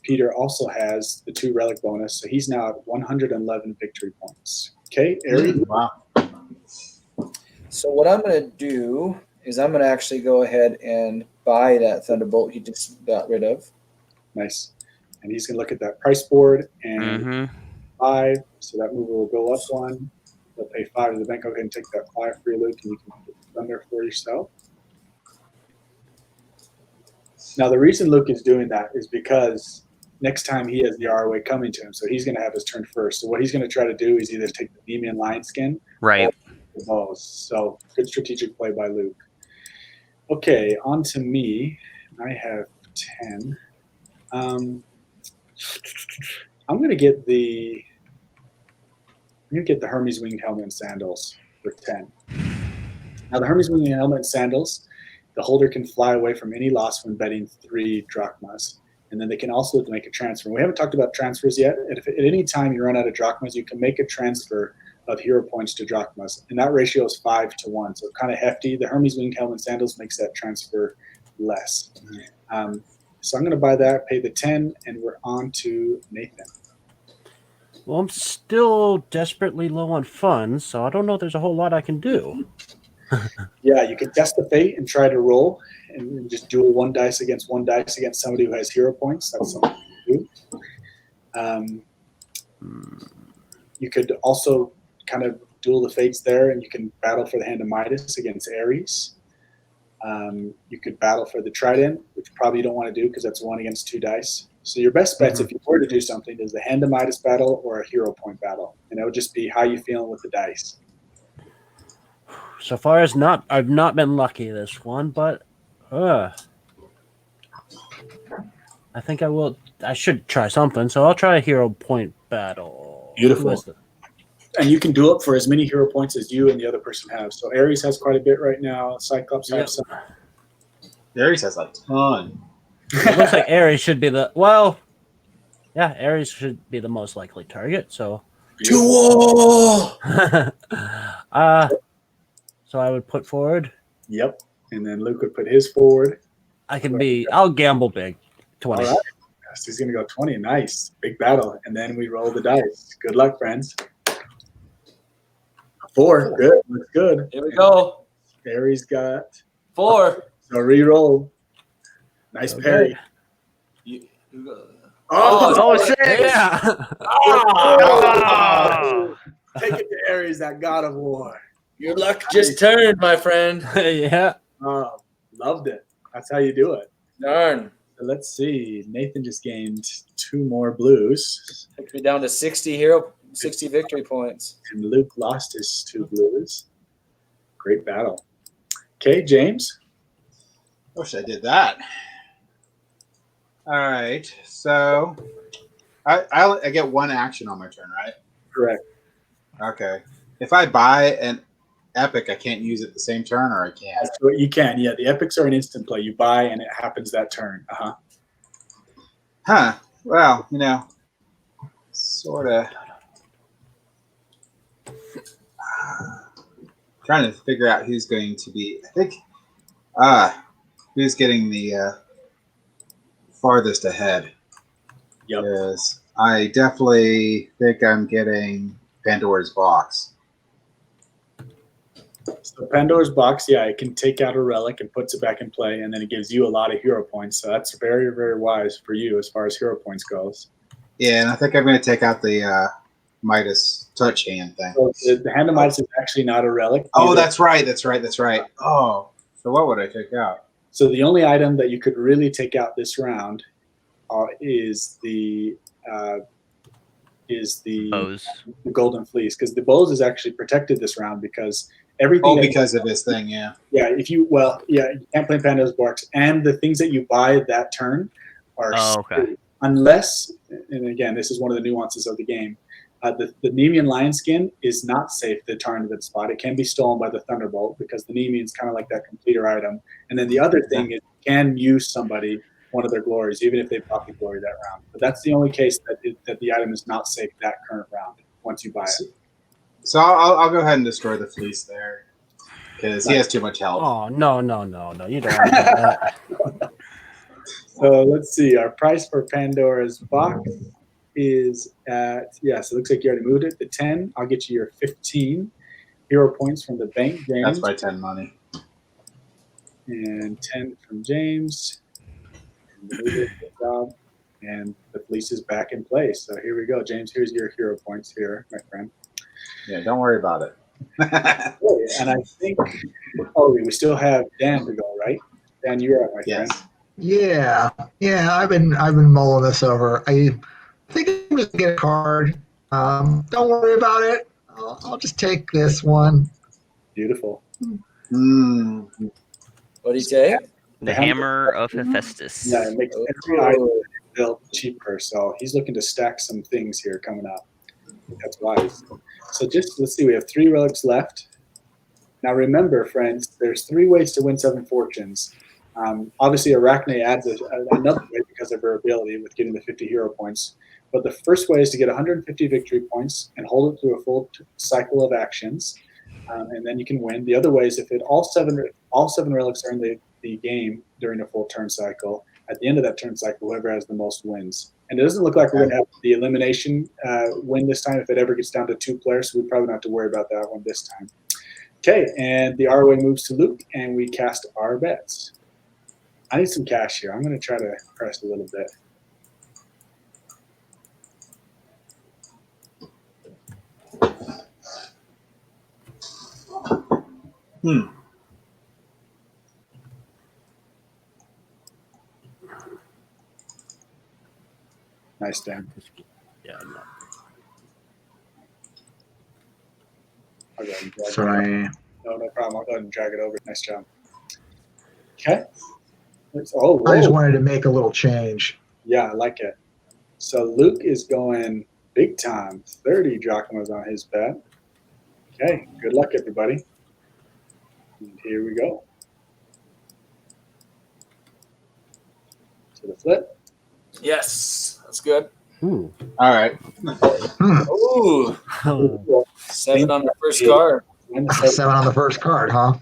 Peter also has the 2 relic bonus, so he's now at 111 victory points. Okay, Ari? Wow. So what I'm going to do is I'm going to actually go ahead and buy that Thunderbolt he just got rid of. Nice. And he's going to look at that price board and 5, so that mover will go up 1. They'll pay 5 to the bank. Go ahead and take that 5 for you, Luke, and you can put the Thunder for yourself. Now, the reason Luke is doing that is because next time he has the ROA coming to him, so he's going to have his turn first. So what he's going to try to do is either take the Nemean lion skin, Right. or the bows. So good strategic play by Luke. Okay, on to me. I have 10. I'm going to get the Hermes winged helmet and sandals for 10. Now the Hermes winged helmet and sandals, the holder can fly away from any loss when betting 3 drachmas. And then they can also make a transfer. We haven't talked about transfers yet. If at any time you run out of drachmas, you can make a transfer of hero points to drachmas. And that ratio is 5-1. So kind of hefty. The Hermes Winged Helmet Sandals makes that transfer less. So I'm going to buy that, pay the 10, and we're on to Nathan. Well, I'm still desperately low on funds, so I don't know if there's a whole lot I can do. Yeah, you can test the fate and try to roll and just duel one dice against somebody who has hero points. That's something you can do. You could also kind of duel the fates there, and you can battle for the Hand of Midas against Ares. You could battle for the Trident, which probably you don't want to do because that's 1 against 2 dice. So your best bets, if you were to do something, is the Hand of Midas battle or a hero point battle. And that would just be how you feeling with the dice. So far as I've not been lucky this one, but I think I should try something. So I'll try a hero point battle. Beautiful. And you can do it for as many hero points as you and the other person have. So Ares has quite a bit right now. Cyclops has some. Ares has a ton. It looks like Ares should be Ares should be the most likely target. So Duel! So I would put forward. Yep. And then Luke would put his forward. I'll gamble big. 20. All right. Yes, he's going to go 20. Nice. Big battle. And then we roll the dice. Good luck, friends. 4. Good. Looks good. Here we go. Ares got 4. So re-roll. Nice parry. Oh, shit. Yeah. Oh. Take it to Ares, that god of war. Your luck just turned, my friend. Yeah. Oh, loved it. That's how you do it. Darn. So let's see. Nathan just gained 2 more blues. Took me down to 60 victory points. And Luke lost his 2 blues. Great battle. Okay, James. Wish I did that. All right. So I get 1 action on my turn, right? Correct. Okay. If I buy an epic, I can't use it the same turn, or I can? That's what you can. Yeah, the epics are an instant play. You buy and it happens that turn. Huh. Well, sort of. Trying to figure out who's going to be. I think. Who's getting the farthest ahead? Yep. Because I definitely think I'm getting Pandora's Box. So Pandora's Box, yeah, it can take out a relic and puts it back in play, and then it gives you a lot of hero points. So that's very, very wise for you as far as hero points goes. Yeah, and I think I'm going to take out the Midas touch hand thing. So the Hand of Midas is actually not a relic. Oh, that's right. Oh, so what would I take out? So the only item that you could really take out this round is the Bows. the Golden Fleece, because the bows is actually protected this round because everything. Oh, because of this thing, yeah. Yeah, you can't play Pandora's Box, and the things that you buy that turn are okay. Unless, and again, this is one of the nuances of the game. The Nemean lion skin is not safe to turn to that spot. It can be stolen by the Thunderbolt because the Nemean is kind of like that completer item. And then the other thing is you can use somebody one of their glories, even if they bought the glory that round. But that's the only case that the item is not safe that current round once you buy it. So I'll go ahead and destroy the fleece there because he has too much health. Oh, no. You don't want to do that. So let's see. Our price for Pandora's Box is at, so it looks like you already moved it to 10. I'll get you your 15 hero points from the bank, James. That's by 10 money. And 10 from James. Good job. And the fleece is back in place. So here we go. James, here's your hero points here, my friend. Yeah, don't worry about it. And I think, we still have Dan to go, right? Dan, you're up, my friend. Yeah. I've been mulling this over. I think I'm just gonna get a card. Don't worry about it. I'll just take this one. Beautiful. What do you take? The Hammer of Hephaestus. Yeah, it makes every item built cheaper. So he's looking to stack some things here coming up. That's wise. So let's see. We have 3 relics left. Now remember, friends, there's 3 ways to win 7 fortunes. Obviously, Arachne adds another way because of her ability with getting the 50 hero points. But the first way is to get 150 victory points and hold it through a full cycle of actions, and then you can win. The other way is if all seven relics are in the game during a full turn cycle. At the end of that turn cycle, whoever has the most wins. And it doesn't look like we're going to have the elimination win this time if it ever gets down to 2 players, so we probably don't have to worry about that one this time. Okay, and the ROA moves to Luke, and we cast our bets. I need some cash here. I'm going to try to press a little bit. Nice, Dan. Yeah. No. I'll go ahead and drag Sorry. No problem. I'll go ahead and drag it over. Nice job. Okay. Oh, I just whoa. wanted to make a little change. Yeah, I like it. So Luke is going big time. 30 drachmas on his bet. Okay, good luck, everybody. And here we go. To the flip. Yes, that's good. Ooh. All right. Ooh, Oh, 7 on the first card. 7 on the first card, huh?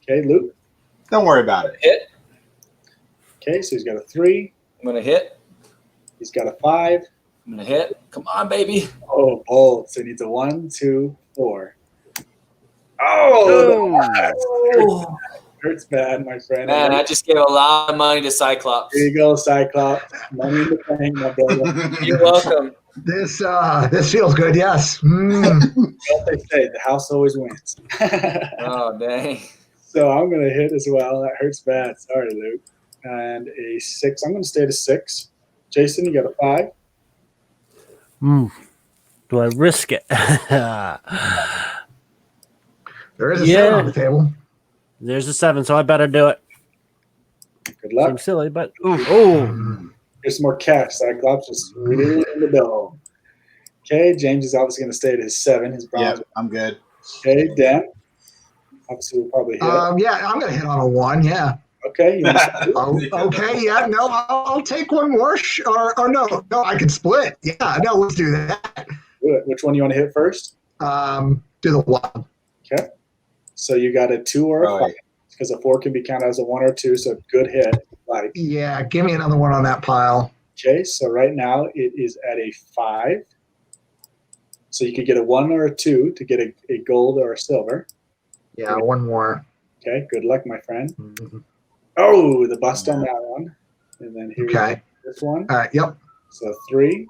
Okay, Luke. Don't worry about it. Hit. Okay, so he's got a 3. I'm gonna hit. He's got a 5. I'm gonna hit. Come on, baby. Oh, bold. So he needs a 1, 2, 4. Oh, hurts bad, my friend. Man, I just gave a lot of money to Cyclops. Here you go, Cyclops. Money in the bank, my brother. You're welcome. This feels good, yes. What they say, the house always wins. Oh, dang. So I'm going to hit as well. That hurts bad. Sorry, Luke. And a 6. I'm going to stay to 6. Jason, you got a 5. do I risk it? There is a 7 on the table. There's a 7, so I better do it. Good luck. Seems silly, but oh, Here's some more cash. Cyclops just really in the dough. Okay, James is obviously going to stay at his 7. His bronze. Yep, I'm good. Okay, Dan. Obviously, we'll probably hit. Yeah, I'm going to hit on a 1, yeah. Okay. You wanna Okay, yeah, no, I'll take one more. Or no, I can split. Yeah, no, let's do that. do it. Which one do you want to hit first? Do the 1. Okay. So you got a 2 or a 5. Right. Because a 4 can be counted as a 1 or 2, so good hit. Like, Yeah, give me another one on that pile. okay, so right now it is at a 5. So you could get a 1 or a 2 to get a gold or a silver. Yeah, one more. Okay, good luck, my friend. Mhm. Oh, the bust on that one. And then here Okay. this one. Yep. So 3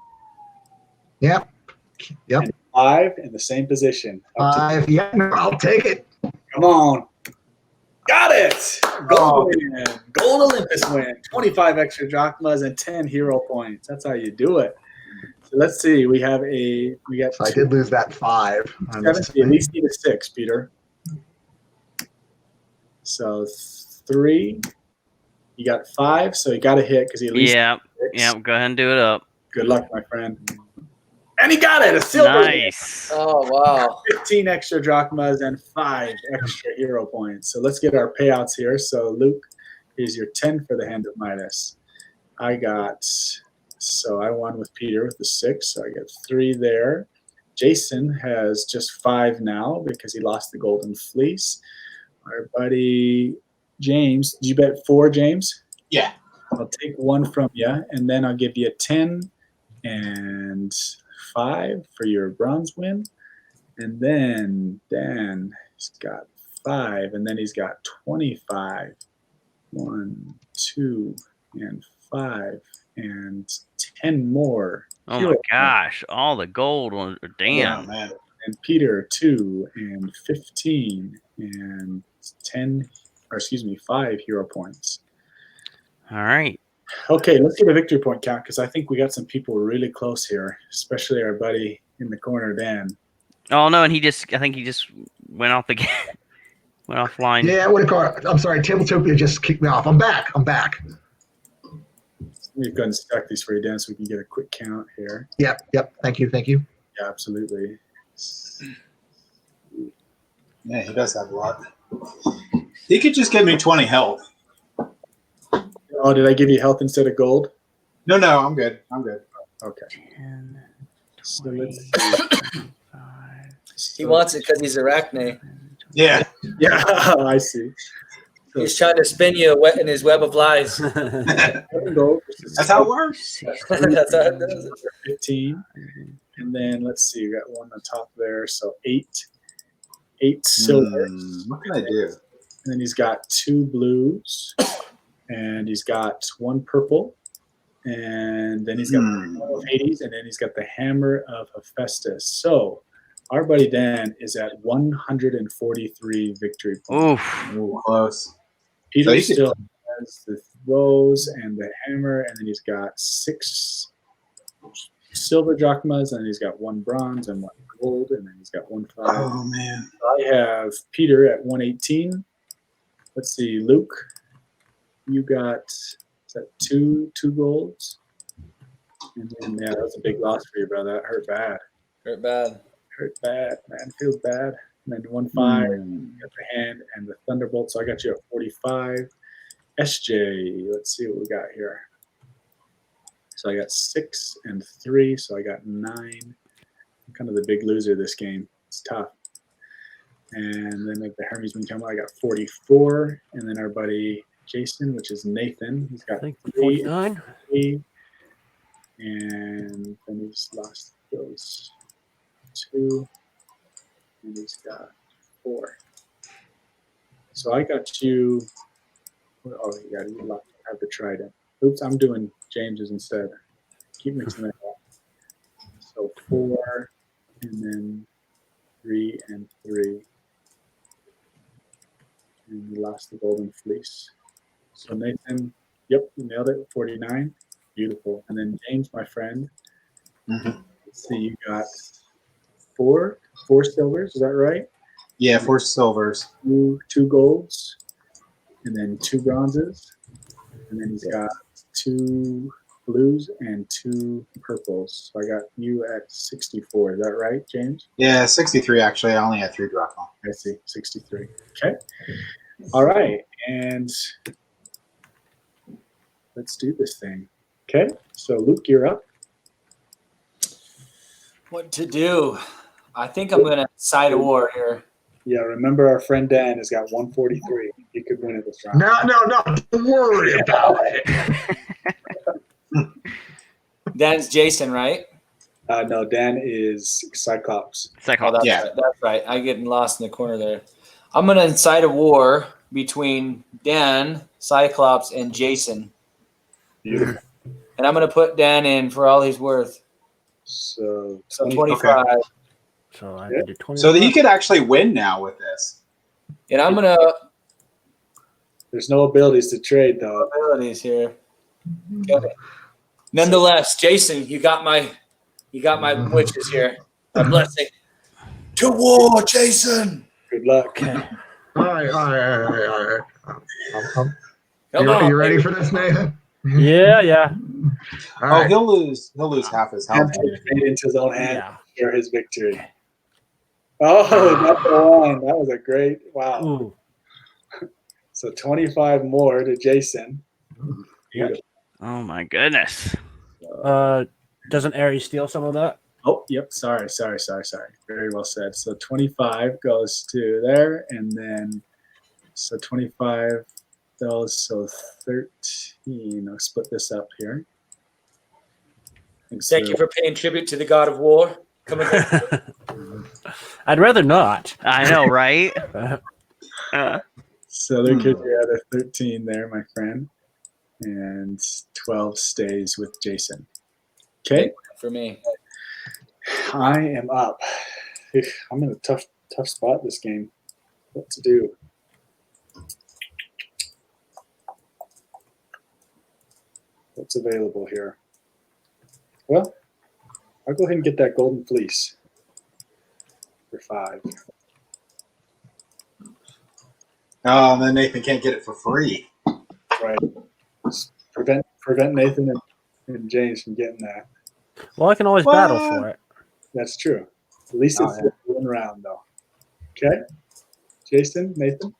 Yep. and 5 in the same position. Up to- 5. Yeah, no, I'll take it. come on. Got it. Gold win. Gold Olympus win. 25 extra drachmas and 10 hero points. That's how you do it. So let's see. We got So I did lose that 5. on this 7. You at thing. least need a 6, Peter. So 3. You got 5, so you got to hit because he at least Yeah, needs 6. yeah. Go ahead and do it up. Good luck, my friend. And he got it. A silver. Nice. Oh, wow. 15 extra drachmas and 5 extra hero points. So let's get our payouts here. So Luke, here's your 10 for the Hand of Midas. I won with Peter with the 6, so I got 3 there. Jason has just 5 now because he lost the Golden Fleece. Our buddy James, did you bet 4, James? Yeah. I'll take 1 from you, and then I'll give you a 10 and 5 for your bronze win. And then Dan has got 5, and then he's got 25. 1, 2, and 5, and 10 more. Oh my gosh, all the gold ones. Oh, Damn. man. And Peter 2, and 15, and 5 hero points. All right. Okay, let's get a victory point count because I think we got some people really close here, especially our buddy in the corner, Dan. Oh no, and I think he just went off the game. Went offline. Yeah, what a car. I'm sorry, Tabletopia just kicked me off. I'm back. We've got to stack these for you, Dan, so we can get a quick count here. Yep. Thank you. Yeah, absolutely. Yeah, he does have a lot. He could just give me 20 health. Oh, did I give you health instead of gold? No, I'm good. I'm good. Okay. 10, So 20, let's see. 5, He wants it because he's Arachne. Yeah. Yeah, I see. So He's trying to spin you in his web of lies. 7 gold versus That's how it works. That's how it does it. 15. And then let's see, we got one on top there. So 8 silver. What can I do? And then he's got 2 blues. And he's got 1 purple. And then he's got the Hammer of Hades. And then he's got the Hammer of Hephaestus. So our buddy Dan is at 143 victory points. Oof. Ooh, close. Peter So you could- still has the throws and the hammer, and then he's got 6 silver drachmas, and he's got 1 bronze and 1 gold, and then he's got 1 5. Oh man. I have Peter at 118. Let's see, Luke, you got is that two golds? And then, yeah, that was a big loss for you, brother. That hurt bad. Hurt bad. Hurt bad, man. Feels bad. And then 1 5. You got the hand and the thunderbolt. So I got you at 45. SJ, let's see what we got here. So I got 6 and 3. So I got 9. I'm kind of the big loser this game. It's tough. And then if the Hermes been coming, I got 44. And then our buddy Jason, which is Nathan, he's I got think 3 49. 3. And then he's lost those 2. And he's got 4. So I got you. Oh, yeah, you have the trident. Oops, I'm doing James's instead. Keep mixing that up. So 4, and then 3 and 3. And you lost the golden fleece. So Nathan, yep, you nailed it. 49. Beautiful. And then James, my friend. Mhm. Let's see, you got 4 silvers, is that right? Yeah, 4 silvers. 2 golds, and then 2 bronzes, and then he's got 2 blues and 2 purples. So I got you at 64. Is that right, James? Yeah, 63 actually. I only had 3 drachma. I see, 63. Okay. All right, and let's do this thing. Okay, so Luke, you're up. What to do? I think I'm gonna side a war here. Yeah, remember our friend Dan has got 143. He could win it this round. No, don't worry about it. Dan's Jason, right? No, Dan is Cyclops. Oh, Cyclops. that's Yeah. right. That's right. I get lost in the corner there. I'm gonna incite a war between Dan, Cyclops, and Jason, Beautiful. and I'm gonna put Dan in for all he's worth. So, So 25, So I Yeah. did 20. So that you could actually win now with this. and I'm gonna there's no abilities to trade, though. abilities here. Okay. Nonetheless, Jason, you got my witches here. My blessing. To war, Jason. Good luck. Okay. All right. Come You on. ready for this, Nathan? Yeah. All Oh, right. he'll lose half his health. Have to fade into his own hand Yeah. for his victory. Oh, that's the one. That was a great. Wow. Ooh. So 25 more to Jason. Beautiful. Oh my goodness. Doesn't Aries steal some of that? Oh, yep. Sorry. Very well said. So 25 goes to there, and then so 25 goes, so 13. I'll split this up here. Thank you for paying tribute to the god of war. Come again. I'd rather not. I know, right? So there could be other 13 there, my friend. And 12 stays with Jason. Okay, For me. I am up. I'm in a tough spot this game. What to do? What's available here? Well, I'll go ahead and get that golden fleece for 5. Oh, and then Nathan can't get it for free. Right. Just prevent Nathan and James from getting that. Well, I can always battle for it. That's true. At least it's one round, though. Okay. Jason, Nathan.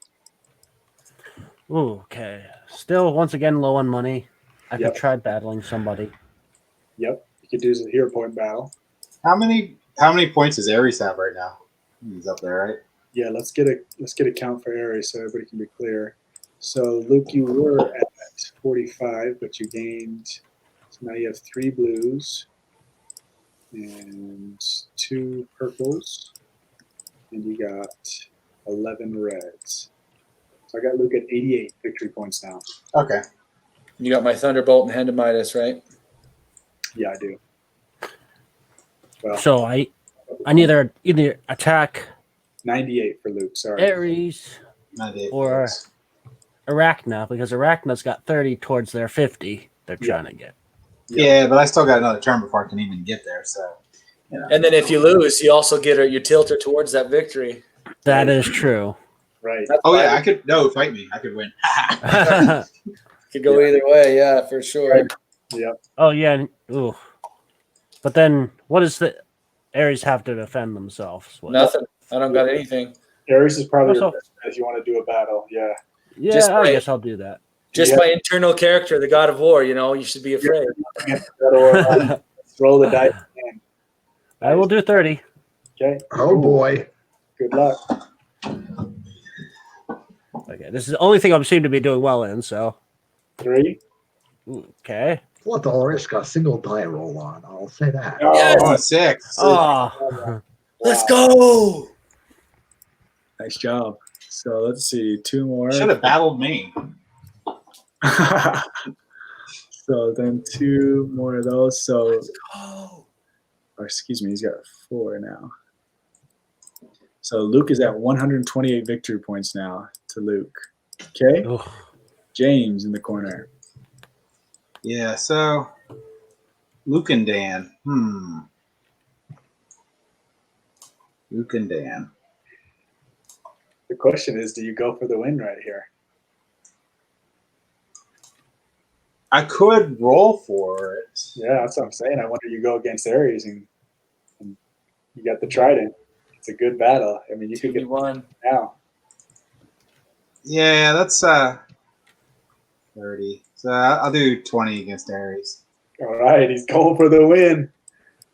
Ooh, okay. still, once again, low on money. I Yep. could try battling somebody. Yep. You could do the hero point battle. How many points does Ares have right now? He's up there, right? Yeah, let's get a count for Ares so everybody can be clear. So Luke, you were at 45, but you gained. So now you have 3 blues and 2 purples, and you got 11 reds. So I got Luke at 88 victory points now. Okay. You got my Thunderbolt and Hand of Midas, right? Yeah, I do. Well, So I neither attack 98 for Luke. Sorry. Ares 98 or points. Arachna, because Arachna's got 30 towards their 50 they're Yeah. trying to get. Yeah, but I still got another turn before I can even get there. So, you know. And then if you lose, you also get her. You tilt her towards that victory. That is true. Right. That's Oh why yeah, I could. No, fight me. I could win. could go either way. Yeah, for sure. Yep. Oh yeah. Ooh. But then, what does the Ares have to defend themselves with? Nothing. I don't got anything. Ares is probably your Also- best bet if you want to do a battle. Yeah. Yeah, Just I wait. guess I'll do that. Just Yeah. my internal character, the God of War. You know, you should be afraid. Or, let's roll the dice again. I will do 30. Okay. Oh boy. Good luck. Okay, this is the only thing I seem to be doing well in. So, 3. okay. What the risk a single die roll on? I'll say that. Oh, Oh, 6. Oh, Let's go. Nice job. So let's see. 2 more. Should have battled me. So then 2 more of those. So, Oh. or excuse me, he's got 4 now. So Luke is at 128 victory points now to Luke. Okay. Ooh. James in the corner. Yeah. So, Luke and Dan. Luke and Dan. The question is, do you go for the win right here? I could roll for it. Yeah, that's what I'm saying. I wonder you go against Ares and you got the trident. It's a good battle. I mean, you could get 2v1. now. Yeah, that's 30. So I'll do 20 against Ares. All right, he's going for the win.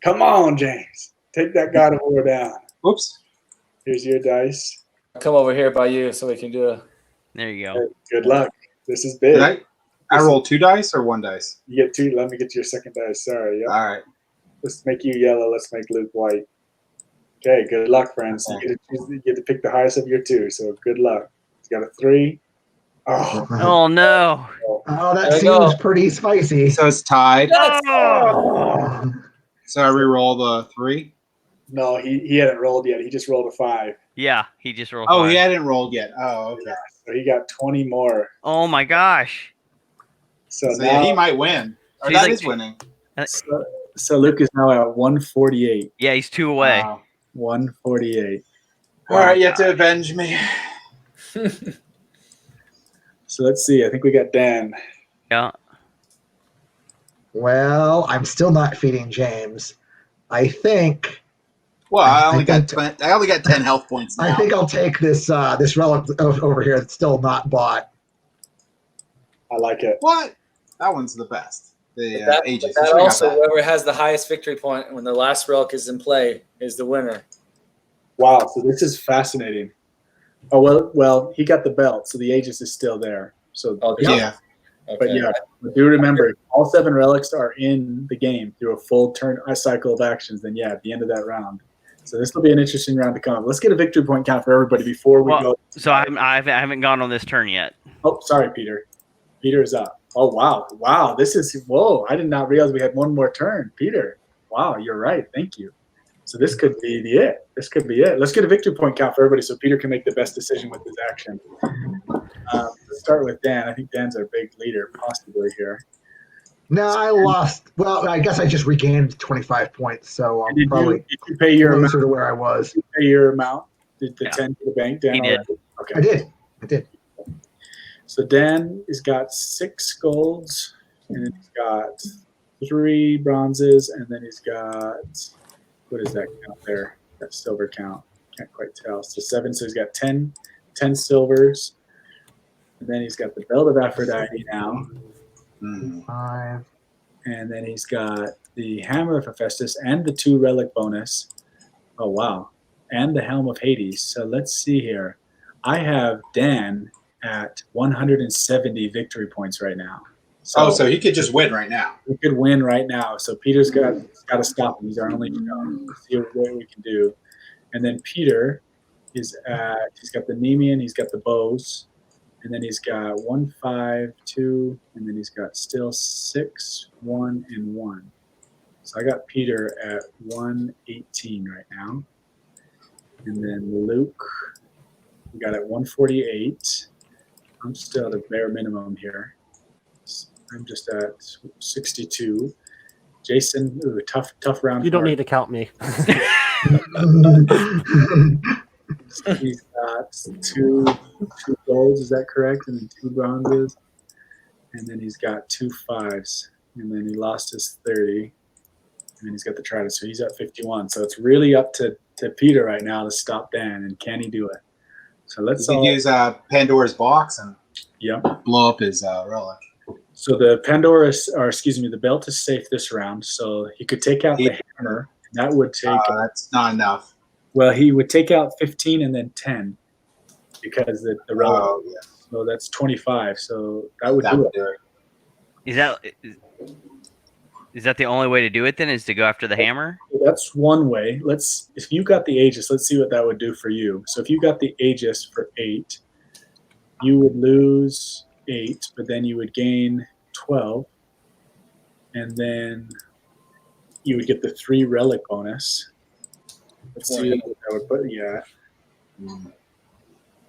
Come on, James. Take that God of War down. Whoops. Here's your dice. Come over here by you so we can do a. There you Hey, go. good luck. This is big. Did I roll 2 dice or 1 dice? You get 2. Let me get your second dice. Sorry. Yep. All right. Let's make you yellow. Let's make Luke white. Okay, good luck, friends. Okay. You get to pick the highest of your 2, so good luck. He's got a 3. Oh, Oh no! Oh, There that we seems go. pretty spicy. So it's tied. Oh! So I re-roll the 3. no, he hadn't rolled yet. He just rolled a 5. Yeah, he just rolled. Oh, 5. he hadn't rolled yet. Oh, okay. So he got 20 more. Oh my gosh! So, So now, yeah, he might win. Or So he's that like- is winning. so Luke is now at 148. Yeah, he's 2 away. Wow. 148. All right, you have to avenge me. So let's see. I think we got Dan. Yeah. Well, I'm still not feeding James. I think Well, I only think- got 10 health points now. I think I'll take this this relic over here that's still not bought. I like it. What? That one's the best. The That, Aegis. that You should've got also, that. whoever has the highest victory point when the last relic is in play is the winner. Wow. So this is fascinating. Oh, well, he got the belt, so the Aegis is still there. So, Oh, Yeah. but yeah, do remember, all 7 relics are in the game through a full turn cycle of actions. Then, yeah, at the end of that round. So this will be an interesting round to come. Let's get a victory point count for everybody before we Well, go. so I haven't gone on this turn yet. Oh, sorry, Peter. Peter is up. Oh, wow. Wow. This is, whoa. I did not realize we had one more turn. Peter. Wow. You're right. Thank you. So this could be it. This could be it. Let's get a victory point count for everybody so Peter can make the best decision with his action. Let's start with Dan. I think Dan's our big leader, possibly here. No, I lost. Well, I guess I just regained 25 points, so I'm Did probably you pay your amount? closer to where I was. Did you pay your amount? Did the Yeah. 10 to the bank, Dan? He did. already? Okay. I did. So Dan has got 6 golds, and then he's got 3 bronzes, and then he's got, what is that count there? That silver count. Can't quite tell. So 7, so he's got 10 silvers. And then he's got the Belt of Aphrodite now. 5. And then he's got the Hammer of Hephaestus and the 2 relic bonus. Oh, wow. And the Helm of Hades. So let's see here. I have Dan at 170 victory points right now. So he could just win right now. He could win right now. So Peter's got to stop him. He's our only Let's see what we can do. And then Peter he's got the Nemean, he's got the bows, and then he's got 1, 5, 2, and then he's got still 6, 1, and 1. So I got Peter at 118 right now. And then Luke, we got at 148. I'm still at a bare minimum here. I'm just at 62. Jason, ooh, tough round. You don't need to count me. He's got two golds, is that correct? And then 2 bronzes. And then he's got 2 5s. And then he lost his 30. And then he's got the Trident. So he's at 51. So it's really up to Peter right now to stop Dan. And can he do it? So let's use Pandora's box and blow up his relic. So the the belt is safe this round. So he could take out the hammer. That would take. That's not enough. Well, he would take out 15 and then 10 because the relic. Oh, yeah. So that's 25. So that would do it. Is that the only way to do it then? Is to go after the hammer? That's one way. If you got the Aegis, let's see what that would do for you. So if you got the Aegis for 8, you would lose 8, but then you would gain 12, and then you would get the 3 relic bonus. Let's see what that would put you at.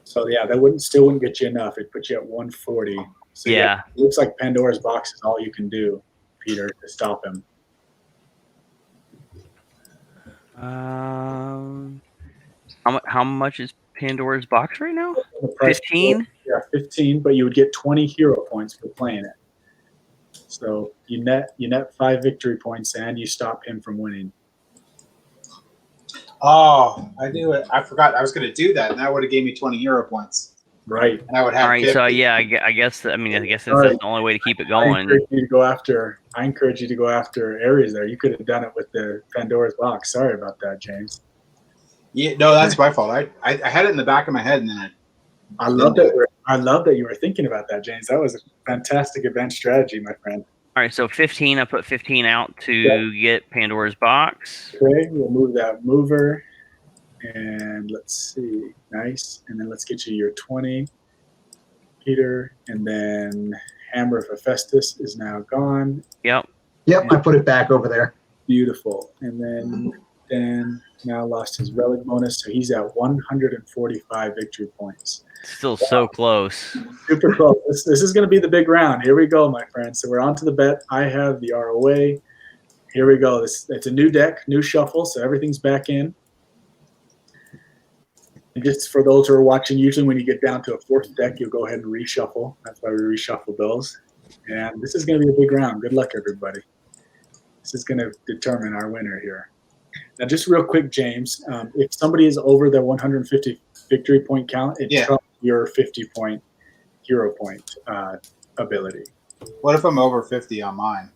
So that still wouldn't get you enough. It'd put you at 140. So it looks like Pandora's box is all you can do, Peter, to stop him. How much is Pandora's box right now? 15? Yeah, 15, but you would get 20 hero points for playing it. So you net 5 victory points and you stop him from winning. Oh, I knew it. I forgot I was going to do that, and that would have gave me 20 hero points. Right. And I would have. All right. 50. So I guess that's the only way to keep it going. I encourage you to go after Ares there. You could have done it with the Pandora's box. Sorry about that, James. Yeah, no, that's my fault. I had it in the back of my head, and then I love that you were thinking about that, James. That was a fantastic event strategy, my friend. All right, so 15. I put 15 out to get Pandora's box. Okay, we'll move that mover, and let's see, nice. And then let's get you your 20, Peter, and then Hammer of Hephaestus is now gone. Yep, I put it back over there. Beautiful. And then Dan now lost his relic bonus, so he's at 145 victory points. Still so close. Super close. This is going to be the big round. Here we go, my friends. So we're on to the bet. I have the ROA. Here we go. It's a new deck, new shuffle, so everything's back in. And just for those who are watching, usually when you get down to a 4th deck, you'll go ahead and reshuffle. That's why we reshuffle those. And this is going to be a big round. Good luck, everybody. This is going to determine our winner here. Now, just real quick, James, if somebody is over their 150 victory point count, it trumps your 50-point hero point ability. What if I'm over 50 on mine?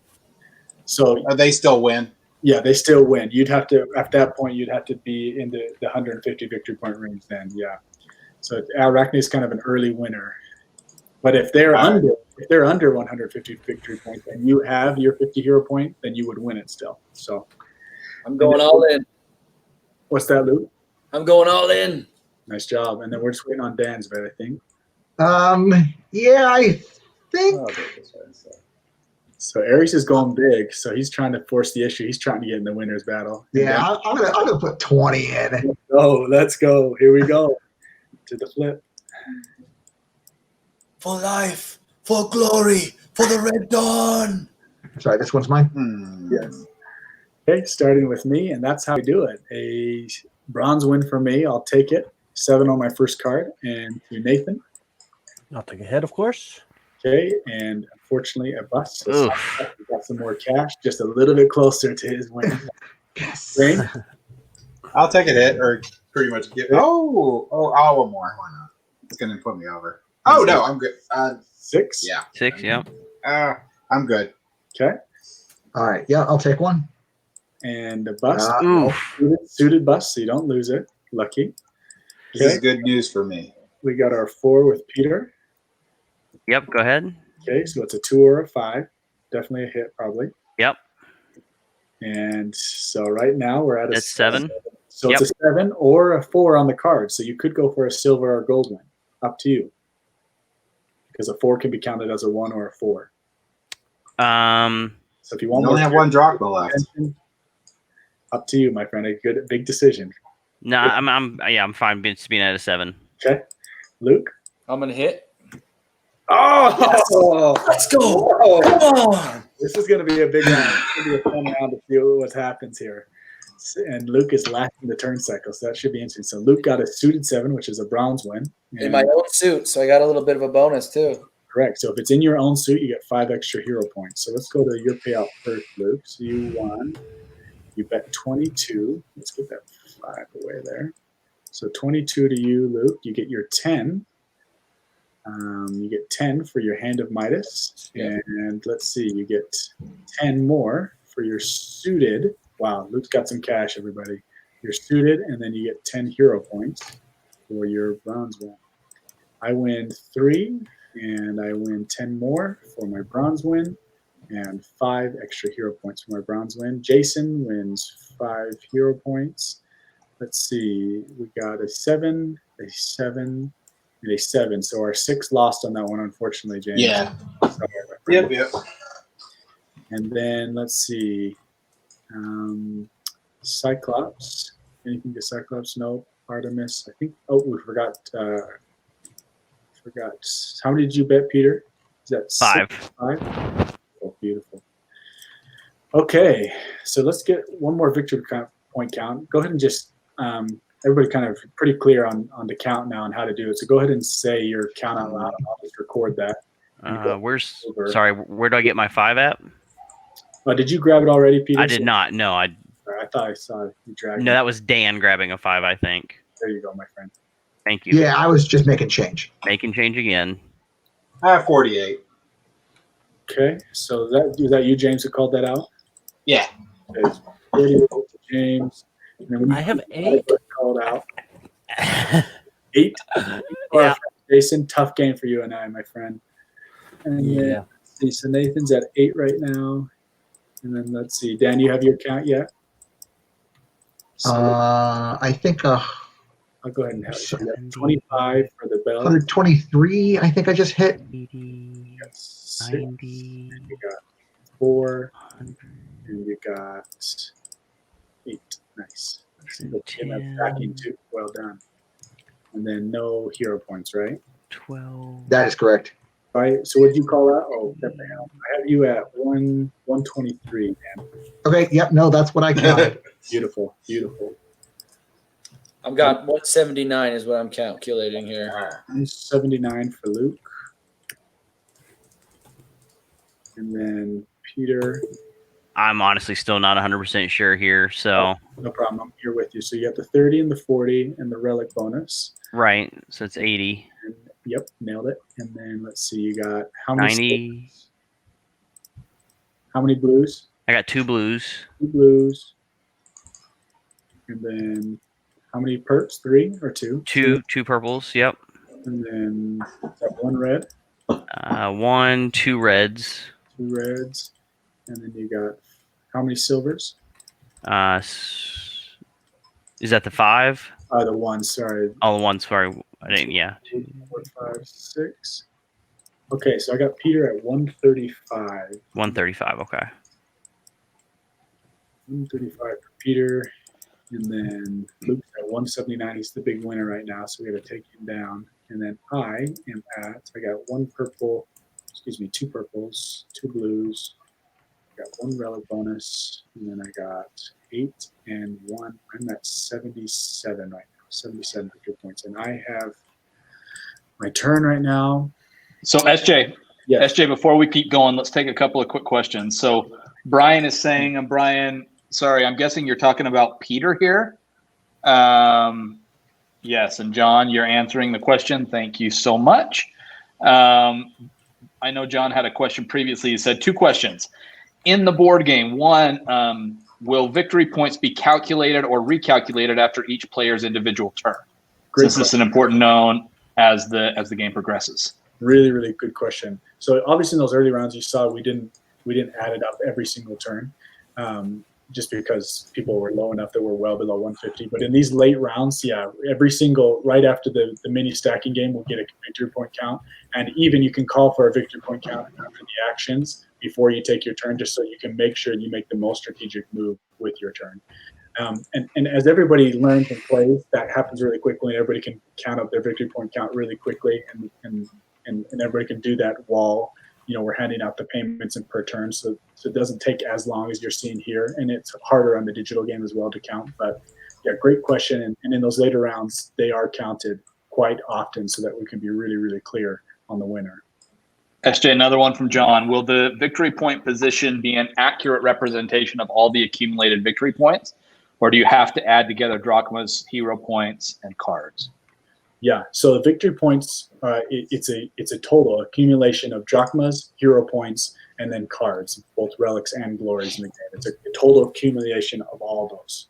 So they still win? Yeah, they still win. You'd have to, at that point, you'd have to be in the 150 victory point range then, yeah. So Arachne is kind of an early winner. But if they're under 150 victory points and you have your 50 hero point, then you would win it still. So I'm going all in. What's that, Luke? I'm going all in. Nice job. And then we're just waiting on Dan's bet, I think. Yeah, I think. So Ares is going big. So he's trying to force the issue. He's trying to get in the winner's battle. Yeah, I'm gonna put 20 in. Oh, let's go. Here we go. To the flip. For life, for glory, for the Red Dawn. Sorry, this one's mine? Yes. Okay, starting with me, and that's how we do it. A bronze win for me. I'll take it. 7 on my first card. And to Nathan. I'll take a hit, of course. Okay, and unfortunately a bust. So we got some more cash, just a little bit closer to his win. Yes. Rain? I'll take a hit, or pretty much give. Oh, one more. Why not? It's going to put me over. Oh no, I'm good. 6. Yeah. 6. Yep. I'm good. Okay. All right. Yeah, I'll take one. And a bust. Oof. Suited bust, so you don't lose it. Lucky. This is good news for me. We got our 4 with Peter. Yep. Go ahead. Okay, so it's a 2 or a 5. Definitely a hit, probably. Yep. And so right now we're at a That's 7. So it's a 7 or a 4 on the card. So you could go for a silver or gold win. Up to you. Because a 4 can be counted as a 1 or a 4. So if you want, You only have one drachma left. Up to you, my friend. A big decision. No, I'm fine being at a 7. Okay, Luke. I'm gonna hit. Oh, Let's go. Whoa. Come on. This is going to be a big round. It's going to be a fun round to see what happens here. And Luke is lacking the turn cycle, so that should be interesting. So Luke got a suited 7, which is a bronze win. In my own suit, so I got a little bit of a bonus too. Correct. So if it's in your own suit, you get 5 extra hero points. So let's go to your payout first, Luke. So you won. You bet 22. Let's get that 5 away there. So 22 to you, Luke. You get your 10. You get 10 for your Hand of Midas. Yeah. And let's see, you get 10 more for your suited. Wow, Luke's got some cash, everybody. You're suited, and then you get 10 hero points for your bronze win. I win 3, and I win 10 more for my bronze win, and 5 extra hero points for my bronze win. Jason wins 5 hero points. Let's see, we got a 7, a 7, and a 7. So our 6 lost on that one, unfortunately, James. Yeah. Sorry, my friend. Yep. And then let's see. Cyclops. Anything to Cyclops? No. Artemis. I think. Oh, we forgot. How many did you bet, Peter? Is that 5. 5? Oh, beautiful. Okay, so let's get one more victory point count. Go ahead and just everybody kind of pretty clear on the count now and how to do it. So go ahead and say your count out loud, and I'll just record that. Where do I get my 5 at? Did you grab it already, Peter? I did not. No, I thought I saw you dragging. No, that was Dan grabbing a 5, I think. There you go, my friend. Thank you. Yeah, I was just making change. Making change again. I have 48. Okay, so is that you, James, who called that out? Yeah. Okay, 48 to James. And then I have 8. Called out. 8. Yeah. Jason, tough game for you and I, my friend. And then, Yeah. let's see, so Nathan's at 8 right now. And then let's see, Dan, you have your count yet? So I think I'll go ahead and have it. You got 25 for the bell. 123. I think I just hit. 80, You got 6. 90, And you got 4. 100, And you got 8. Nice. And that's 10. backing too. Well done. And then no hero points, right? 12. That is correct. All right. So what did you call out? Oh, I have you at 123, man. Okay. Yep. No, that's what I counted. Beautiful. Beautiful. I've got 179 is what I'm calculating here. 179 for Luke. And then Peter. I'm honestly still not 100% sure here, so. No problem. I'm here with you. So you got the 30 and the 40 and the relic bonus. Right, so it's 80. And, yep, nailed it. And then let's see, you got how many? 90. How many blues? I got 2 blues. 2 blues. And then how many perps? 3 or 2? 2 purples, yep. And then is that 1 red? 2 reds. 2 reds. And then you got how many silvers? Is that the 5? The 1, sorry. Oh, the 1, sorry. I didn't, yeah. 2, 4, 5, 6. Okay, so I got Peter at 135. 135, okay. 135 for Peter. And then Luke's at 179. He's the big winner right now, so we got to take him down. And then I got 1 purple, 2 purples, 2 blues. I got 1 relic bonus, and then I got 8 and 1. I'm at 77 right now. 77 good points. And I have my turn right now. So SJ, Yeah. SJ, before we keep going, let's take a couple of quick questions. So Brian is saying, and Brian, sorry, I'm guessing you're talking about Peter here. Yes, and John, you're answering the question. Thank you so much. I know John had a question previously. He said 2 questions. In the board game, 1, will victory points be calculated or recalculated after each player's individual turn? Since this is an important known as the game progresses. Really, really good question. So obviously in those early rounds you saw we didn't add it up every single turn, just because people were low enough that we're well below 150. But in these late rounds, yeah, every single right after the mini stacking game, we'll get a victory point count, and even you can call for a victory point count after the actions before you take your turn, just so you can make sure you make the most strategic move with your turn. And as everybody learns and plays, that happens really quickly, and everybody can count up their victory point count really quickly, and everybody can do that while we're handing out the payments and per turn, so it doesn't take as long as you're seeing here, and it's harder on the digital game as well to count. But yeah, great question, and in those later rounds, they are counted quite often so that we can be really, really clear on the winner. SJ, another one from John. Will the victory point position be an accurate representation of all the accumulated victory points, or do you have to add together drachmas, hero points, and cards? Yeah, so the victory points, it's a total accumulation of drachmas, hero points, and then cards, both relics and glories in the game. It's a total accumulation of all those.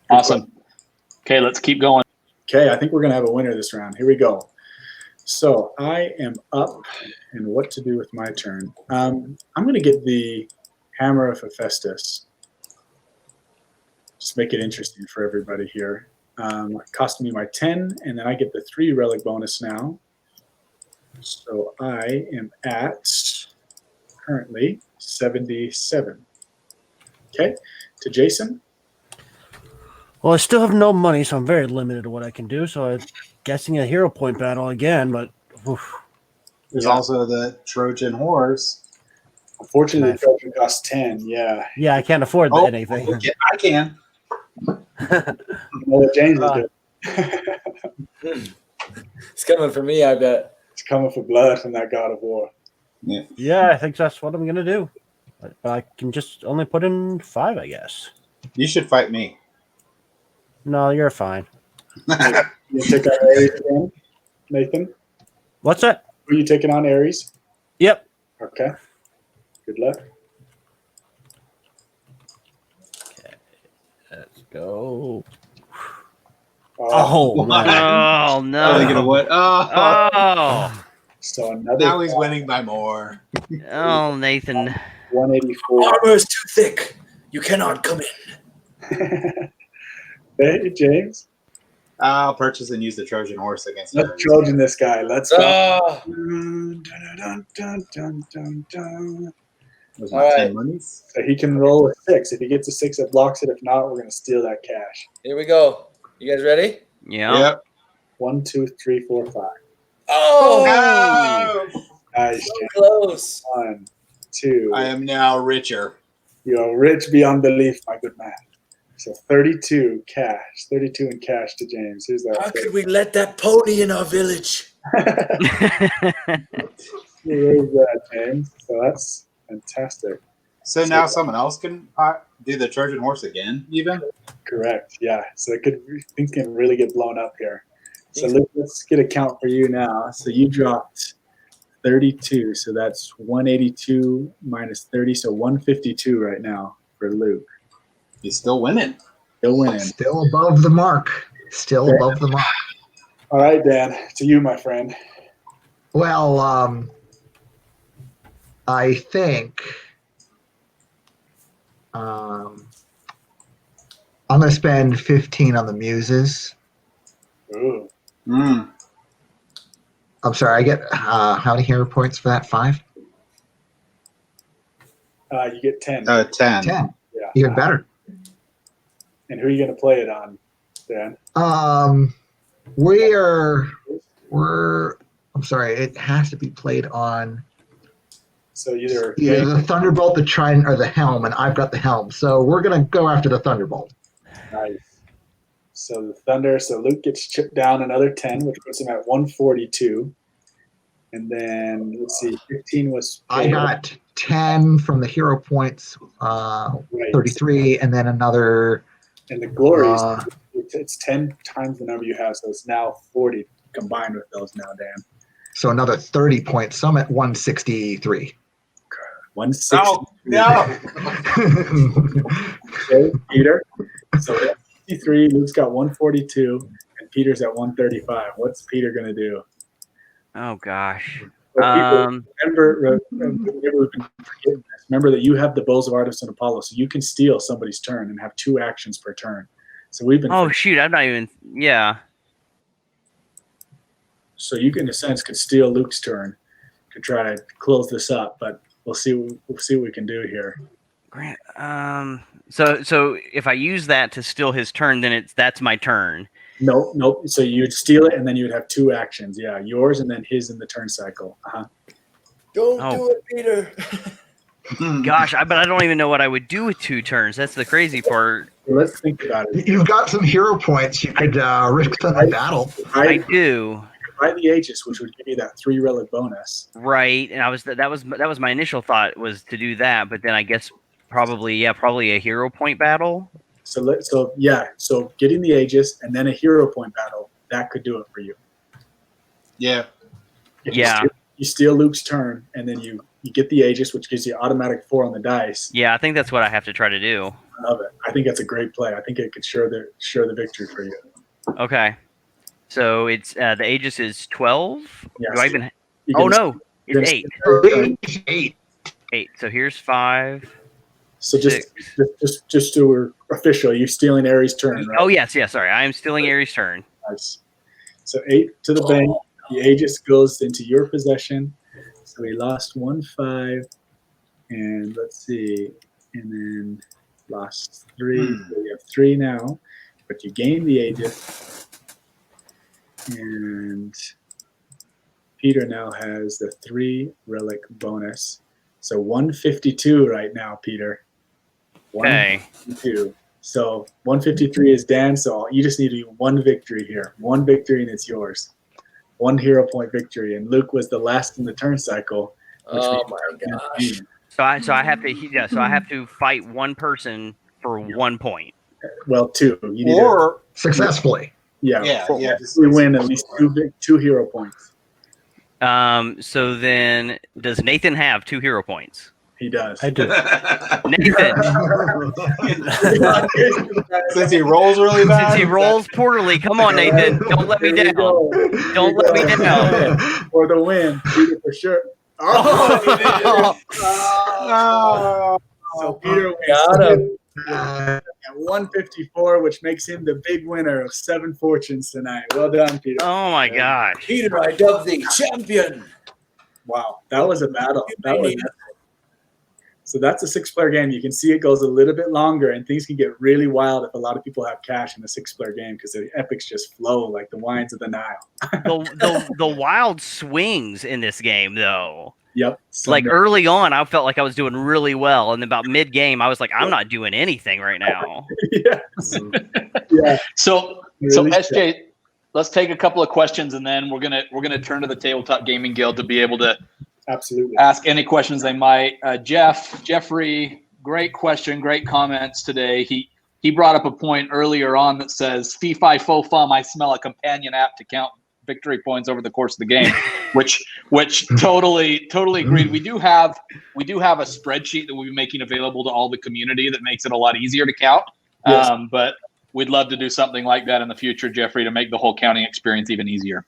Awesome. Okay, let's keep going. Okay, I think we're going to have a winner this round. Here we go. So I am up, and what to do with my turn? I'm going to get the Hammer of Hephaestus. Just make it interesting for everybody here. Costing me my 10, and then I get the 3 relic bonus now. So I am at currently 77. Okay, to Jason. Well, I still have no money, so I'm very limited to what I can do. So I'm guessing a hero point battle again, but oof. There's also the Trojan Horse. Unfortunately, the Trojan costs 10. Yeah. Yeah, I can't afford anything. Okay, I can. Well, James is doing. It's coming for me, I bet. It's coming for blood from that god of war. Yeah, I think that's what I'm going to do. But I can just only put in 5, I guess. You should fight me. No, you're fine. You take on Ares again, Nathan? What's that? Are you taking on Ares? Yep. Okay. Good luck. Okay. Let's go. Oh, Oh no! Thinking of what? Oh, so another. Now he's winning by more. oh, Nathan. 184. Armor is too thick. You cannot come in. Hey, James. I'll purchase and use the Trojan Horse against Let's Ares. Trojan this guy. Let's go. Oh, Those All my right. 10 monies. So he can roll a 6. If he gets a 6, it blocks it. If not, we're going to steal that cash. here we go. You guys ready? Yeah. Yep. 1, 2, 3, 4, 5. Oh, No! Nice. so James. close. 1, 2. I am now richer. You are rich beyond belief, my good man. So 32 cash. 32 in cash to James. Here's How that. could we let that pony in our village? Here's that, James. So that's fantastic. So now someone else can do the Trojan Horse again, even? Correct. Yeah. So things can really get blown up here. So let's get a count for you now. So you dropped 32. So that's 182 minus 30. So 152 right now for Luke. He's still winning. Still winning. Still above the mark. Still above the mark. All right, Dan. To you, my friend. Well, I think I'm going to spend 15 on the muses. Ooh. Mm. I'm sorry, I get how many hero points for that? 5? You get 10. 10. 10. Yeah. Even better. And who are you going to play it on, Dan? I'm sorry, it has to be played on So either the Thunderbolt, the Trident, or the Helm, and I've got the Helm. So we're going to go after the Thunderbolt. Nice. So the Thunder. So Luke gets chipped down another 10, which puts him at 142. And then let's see, 15 was. I got 10 from the hero points, Right. 33, and then another. And the glories, it's 10 times the number you have, so it's now 40 combined with those now, Dan. So another 30 points. So I'm at 163. 160. Oh, no. Okay, Peter. So that's 63. Luke's got 142, and Peter's at 135. What's Peter going to do? Oh gosh. Well, people, remember that you have the Bows of Artemis and Apollo, so you can steal somebody's turn and have 2 actions per turn. So we've been. Oh shoot! I'm not even. Yeah. So you, in a sense, could steal Luke's turn to try to close this up, but we'll see. We'll see what we can do here. Grant. So if I use that to steal his turn, then that's my turn. Nope. So you'd steal it, and then you'd have 2 actions. Yeah, yours and then his in the turn cycle. Don't do it, Peter. Gosh, but I don't even know what I would do with 2 turns. That's the crazy part. Well, let's think about it. You've got some hero points. You could risk some battle. I do. Buy the Aegis, which would give you that 3 relic bonus. Right, and that was my initial thought, was to do that, but then I guess probably a hero point battle. So getting the Aegis and then a hero point battle, that could do it for you. Yeah. You steal Luke's turn, and then you get the Aegis, which gives you automatic 4 on the dice. Yeah, I think that's what I have to try to do. I love it. I think that's a great play. I think it could share the victory for you. Okay, so it's the Aegis is 12. Yes. Do I even? Oh no, it's 8. 8. So here's 5. So just so we're official, you're stealing Ares' turn, right? Oh yes. Sorry, I am stealing Ares' turn. Nice. So 8 to the bank. The Aegis goes into your possession. So we lost 1-5, and let's see, and then lost 3. So we have 3 now, but you gain the Aegis, and Peter now has the 3 relic bonus. So 152 right now, Peter. Okay. 152. So 153 is Dan. So you just need to do 1 victory here. 1 victory, and it's yours. 1 hero point victory, and Luke was the last in the turn cycle. Oh my gosh! So I have to So I have to fight 1 person for 1 point. Well, 2. You need Or successfully. yeah. We win at least 2 hero points. So then, does Nathan have 2 hero points? He does. I do. Nathan, Since he rolls really bad. since he rolls poorly, come on, Nathan, don't let me down. Don't let me down. For the win, Peter for sure. So Peter Got him. at 154, which makes him the big winner of 7 fortunes tonight. Well done, Peter. Oh my gosh. Peter, I dub thee champion. Wow, that was a battle. So that's a 6-player game. You can see it goes a little bit longer, and things can get really wild if a lot of people have cash in a 6-player game, because the epics just flow like the wines of the Nile. The wild swings in this game, though. Yep. Like early on, I felt like I was doing really well, and then about mid game, I was like, I'm not doing anything right now. Yes. Yeah. So SJ, let's take a couple of questions, and then we're gonna turn to the Tabletop Gaming Guild to be able to Absolutely ask any questions they might. Jeffrey, great question, great comments today. He brought up a point earlier on that says, "Fee fi fo fum, I smell a companion app to count victory points over the course of the game," which totally agreed. We do have a spreadsheet that we'll be making available to all the community that makes it a lot easier to count. Yes. But we'd love to do something like that in the future, Jeffrey, to make the whole counting experience even easier.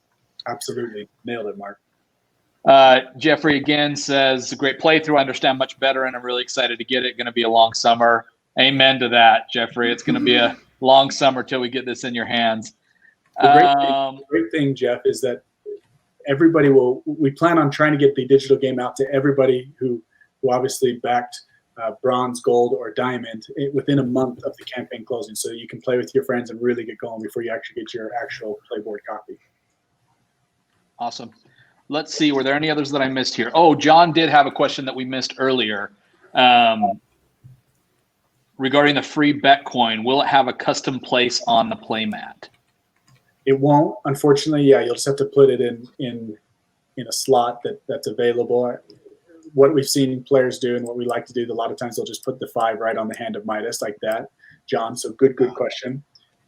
Absolutely. Nailed it, Mark. Jeffrey again says, "Great playthrough. I understand much better, and I'm really excited to get it. Going to be a long summer." Amen to that, Jeffrey. It's going to be a long summer till we get this in your hands. The great thing, Jeff, is that we plan on trying to get the digital game out to everybody who obviously backed bronze, gold, or diamond within a month of the campaign closing, so you can play with your friends and really get going before you actually get your actual playboard copy. Awesome. Let's see. Were there any others that I missed here? Oh, John did have a question that we missed earlier regarding the free bet coin. Will it have a custom place on the playmat? It won't, unfortunately. Yeah, you'll just have to put it in a slot that's available. What we've seen players do and what we like to do, a lot of times they'll just put the 5 right on the hand of Midas like that, John. So good question.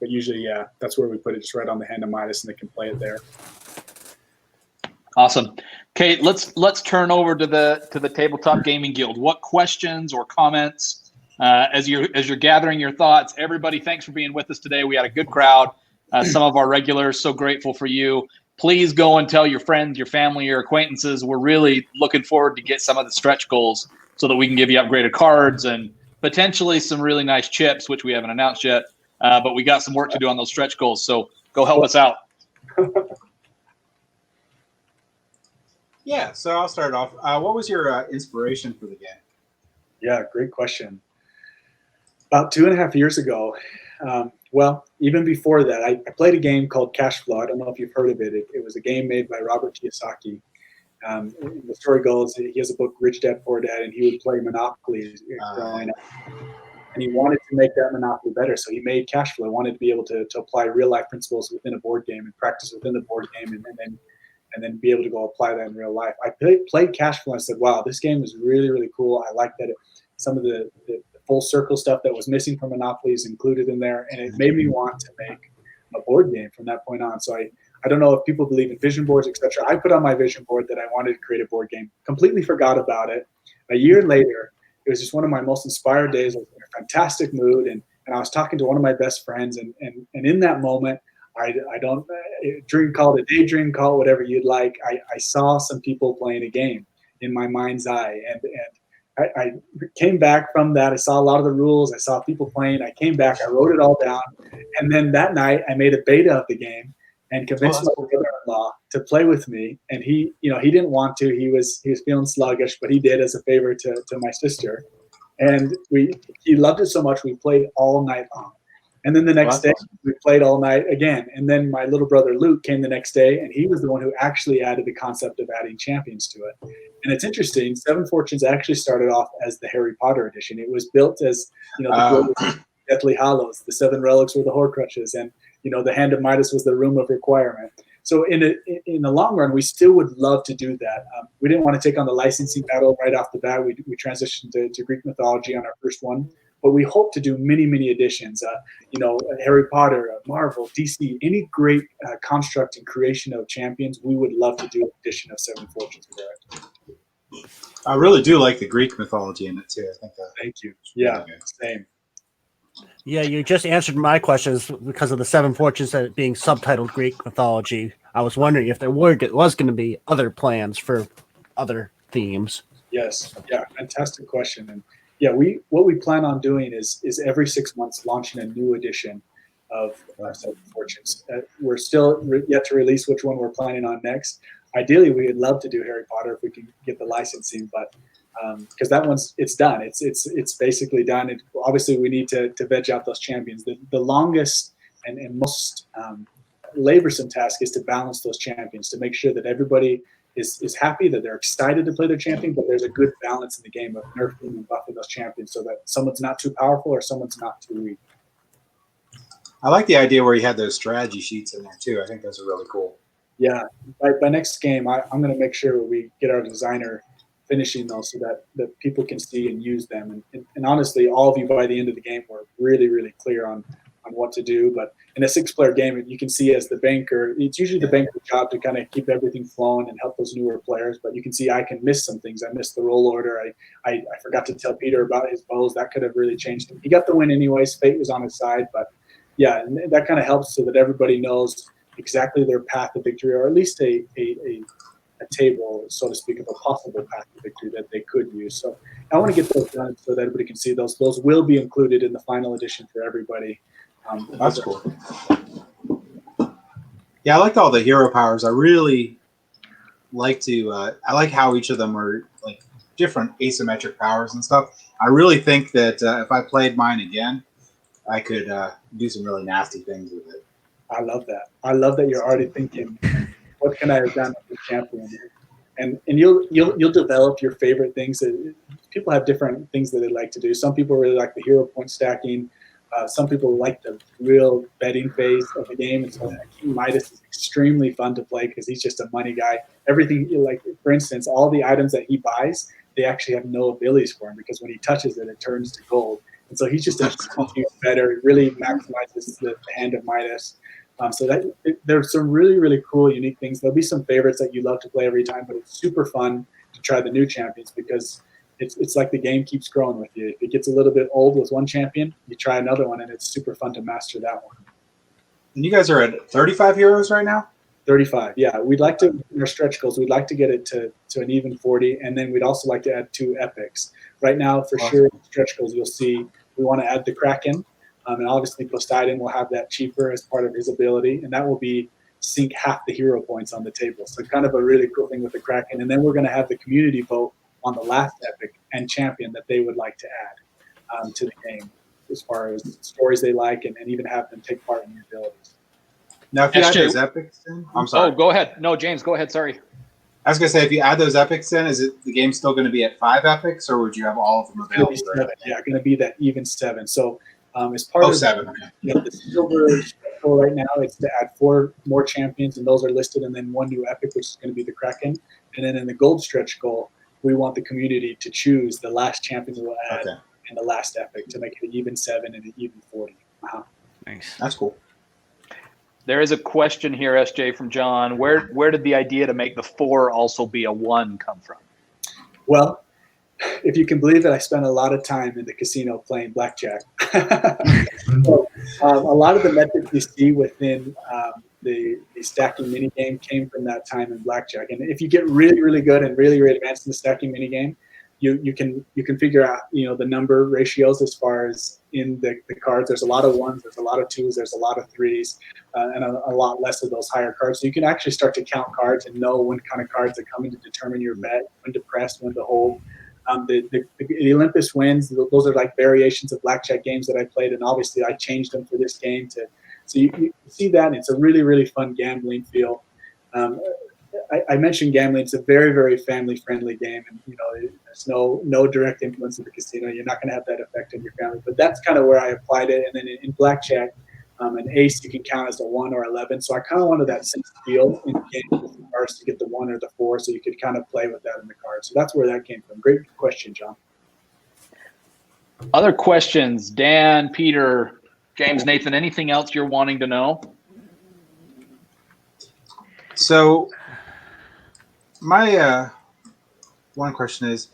usually, yeah, that's where we put it, just right on the hand of Midas, and they can play it there. Awesome. Okay, let's turn over to the Tabletop Gaming Guild. What questions or comments as you're gathering your thoughts? Everybody, thanks for being with us today. We had a good crowd. Some of our regulars, so grateful for you. Please go and tell your friends, your family, your acquaintances. We're really looking forward to get some of the stretch goals so that we can give you upgraded cards and potentially some really nice chips, which we haven't announced yet. But we got some work to do on those stretch goals. So go help us out. Yeah, so I'll start off. What was your inspiration for the game? Yeah, great question. About 2.5 years ago, well, even before that, I played a game called Cash Flow. I don't know if you've heard of it. It was a game made by Robert Kiyosaki. The story goes, he has a book, Rich Dad Poor Dad, and he would play Monopoly growing up. And he wanted to make that Monopoly better, so he made Cash Flow. Wanted to be able to apply real-life principles within a board game and practice within the board game, and then be able to go apply that in real life. I played Cash Flow and I said, wow, this game is really, really cool. I like that some of the full circle stuff that was missing from Monopoly is included in there, and it made me want to make a board game from that point on. So I don't know if people believe in vision boards, etc. I put on my vision board that I wanted to create a board game. Completely forgot about it. A year later, it was just one of my most inspired days. I was in a fantastic mood, and I was talking to one of my best friends, and in that moment, I don't dream call it a daydream, call it whatever you'd like. I saw some people playing a game in my mind's eye, and I came back from that. I saw a lot of the rules. I saw people playing. I came back. I wrote it all down, and then that night I made a beta of the game and convinced my brother-in-law to play with me. And he didn't want to. He was feeling sluggish, but he did as a favor to my sister. And he loved it so much we played all night long. And then the next day we played all night again. And then my little brother Luke came the next day, and he was the one who actually added the concept of adding champions to it. And it's interesting. Seven Fortunes actually started off as the Harry Potter edition. It was built as the Deathly Hallows. The 7 relics were the Horcruxes, and the Hand of Midas was the Room of Requirement. So in the long run, we still would love to do that. We didn't want to take on the licensing battle right off the bat. We transitioned to Greek mythology on our first one. But we hope to do many, many editions. Harry Potter, Marvel, DC, any great construct and creation of champions, we would love to do an edition of Seven Fortunes with it. I really do like the Greek mythology in it too. I think that. Thank you. Yeah, same. Yeah, you just answered my questions because of the Seven Fortunes being subtitled Greek mythology. I was wondering if there was going to be other plans for other themes. Yes. Yeah. Fantastic question. And yeah, what we plan on doing is every 6 months launching a new edition of Seven Fortunes. We're still yet to release which one we're planning on next. Ideally, we would love to do Harry Potter if we can get the licensing, but because that it's done. It's basically done. Obviously, we need to veg out those champions. The longest and most laborsome task is to balance those champions, to make sure that everybody is happy, that they're excited to play their champion, but there's a good balance in the game of nerfing and buffing those champions so that someone's not too powerful or someone's not too weak. I like the idea where you had those strategy sheets in there too. I think those are really cool. Yeah, by next game, I'm going to make sure we get our designer finishing those so that people can see and use them. And honestly, all of you by the end of the game were really, really clear on what to do. But in a 6-player game, you can see as the banker, it's usually the banker's job to kind of keep everything flowing and help those newer players. But you can see I can miss some things. I missed the roll order. I forgot to tell Peter about his bows. That could have really changed him. He got the win anyways. Fate was on his side. But yeah, and that kind of helps so that everybody knows exactly their path to victory, or at least a table, so to speak, of a possible path to victory that they could use. So I want to get those done so that everybody can see those. Those will be included in the final edition for everybody. That's cool. Yeah, I liked all the hero powers. I really like I like how each of them are like different asymmetric powers and stuff. I really think that if I played mine again, I could do some really nasty things with it. I love that. I love that you're already thinking, what can I have done with the champion? And you'll develop your favorite things. People have different things that they like to do. Some people really like the hero point stacking. Some people like the real betting phase of the game. And so King Midas is extremely fun to play because he's just a money guy. Everything, like for instance, all the items that he buys, they actually have no abilities for him because when he touches it, it turns to gold. And so he's just a huge better. He really maximizes the hand of Midas. There's some really, really cool, unique things. There'll be some favorites that you love to play every time, but it's super fun to try the new champions because it's like the game keeps growing with you. If it gets a little bit old with one champion, you try another one, and it's super fun to master that one. And you guys are at 35 heroes right now? 35, yeah. We'd like to, in our stretch goals, we'd like to get it to an even 40, and then we'd also like to add 2 epics. Right now, for sure, in stretch goals, you'll see we want to add the Kraken, and obviously Poseidon will have that cheaper as part of his ability, and that will be sink half the hero points on the table. So kind of a really cool thing with the Kraken. And then we're going to have the community vote on the last epic and champion that they would like to add to the game as far as stories they like and even have them take part in the abilities. Now, if you add SJ, those epics in, I'm sorry. Oh, go ahead. No, James, go ahead. Sorry. I was going to say, if you add those epics in, is it the game still going to be at 5 epics, or would you have all of them available? Yeah, going to be that even 7. So as part of 7, okay. The silver goal right now, it's to add 4 more champions, and those are listed, and then 1 new epic, which is going to be the Kraken. And then in the gold stretch goal, we want the community to choose the last champions we'll add in the last epic to make it an even 7 and an even 40. Nice. That's cool. There is a question here, SJ, from John. Where did the idea to make the 4 also be a 1 come from? Well, if you can believe it, I spent a lot of time in the casino playing blackjack. So, a lot of the methods you see within the stacking minigame came from that time in blackjack. And if you get really, really good and really, really advanced in the stacking minigame, you can figure out the number ratios as far as in the cards. There's a lot of 1s, there's a lot of 2s, there's a lot of 3s, and a lot less of those higher cards. So you can actually start to count cards and know when kind of cards are coming to determine your bet, when to press, when to hold. The Olympus wins, those are like variations of blackjack games that I played, and obviously I changed them for this game so you see that, and it's a really, really fun gambling feel. I mentioned gambling. It's a very, very family-friendly game, and there's no direct influence of the casino. You're not going to have that effect on your family, but that's kind of where I applied it. And then in blackjack, an ace you can count as a 1 or 11. So I kind of wanted that same feel in the game with regards to get the 1 or the 4, so you could kind of play with that in the card. So that's where that came from. Great question, John. Other questions, Dan, Peter, James, Nathan, anything else you're wanting to know? So my one question is,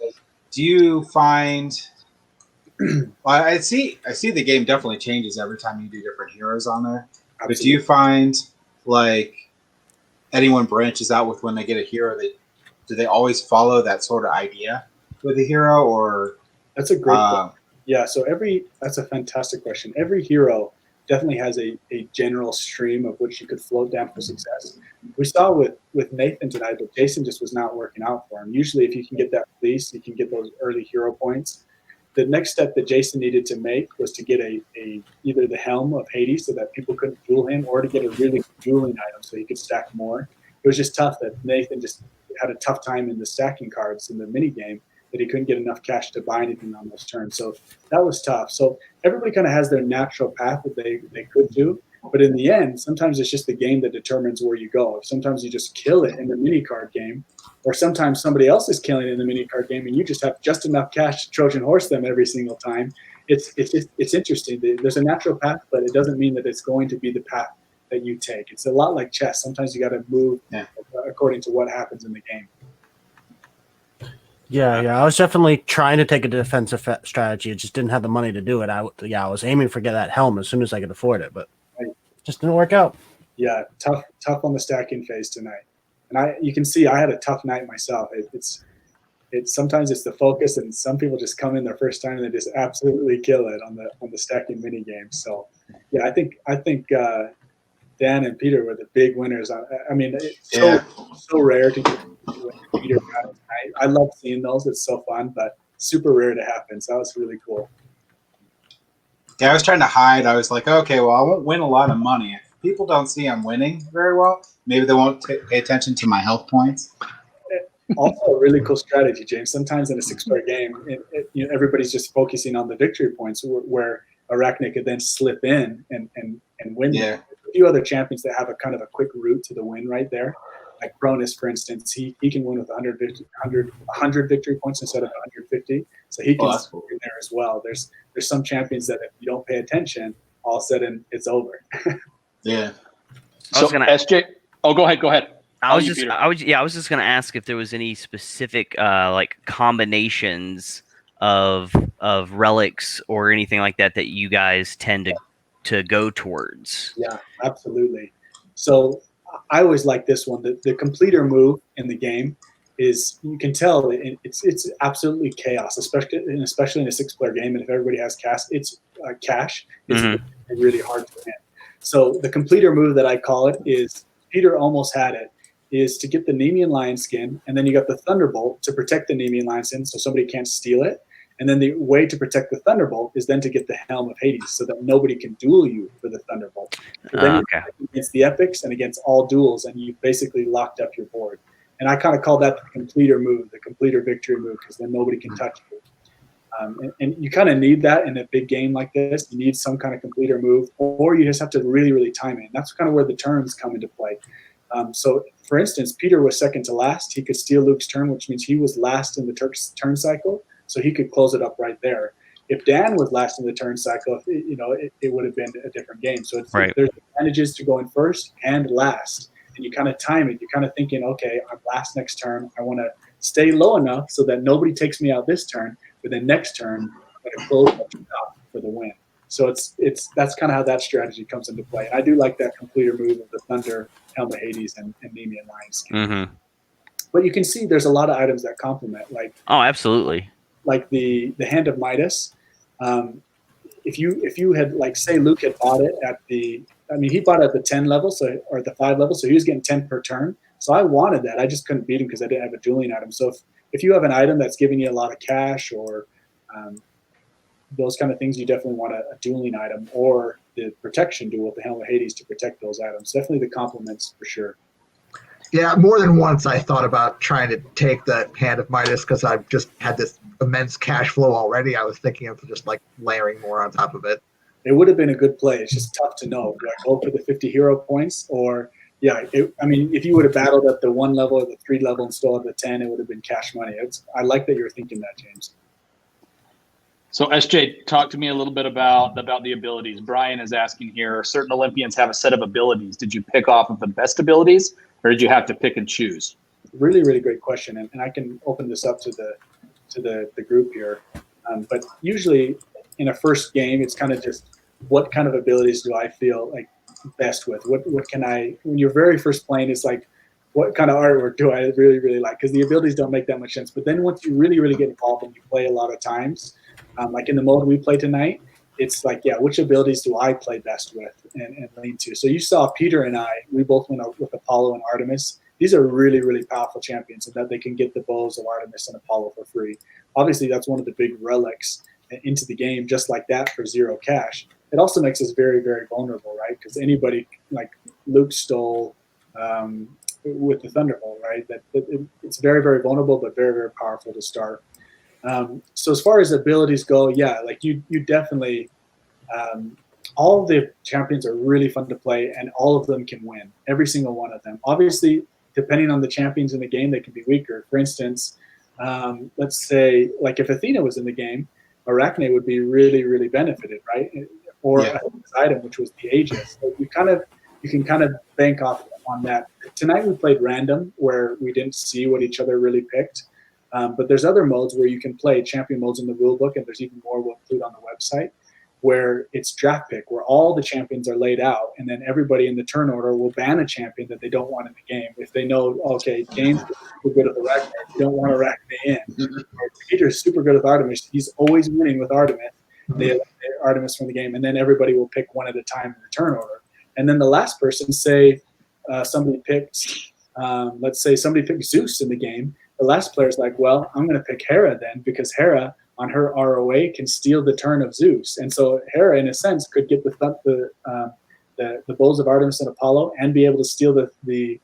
do you find well, I see the game definitely changes every time you do different heroes on there. Absolutely. But do you find like anyone branches out with when they get a hero, do they always follow that sort of idea with a hero, or that's a great question. Yeah, so that's a fantastic question. Every hero definitely has a general stream of which you could float down for success. We saw with Nathan tonight, but Jason just was not working out for him. Usually if you can get that fleece, you can get those early hero points. The next step that Jason needed to make was to get either the helm of Hades so that people couldn't duel him, or to get a really dueling item so he could stack more. It was just tough that Nathan just had a tough time in the stacking cards in the mini game, that he couldn't get enough cash to buy anything on those turns. So that was tough. So everybody kind of has their natural path that they could do. But in the end, sometimes it's just the game that determines where you go. Sometimes you just kill it in the mini card game, or sometimes somebody else is killing it in the mini card game and you just have just enough cash to Trojan Horse them every single time. It's interesting. There's a natural path, but it doesn't mean that it's going to be the path that you take. It's a lot like chess. Sometimes you got to move according to what happens in the game. Yeah. I was definitely trying to take a defensive strategy. It just didn't have the money to do it. I was aiming for get that helm as soon as I could afford it, but it just didn't work out. Yeah, tough on the stacking phase tonight. And you can see I had a tough night myself. It's sometimes it's the focus, and some people just come in their first time and they just absolutely kill it on the stacking mini game. So yeah, I think Dan and Peter were the big winners. I mean, it's so rare to get Peter. I love seeing those. It's so fun, but super rare to happen. So that was really cool. Yeah, I was trying to hide. I was like, okay, well, I won't win a lot of money. If people don't see I'm winning very well, maybe they won't pay attention to my health points. Also, a really cool strategy, James. Sometimes in a 6-player game, everybody's just focusing on the victory points, where Arachne could then slip in and win. Yeah. A few other champions that have a kind of a quick route to the win right there. like Cronus, for instance, he can win with 100 victory points instead of 150. So he can that's cool. in there as well. There's some champions that if you don't pay attention, all of a sudden it's over. Yeah. I was So gonna- SJ, go ahead. I was Peter. just gonna ask if there was any specific like combinations of relics or anything like that that you guys tend to go towards. Yeah, absolutely. So I always like this one. The completer move in the game is, you can tell it's absolutely chaos, especially in a 6-player game. And if everybody has cash, it's really hard to win. So the completer move that I call it is, Peter almost had it, is to get the Nemean lion skin, and then you got the Thunderbolt to protect the Nemean lion skin so somebody can't steal it. And then the way to protect the Thunderbolt is then to get the Helm of Hades so that nobody can duel you for the Thunderbolt. But then Okay. you're against the epics and against all duels, and you basically locked up your board. And I kind of call that the completer move, the completer victory move, because then nobody can touch you. And you kind of need that in a big game like this. You need some kind of completer move, or you just have to really, really time it. And that's kind of where the turns come into play. So, for instance, Peter was second to last. He could steal Luke's turn, which means he was last in the turn cycle, so he could close it up right there. If Dan was last in the turn cycle, it would have been a different game. So there's advantages to going first and last, and you kind of time it. You're kind of thinking, okay, I'm last next turn. I want to stay low enough so that nobody takes me out this turn, but then next turn I'm going to close up for the win. So that's kind of how that strategy comes into play. And I do like that completer move of the Thunder, Helm of Hades, and Nemean Lions. Mm-hmm. But you can see there's a lot of items that complement, like absolutely, like the Hand of Midas. If you had, like, say Luke had bought it at he bought it at the 10 level, or the 5 level, so he was getting 10 per turn. So I wanted that. I just couldn't beat him because I didn't have a dueling item. So if you have an item that's giving you a lot of cash, or those kind of things, you definitely want a dueling item, or the protection duel with the Helm of Hades to protect those items. Definitely the complements for sure. Yeah, more than once I thought about trying to take the Hand of Midas because I've just had this immense cash flow already. I was thinking of just like layering more on top of it. It would have been a good play. It's just tough to know. Do I go for the 50 hero points, or if you would have battled at the 1 level or the 3 level and still at the 10, it would have been cash money. I like that you're thinking that, James. So SJ, talk to me a little bit about the abilities. Brian is asking here, certain Olympians have a set of abilities. Did you pick off of the best abilities, or did you have to pick and choose? Really, really great question. And I can open this up to the group here. But usually in a first game, it's kind of just, what kind of abilities do I feel like best with? What can when you're very first playing, it's like, what kind of artwork do I really, really like? Because the abilities don't make that much sense. But then once you really, really get involved and you play a lot of times, like in the mode we play tonight, it's like, which abilities do I play best with and lean to? So you saw Peter and we both went out with Apollo and Artemis. These are really, really powerful champions, and that they can get the bows of Artemis and Apollo for free. Obviously, that's one of the big relics into the game, just like that, for 0 cash. It also makes us very, very vulnerable, right? Because anybody, like Luke stole with the Thunderbolt, right? It's very, very vulnerable, but very, very powerful to start. So as far as abilities go, like you definitely, all of the champions are really fun to play, and all of them can win, every single one of them. Obviously, depending on the champions in the game, they can be weaker. For instance, let's say, like if Athena was in the game, Arachne would be really, really benefited, right? Or a item, which was the Aegis. So you can kind of bank off on that. Tonight we played random, where we didn't see what each other really picked. But there's other modes where you can play champion modes in the rulebook, and there's even more we'll include on the website, where it's draft pick, where all the champions are laid out, and then everybody in the turn order will ban a champion that they don't want in the game. If they know, okay, James is super good with Arachne, you don't want Arachne in. Or Peter is super good with Artemis, he's always winning with Artemis. They eliminate Artemis from the game, and then everybody will pick one at a time in the turn order. And then the last person, say somebody picks, let's say somebody picks Zeus in the game. The last player's like, well, I'm going to pick Hera then, because Hera on her ROA can steal the turn of Zeus. And so Hera, in a sense, could get the bows of Artemis and Apollo and be able to steal the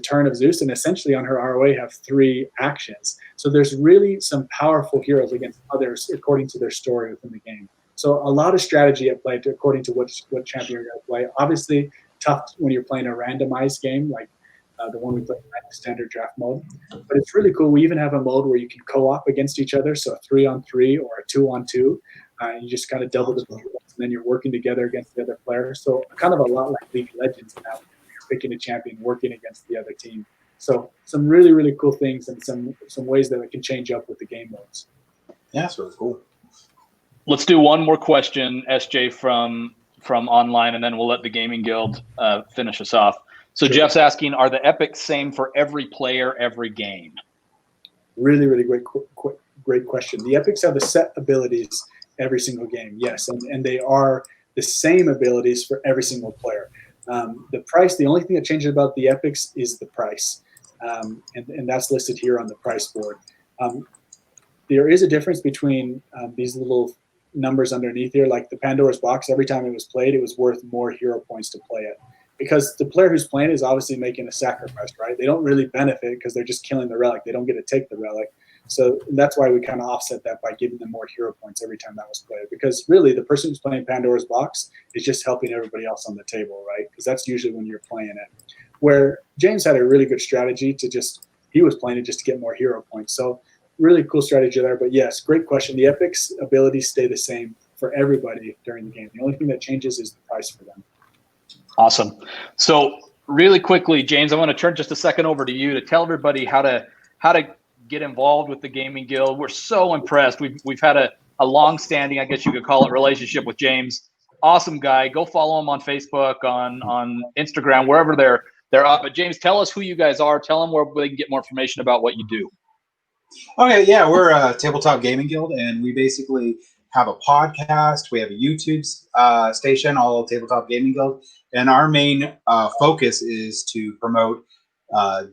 turn of Zeus, and essentially on her ROA have 3 actions. So there's really some powerful heroes against others according to their story within the game. So a lot of strategy at play according to what champion you're going to play. Obviously, tough when you're playing a randomized game, like the one we play in standard draft mode. But it's really cool. We even have a mode where you can co-op against each other, so a 3-on-3 or a 2-on-2. You just kind of double the points, and then you're working together against the other player. So kind of a lot like League of Legends now. You're picking a champion, working against the other team. So some really, really cool things and some ways that it can change up with the game modes. Yeah, that's really cool. Let's do one more question, SJ, from online, and then we'll let the Gaming Guild finish us off. So Sure. Jeff's asking, are the epics same for every player, every game? Really, really great question. The epics have the set abilities every single game, yes, and they are the same abilities for every single player. The price, the only thing that changes about the epics is the price, and that's listed here on the price board. There is a difference between these little numbers underneath here, like the Pandora's box. Every time it was played, it was worth more hero points to play it, because the player who's playing is obviously making a sacrifice, right? They don't really benefit because they're just killing the relic. They don't get to take the relic. So that's why we kind of offset that by giving them more hero points every time that was played. Because really, the person who's playing Pandora's box is just helping everybody else on the table, right? Because that's usually when you're playing it. Where James had a really good strategy he was playing it just to get more hero points. So really cool strategy there. But yes, great question. The epics abilities stay the same for everybody during the game. The only thing that changes is the price for them. Awesome. So really quickly, James, I want to turn just a second over to you to tell everybody how to get involved with the Gaming Guild. We're so impressed. We've had a long-standing, I guess you could call it, relationship with James. Awesome guy. Go follow him on Facebook, on Instagram, wherever they're up. But James, tell us who you guys are. Tell them where they can get more information about what you do. Okay, yeah, we're a Tabletop Gaming Guild, and we basically have a podcast. We have a YouTube station, all Tabletop Gaming Guild, and our main focus is to promote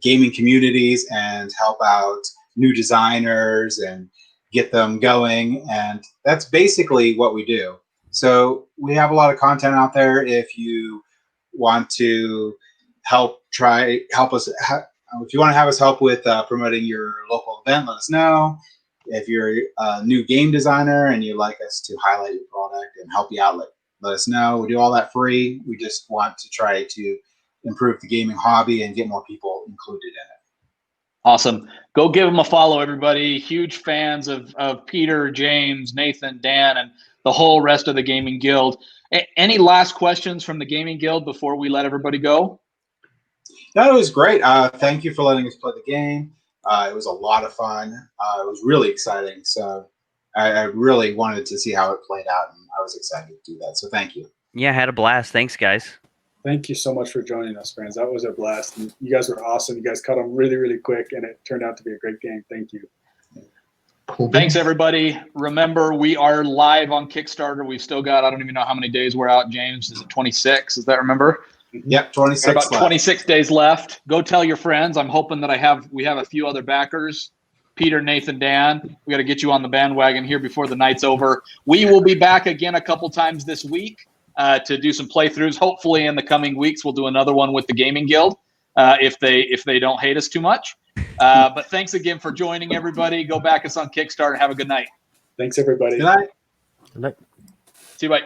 gaming communities and help out new designers and get them going, and that's basically what we do. So we have a lot of content out there. If you want to help us. If you want to have us help with promoting your local event, let us know. If you're a new game designer and you'd like us to highlight your product and help you out, let us know. We do all that free. We just want to try to improve the gaming hobby and get more people included in it. Awesome. Go give them a follow, everybody. Huge fans of Peter, James, Nathan, Dan, and the whole rest of the Gaming Guild. Any last questions from the Gaming Guild before we let everybody go? That was great. Thank you for letting us play the game. It was a lot of fun. It was really exciting. So I really wanted to see how it played out, and I was excited to do that. So thank you. Yeah, I had a blast. Thanks, guys. Thank you so much for joining us, friends. That was a blast. And you guys were awesome. You guys caught on really, really quick, and it turned out to be a great game. Thank you. Cool. Thanks, everybody. Remember, we are live on Kickstarter. We've still got, I don't even know how many days we're out, James. Is it 26? Does that remember? Yep, 26 about left. 26 days left. Go tell your friends. I'm hoping that we have a few other backers. Peter, Nathan, Dan. We got to get you on the bandwagon here before the night's over. We will be back again a couple times this week to do some playthroughs. Hopefully in the coming weeks we'll do another one with the Gaming Guild if they don't hate us too much. But thanks again for joining, everybody. Go back us on Kickstarter. Have a good night. Thanks, everybody. Good night. Good night. See you. Bye.